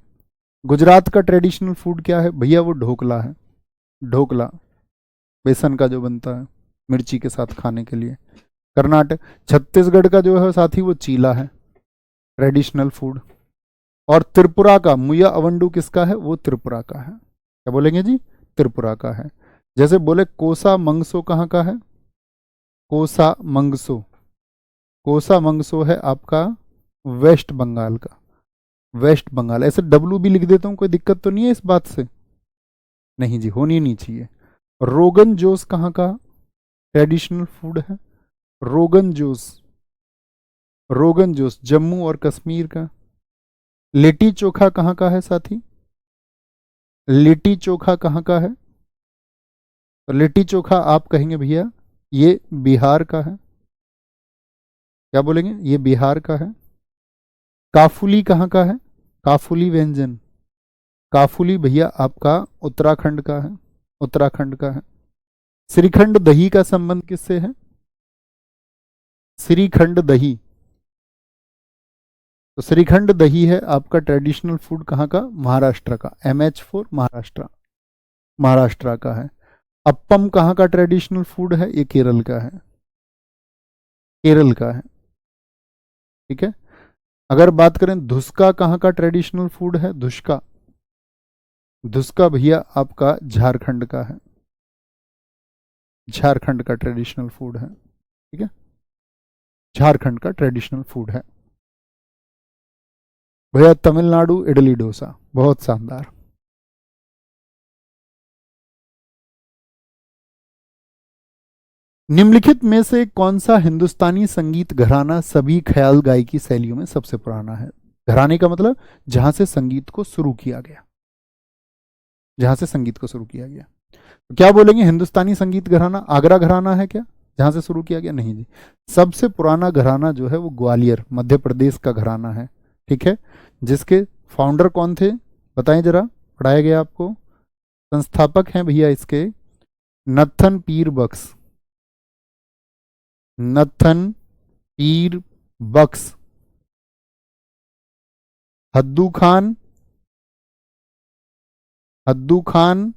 गुजरात का ट्रेडिशनल फूड क्या है भैया? वो ढोकला है। ढोकला बेसन का जो बनता है मिर्ची के साथ खाने के लिए। कर्नाटक, छत्तीसगढ़ का जो है साथी वो चीला है, ट्रेडिशनल फूड। और त्रिपुरा का मुया अवंडू किसका है? वो त्रिपुरा का है। क्या बोलेंगे जी? त्रिपुरा का है। जैसे बोले कोसा मंगसो कहाँ का है? कोसा मंगसो, कोसा मंगसो है आपका वेस्ट बंगाल का, वेस्ट बंगाल। ऐसे डब्लू भी लिख देता हूँ, कोई दिक्कत तो नहीं है इस बात से? नहीं जी, होनी नहीं चाहिए। रोगन जोश कहाँ का ट्रेडिशनल फूड है? रोगन जोश, रोगन जोश जम्मू और कश्मीर का। लिट्टी चोखा कहाँ का है साथी? लिट्टी चोखा कहाँ का है? तो लिट्टी चोखा आप कहेंगे भैया ये बिहार का है। क्या बोलेंगे? ये बिहार का है। काफुली कहाँ का है? काफुली व्यंजन, काफुली भैया आपका उत्तराखंड का है, उत्तराखंड का है। श्रीखंड दही का संबंध किससे है? श्रीखंड दही, तो श्रीखंड दही है आपका ट्रेडिशनल फूड कहाँ का? महाराष्ट्र का। MH4 महाराष्ट्र, महाराष्ट्र का है। अप्पम कहाँ का ट्रेडिशनल फूड है? ये केरल का है, केरल का है, ठीक है। अगर बात करें धुसका कहाँ का ट्रेडिशनल फूड है? धुसका, धुसका भैया आपका झारखंड का है, झारखंड का ट्रेडिशनल फूड है, ठीक है, झारखंड का ट्रेडिशनल फूड है। भैया तमिलनाडु इडली डोसा, बहुत शानदार। निम्नलिखित में से कौन सा हिंदुस्तानी संगीत घराना सभी ख्याल गायकी शैलियों में सबसे पुराना है? घराने का मतलब जहां से संगीत को शुरू किया गया, जहां से संगीत को शुरू किया गया। तो क्या बोलेंगे? हिंदुस्तानी संगीत घराना आगरा घराना है क्या, जहां से शुरू किया गया? नहीं जी, सबसे पुराना घराना जो है वो ग्वालियर मध्य प्रदेश का घराना है, ठीक है। जिसके फाउंडर कौन थे बताएं जरा, पढ़ाया गया आपको। संस्थापक हैं भैया इसके नत्थन पीर बख्श, नत्थन पीर बख्श, हद्दू खान, हद्दू खान,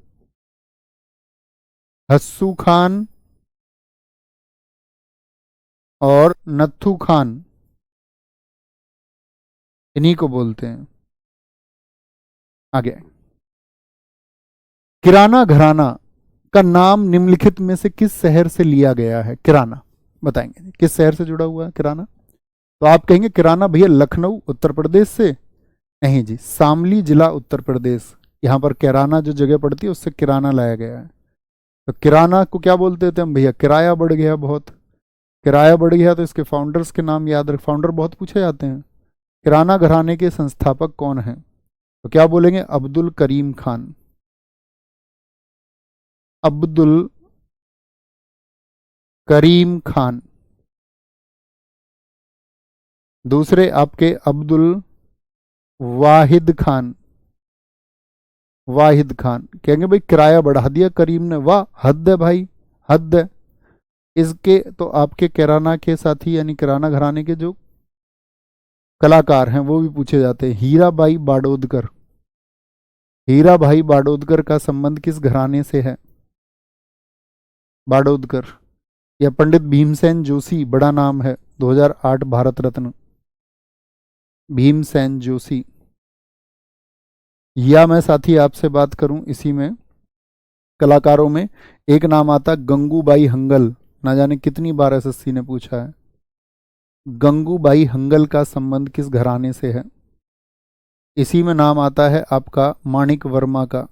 हस्सू खान और नत्थू खान, इन्हीं को बोलते हैं। आगे, किराना घराना का नाम निम्नलिखित में से किस शहर से लिया गया है? किराना बताएंगे किस शहर से जुड़ा हुआ है किराना? तो आप कहेंगे किराना भैया लखनऊ उत्तर प्रदेश से। नहीं जी, शामली जिला उत्तर प्रदेश, यहाँ पर किराना जो जगह पड़ती है उससे किराना लाया गया है। तो किराना को क्या बोलते थे हम भैया? किराया बढ़ गया बहुत, किराया बढ़ गया, तो इसके फाउंडर्स के नाम याद रख, फाउंडर बहुत पूछे जाते हैं। किराना घराने के संस्थापक कौन हैं? तो क्या बोलेंगे? अब्दुल करीम खान, अब्दुल करीम खान। दूसरे आपके अब्दुल वाहिद खान, वाहिद खान। कहेंगे भाई किराया बढ़ा दिया करीम ने, वाह हद है भाई, हद है। इसके तो आपके किराना के साथी यानी किराना घराने के जो कलाकार हैं वो भी पूछे जाते हैं। हीरा बाई बाडोदकर, हीरा भाई बाडोदकर का संबंध किस घराने से है? बाडोदकर। या पंडित भीमसेन जोशी, बड़ा नाम है, 2008 भारत रत्न भीमसेन जोशी। या मैं साथी आपसे बात करूं इसी में कलाकारों में, एक नाम आता गंगूबाई हंगल, ना जाने कितनी बार SSC ने पूछा है। गंगूबाई हंगल का संबंध किस घराने से है? इसी में नाम आता है आपका माणिक वर्मा का,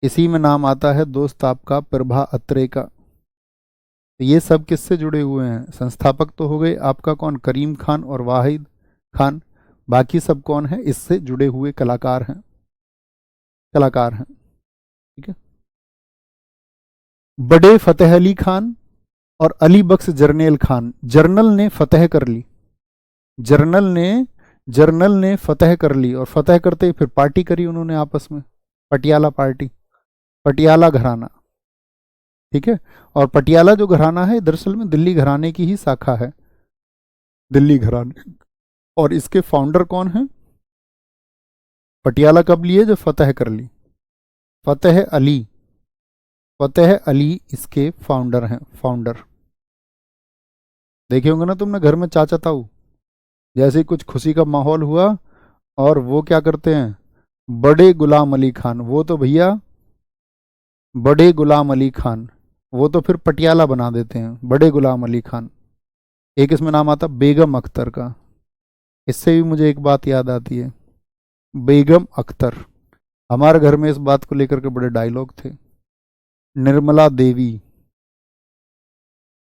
इसी में नाम आता है दोस्त आपका प्रभा अत्रे का। तो ये सब किससे जुड़े हुए हैं? संस्थापक तो हो गए आपका कौन, करीम खान और वाहिद खान, बाकी सब कौन है? इससे जुड़े हुए कलाकार हैं, कलाकार हैं। ठीक है। बड़े फतेह अली खान और अली बख्श जरनेल खान, जर्नल ने फतेह कर ली, जर्नल ने जर्नल ने फतेह कर ली, और फतेह करते ही फिर पार्टी करी उन्होंने आपस में, पटियाला पार्टी, पटियाला घराना। ठीक है। और पटियाला जो घराना है दरअसल में दिल्ली घराने की ही शाखा है, दिल्ली घराने। और इसके फाउंडर कौन है? पटियाला कब लिए? जो फतेह कर ली, फतेह अली, फतेह अली इसके फाउंडर हैं, फाउंडर। देखे होंगे ना तुमने घर में चाचा ताऊ, जैसे ही कुछ खुशी का माहौल हुआ और वो क्या करते हैं, बड़े गुलाम अली खान, वो तो भैया बड़े गुलाम अली खान, वो तो फिर पटियाला बना देते हैं, बड़े गुलाम अली खान। एक इसमें नाम आता बेगम अख्तर का, इससे भी मुझे एक बात याद आती है, बेगम अख्तर। हमारे घर में इस बात को लेकर के बड़े डायलॉग थे। निर्मला देवी,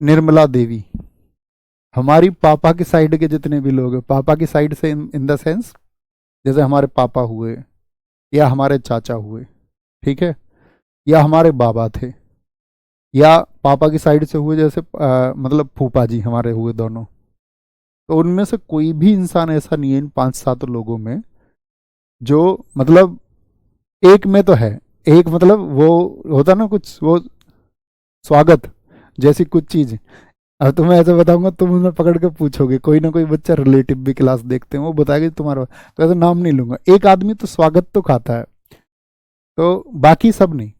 निर्मला देवी, हमारी पापा की साइड के जितने भी लोग हैं, पापा की साइड से इन द सेंस जैसे हमारे पापा हुए या हमारे चाचा हुए, ठीक है, या हमारे बाबा थे, या पापा की साइड से हुए जैसे मतलब फूफा जी हमारे हुए दोनों, तो उनमें से कोई भी इंसान ऐसा नहीं है इन 5-7 लोगों में जो मतलब एक में तो है, एक मतलब वो होता ना कुछ वो स्वागत जैसी कुछ चीज। अब तुम्हें ऐसे बताऊंगा, तुम उन्हें पकड़ के पूछोगे, कोई ना कोई बच्चा रिलेटिव भी क्लास देखते हैं वो बताएगा जी तुम्हारा, तो ऐसा नाम नहीं लूंगा, एक आदमी तो स्वागत तो खाता है, तो बाकी सब नहीं।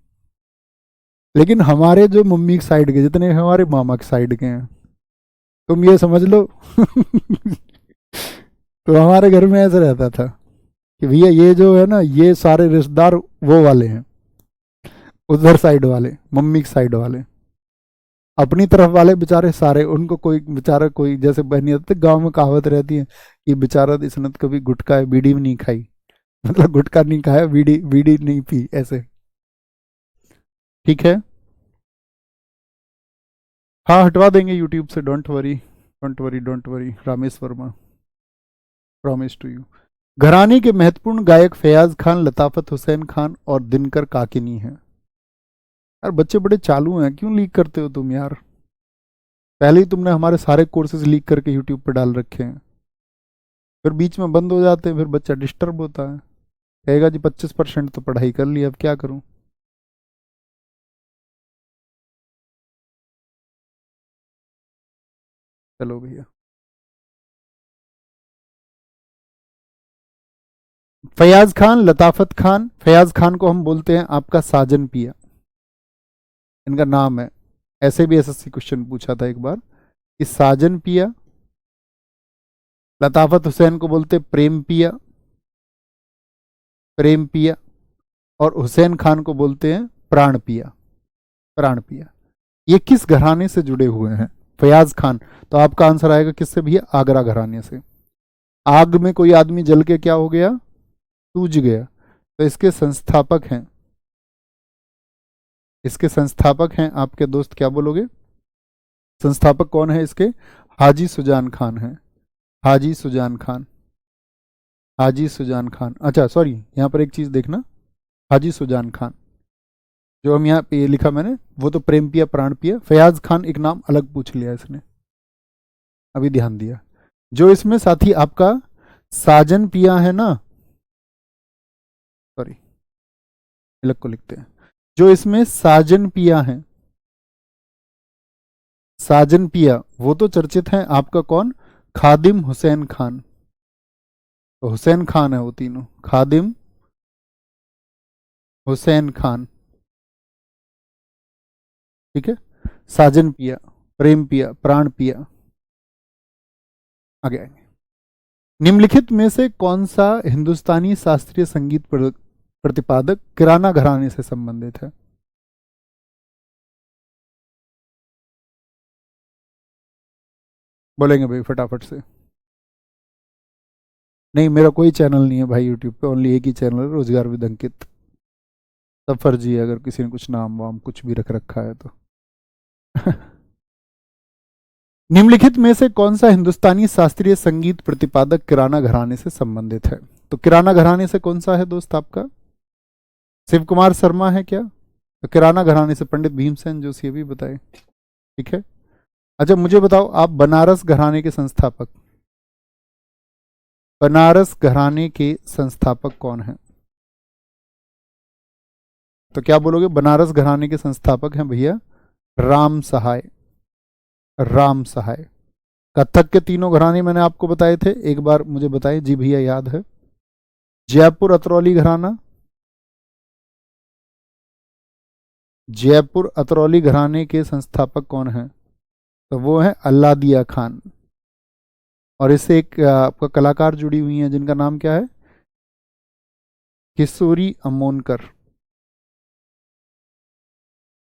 लेकिन हमारे जो मम्मी की साइड के जितने हमारे मामा की साइड के हैं, तुम ये समझ लो तो हमारे घर में ऐसा रहता था कि भैया ये जो है ना ये सारे रिश्तेदार वो वाले हैं, उधर साइड वाले, मम्मी की साइड वाले, अपनी तरफ वाले बेचारे सारे, उनको कोई बेचारा कोई जैसे बहनी होती गांव में कहावत रहती है कि बेचारा इसने तो कभी गुटखा है बीड़ी भी नहीं खाई, मतलब गुटखा नहीं खाया, बीड़ी बीड़ी नहीं पी ऐसे। ठीक है। हाँ हटवा देंगे यूट्यूब से, don't worry, don't worry, don't worry, Ramesh Verma, promise to you. घराने के महत्वपूर्ण गायक फैयाज खान, लताफत हुसैन खान और दिनकर काकिनी हैं। यार बच्चे बड़े चालू हैं, क्यों लीक करते हो तुम यार? पहले ही तुमने हमारे सारे कोर्सेज लीक करके यूट्यूब पर डाल रखे हैं, फिर बीच में बंद हो जाते हैं, फिर बच्चा डिस्टर्ब होता है, कहेगा जी 25% तो पढ़ाई कर ली, अब क्या करूं। चलो भैया। फैयाज खान, लताफत खान, फैयाज खान को हम बोलते हैं आपका साजन पिया, इनका नाम है। ऐसे भी एसएससी क्वेश्चन पूछा था एक बार कि साजन पिया, लताफत हुसैन को बोलते प्रेम पिया, प्रेम पिया, और हुसैन खान को बोलते हैं प्राण पिया, प्राण पिया। ये किस घराने से जुड़े हुए हैं? फयाज खान। तो आपका आंसर आएगा किससे भैया? आगरा घराने से। आग में कोई आदमी जल के क्या हो गया? सूझ गया। तो इसके संस्थापक हैं, इसके संस्थापक हैं आपके दोस्त, क्या बोलोगे? संस्थापक कौन है इसके? हाजी सुजान खान है, हाजी सुजान खान, हाजी सुजान खान। अच्छा सॉरी, यहाँ पर एक चीज देखना, हाजी सुजान खान, जो हम यहाँ पे ये लिखा मैंने वो तो प्रेम पिया प्राण पिया, फयाज खान एक नाम अलग पूछ लिया इसने, अभी ध्यान दिया। जो इसमें साथी आपका साजन पिया है ना, सॉरी अलग को लिखते हैं, जो इसमें साजन पिया है, साजन पिया, वो तो चर्चित हैं आपका कौन? खादिम हुसैन खान। तो हुसैन खान है वो तीनों, खादिम हुसैन खान, ठीक है, साजन पिया, प्रेम पिया, प्राण पिया। आगे आएंगे। निम्नलिखित में से कौन सा हिंदुस्तानी शास्त्रीय संगीत प्रतिपादक किराना घराने से संबंधित है? बोलेंगे भाई फटाफट से। नहीं, मेरा कोई चैनल नहीं है भाई यूट्यूब पे, ओनली एक ही चैनल है, रोजगार विद अंकित। सब फर्जी है, अगर किसी ने कुछ नाम वाम कुछ भी रख रखा है तो। निम्नलिखित में से कौन सा हिंदुस्तानी शास्त्रीय संगीत प्रतिपादक किराना घराने से संबंधित है? तो किराना घराने से कौन सा है दोस्त आपका? शिव कुमार शर्मा है क्या? तो किराना घराने से पंडित भीमसेन जोशी, ये भी बताए। ठीक है। अच्छा मुझे बताओ, आप बनारस घराने के संस्थापक, बनारस घराने के संस्थापक कौन है? तो क्या बोलोगे? बनारस घराने के संस्थापक हैं भैया राम सहाय, राम सहाय। कथक के तीनों घराने मैंने आपको बताए थे, एक बार मुझे बताएं। जी भैया याद है। जयपुर अतरौली घराना, जयपुर अतरौली घराने के संस्थापक कौन है? तो वो है अल्लादिया खान। और इससे एक आपका कलाकार जुड़ी हुई हैं जिनका नाम क्या है? किशोरी अमोनकर,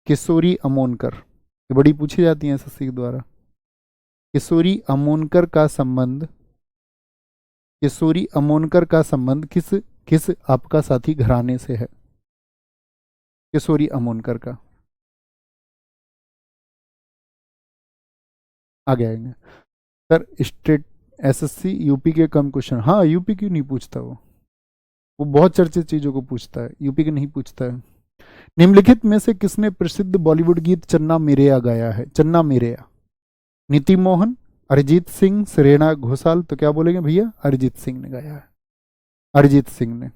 किशोरी अमोनकर। ये बड़ी पूछी जाती है एसएससी के द्वारा। किशोरी अमोनकर का संबंध, किशोरी अमोनकर का संबंध किस किस आपका साथी घराने से है? किशोरी अमोनकर का। आगे आएंगे सर। स्टेट एसएससी यूपी के कम क्वेश्चन, हाँ यूपी क्यों नहीं पूछता वो बहुत चर्चित चीजों को पूछता है, यूपी के नहीं पूछता है। निम्नलिखित में से किसने प्रसिद्ध बॉलीवुड गीत चन्ना मेरेया गाया है? चन्ना मेरेया। नीति मोहन, अरिजीत सिंह, श्रेया घोषाल। तो क्या बोलेंगे भैया? अरिजीत सिंह ने गाया है, अरिजीत सिंह ने।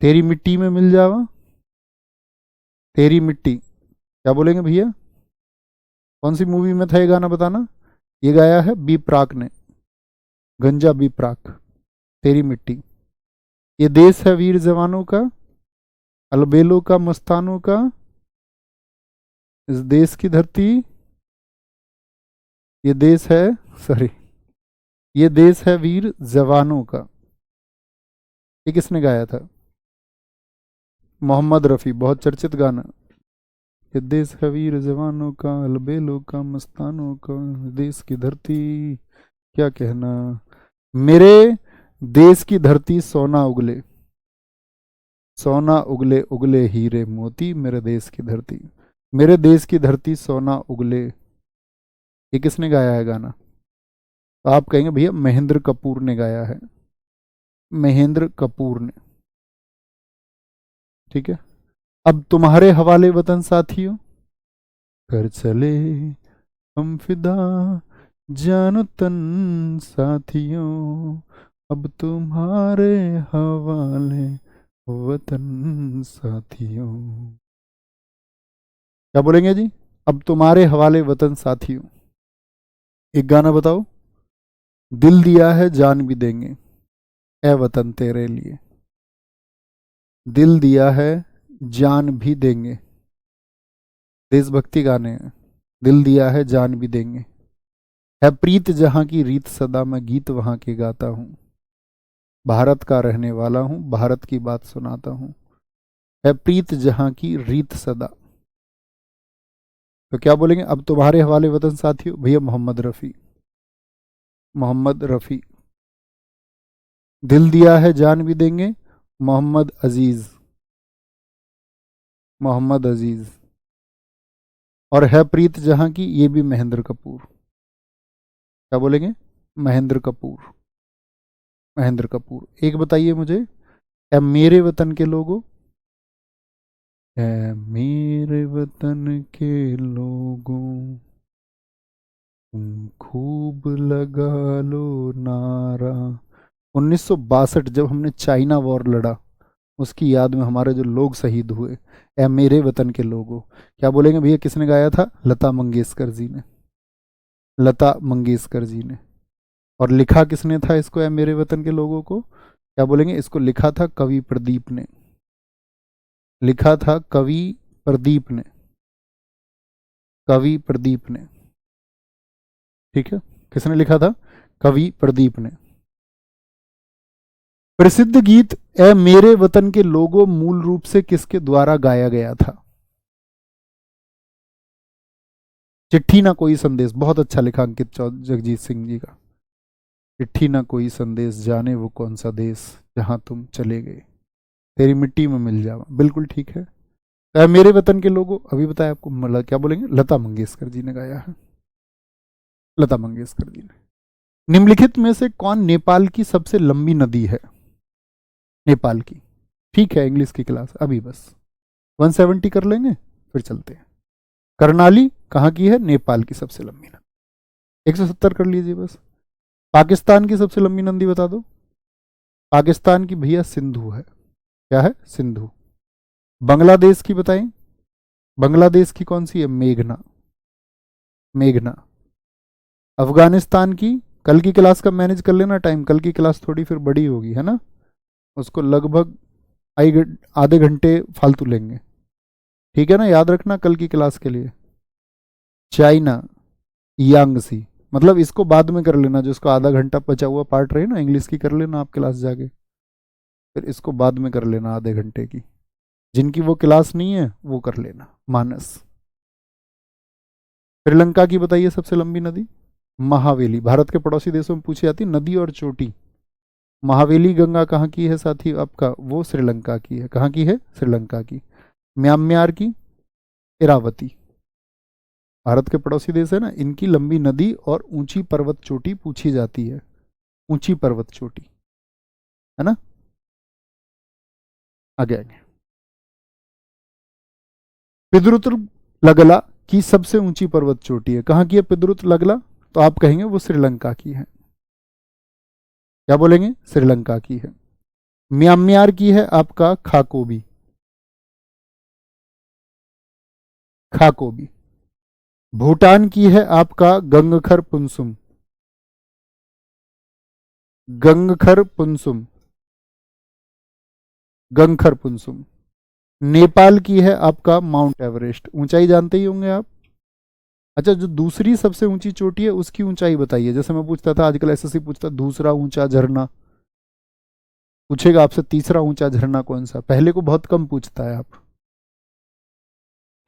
तेरी मिट्टी में मिल जावा, तेरी मिट्टी, क्या बोलेंगे भैया? कौन सी मूवी में था ये गाना, बताना। ये गाया है बी प्राक ने, गंजा बी प्राक। तेरी मिट्टी। ये देश है वीर जवानों का, अलबेलों का, मस्तानों का, इस देश की धरती, ये देश है, सॉरी, ये देश है वीर जवानों का। ये किसने गाया था? मोहम्मद रफ़ी, बहुत चर्चित गाना। ये देश है वीर जवानों का, अलबेलों का, मस्तानों का, देश की धरती, क्या कहना। मेरे देश की धरती सोना उगले, सोना उगले उगले हीरे मोती, मेरे देश की धरती, मेरे देश की धरती सोना उगले। ये किसने गाया है गाना? तो आप कहेंगे भैया महेंद्र कपूर ने गाया है, महेंद्र कपूर ने। ठीक है। अब तुम्हारे हवाले वतन साथियों, कर चले हम फिदा, जानो तन साथियों, अब तुम्हारे हवाले वतन साथियों। क्या बोलेंगे जी? अब तुम्हारे हवाले वतन साथियों। एक गाना बताओ। दिल दिया है जान भी देंगे, ए वतन तेरे लिए, दिल दिया है जान भी देंगे। देशभक्ति गाने हैं। दिल दिया है जान भी देंगे, है प्रीत जहां की रीत सदा, मैं गीत वहां के गाता हूं, भारत का रहने वाला हूं, भारत की बात सुनाता हूं, है प्रीत जहां की रीत सदा। तो क्या बोलेंगे? अब तुम्हारे हवाले वतन साथियों, भैया मोहम्मद रफ़ी, मोहम्मद रफ़ी। दिल दिया है जान भी देंगे, मोहम्मद अजीज, मोहम्मद अजीज। और है प्रीत जहां की, ये भी महेंद्र कपूर। क्या बोलेंगे? महेंद्र कपूर, महेंद्र कपूर। एक बताइए मुझे, ए मेरे वतन के लोगों, ए मेरे वतन के लोगों, खूब लगा लो नारा। 1962 जब हमने चाइना वॉर लड़ा, उसकी याद में हमारे जो लोग शहीद हुए, ए मेरे वतन के लोगों। क्या बोलेंगे भैया किसने गाया था? लता मंगेशकर जी ने, लता मंगेशकर जी ने। और लिखा किसने था इसको, ए मेरे वतन के लोगों को? क्या बोलेंगे? इसको लिखा था कवि प्रदीप ने, लिखा था कवि प्रदीप ने, कवि प्रदीप ने। ठीक है। किसने लिखा था? कवि प्रदीप ने। प्रसिद्ध गीत ए मेरे वतन के लोगों मूल रूप से किसके द्वारा गाया गया था? चिट्ठी ना कोई संदेश, बहुत अच्छा लिखा अंकित जगजीत सिंह जी का। चिट्ठी ना कोई संदेश, जाने वो कौन सा देश, जहां तुम चले गए, तेरी मिट्टी में मिल जावा। बिल्कुल ठीक है। मेरे वतन के लोगों, अभी बताया आपको, मतलब क्या बोलेंगे, लता मंगेशकर जी ने गाया है, लता मंगेशकर जी ने। निम्नलिखित में से कौन नेपाल की सबसे लंबी नदी है? नेपाल की। ठीक है, इंग्लिश की क्लास अभी बस 170 कर लेंगे, फिर चलते हैं। करनाली कहाँ की है? नेपाल की सबसे लंबी नदी। 170 कर लीजिए बस। पाकिस्तान की सबसे लंबी नदी बता दो। पाकिस्तान की भैया सिंधु है। क्या है? सिंधु। बांग्लादेश की बताएं, बांग्लादेश की कौन सी है? मेघना, मेघना। अफगानिस्तान की, कल की क्लास का मैनेज कर लेना टाइम, कल की क्लास थोड़ी फिर बड़ी होगी, है ना, उसको लगभग आधे घंटे फालतू लेंगे, ठीक है ना, याद रखना कल की क्लास के लिए। चाइना, यांगसी, मतलब इसको बाद में कर लेना, जो इसको आधा घंटा बचा हुआ पार्ट रहे ना, इंग्लिश की कर लेना आप क्लास जाके, फिर इसको बाद में कर लेना आधे घंटे की। जिनकी वो क्लास नहीं है वो कर लेना। मानस। श्रीलंका की बताइए सबसे लंबी नदी। महावेली। भारत के पड़ोसी देशों में पूछी जाती नदी और चोटी। महावेली गंगा कहाँ की है साथी आपका? वो श्रीलंका की है। कहाँ की है? श्रीलंका की। म्यांमार की इरावती। भारत के पड़ोसी देश है ना, इनकी लंबी नदी और ऊंची पर्वत चोटी पूछी जाती है। ऊंची पर्वत चोटी, है ना। आगे आगे। पिद्रुत लगला की सबसे ऊंची पर्वत चोटी है, कहाँ की है पिद्रुत लगला? तो आप कहेंगे वो श्रीलंका की है। क्या बोलेंगे? श्रीलंका की है। म्यांमार की है आपका खाकोबी, खाकोबी। भूटान की है आपका गंगखर पुनसुम, गंगखर पुनसुम, गंगखर पुनसुम। नेपाल की है आपका माउंट एवरेस्ट। ऊंचाई जानते ही होंगे आप। अच्छा, जो दूसरी सबसे ऊंची चोटी है उसकी ऊंचाई बताइए। जैसे मैं पूछता था आजकल, एसएससी पूछता दूसरा ऊंचा झरना, पूछेगा आपसे तीसरा ऊंचा झरना कौन सा, पहले को बहुत कम पूछता है आप।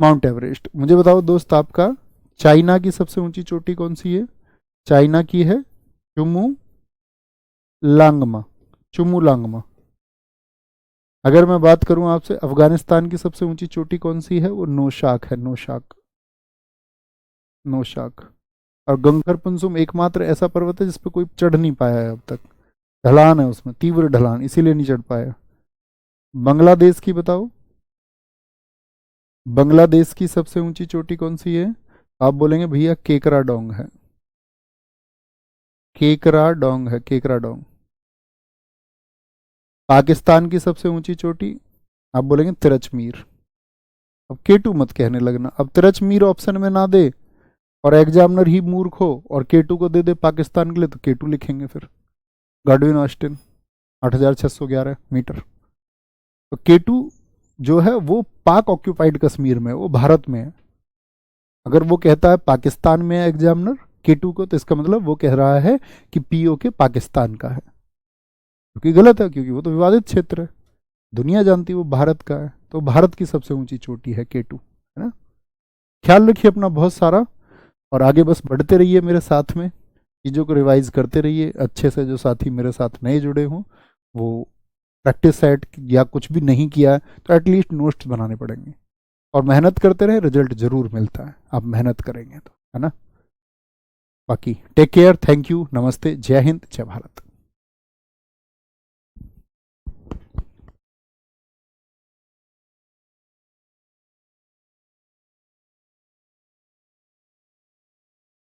Mount Everest. मुझे बताओ दोस्त, आपका चाइना की सबसे ऊंची चोटी कौन सी है? चाइना की है चुमू लांगमा, चुमू लांगमा। अगर मैं बात करूं आपसे अफगानिस्तान की सबसे ऊंची चोटी कौन सी है? वो नौशाक है, नौशाक, नौशाक। और गंगखर पुनसुम एकमात्र ऐसा पर्वत है जिस पर कोई चढ़ नहीं पाया है अब तक। ढलान है उसमें, तीव्र ढलान, इसीलिए नहीं चढ़ पाया। बांग्लादेश की बताओ, बांग्लादेश की सबसे ऊंची चोटी कौन सी है? आप बोलेंगे भैया केकरा डोंग है, केकरा डोंग है, केकरा डोंग। पाकिस्तान की सबसे ऊंची चोटी आप बोलेंगे तिरचमीर। अब केटू मत कहने लगना, अब तिरचमीर ऑप्शन में ना दे और एग्जामिनर ही मूर्ख हो और केटू को दे दे पाकिस्तान के लिए, तो केटू लिखेंगे फिर। Godwin Austen 8611 metre. तो केटू जो है वो पाक ऑक्यूपाइड कश्मीर में, वो भारत में है। अगर वो कहता है पाकिस्तान में है एग्जामिनर केटू को, तो इसका मतलब वो कह रहा है कि पीओके पाकिस्तान का है, क्योंकि गलत है, क्योंकि वो तो विवादित क्षेत्र है, दुनिया जानती है वो भारत का है। तो भारत की सबसे ऊंची चोटी है केटू, है ना। ख्याल रखिए अपना बहुत सारा, और आगे बस बढ़ते रहिए मेरे साथ में, चीज़ों को रिवाइज करते रहिए अच्छे से। जो साथी मेरे साथ नए जुड़े हों, वो प्रैक्टिस सेट या कुछ भी नहीं किया है तो एटलीस्ट नोट्स बनाने पड़ेंगे, और मेहनत करते रहे, रिजल्ट जरूर मिलता है, आप मेहनत करेंगे तो, है ना। बाकी टेक केयर, थैंक यू, नमस्ते, जय हिंद, जय भारत।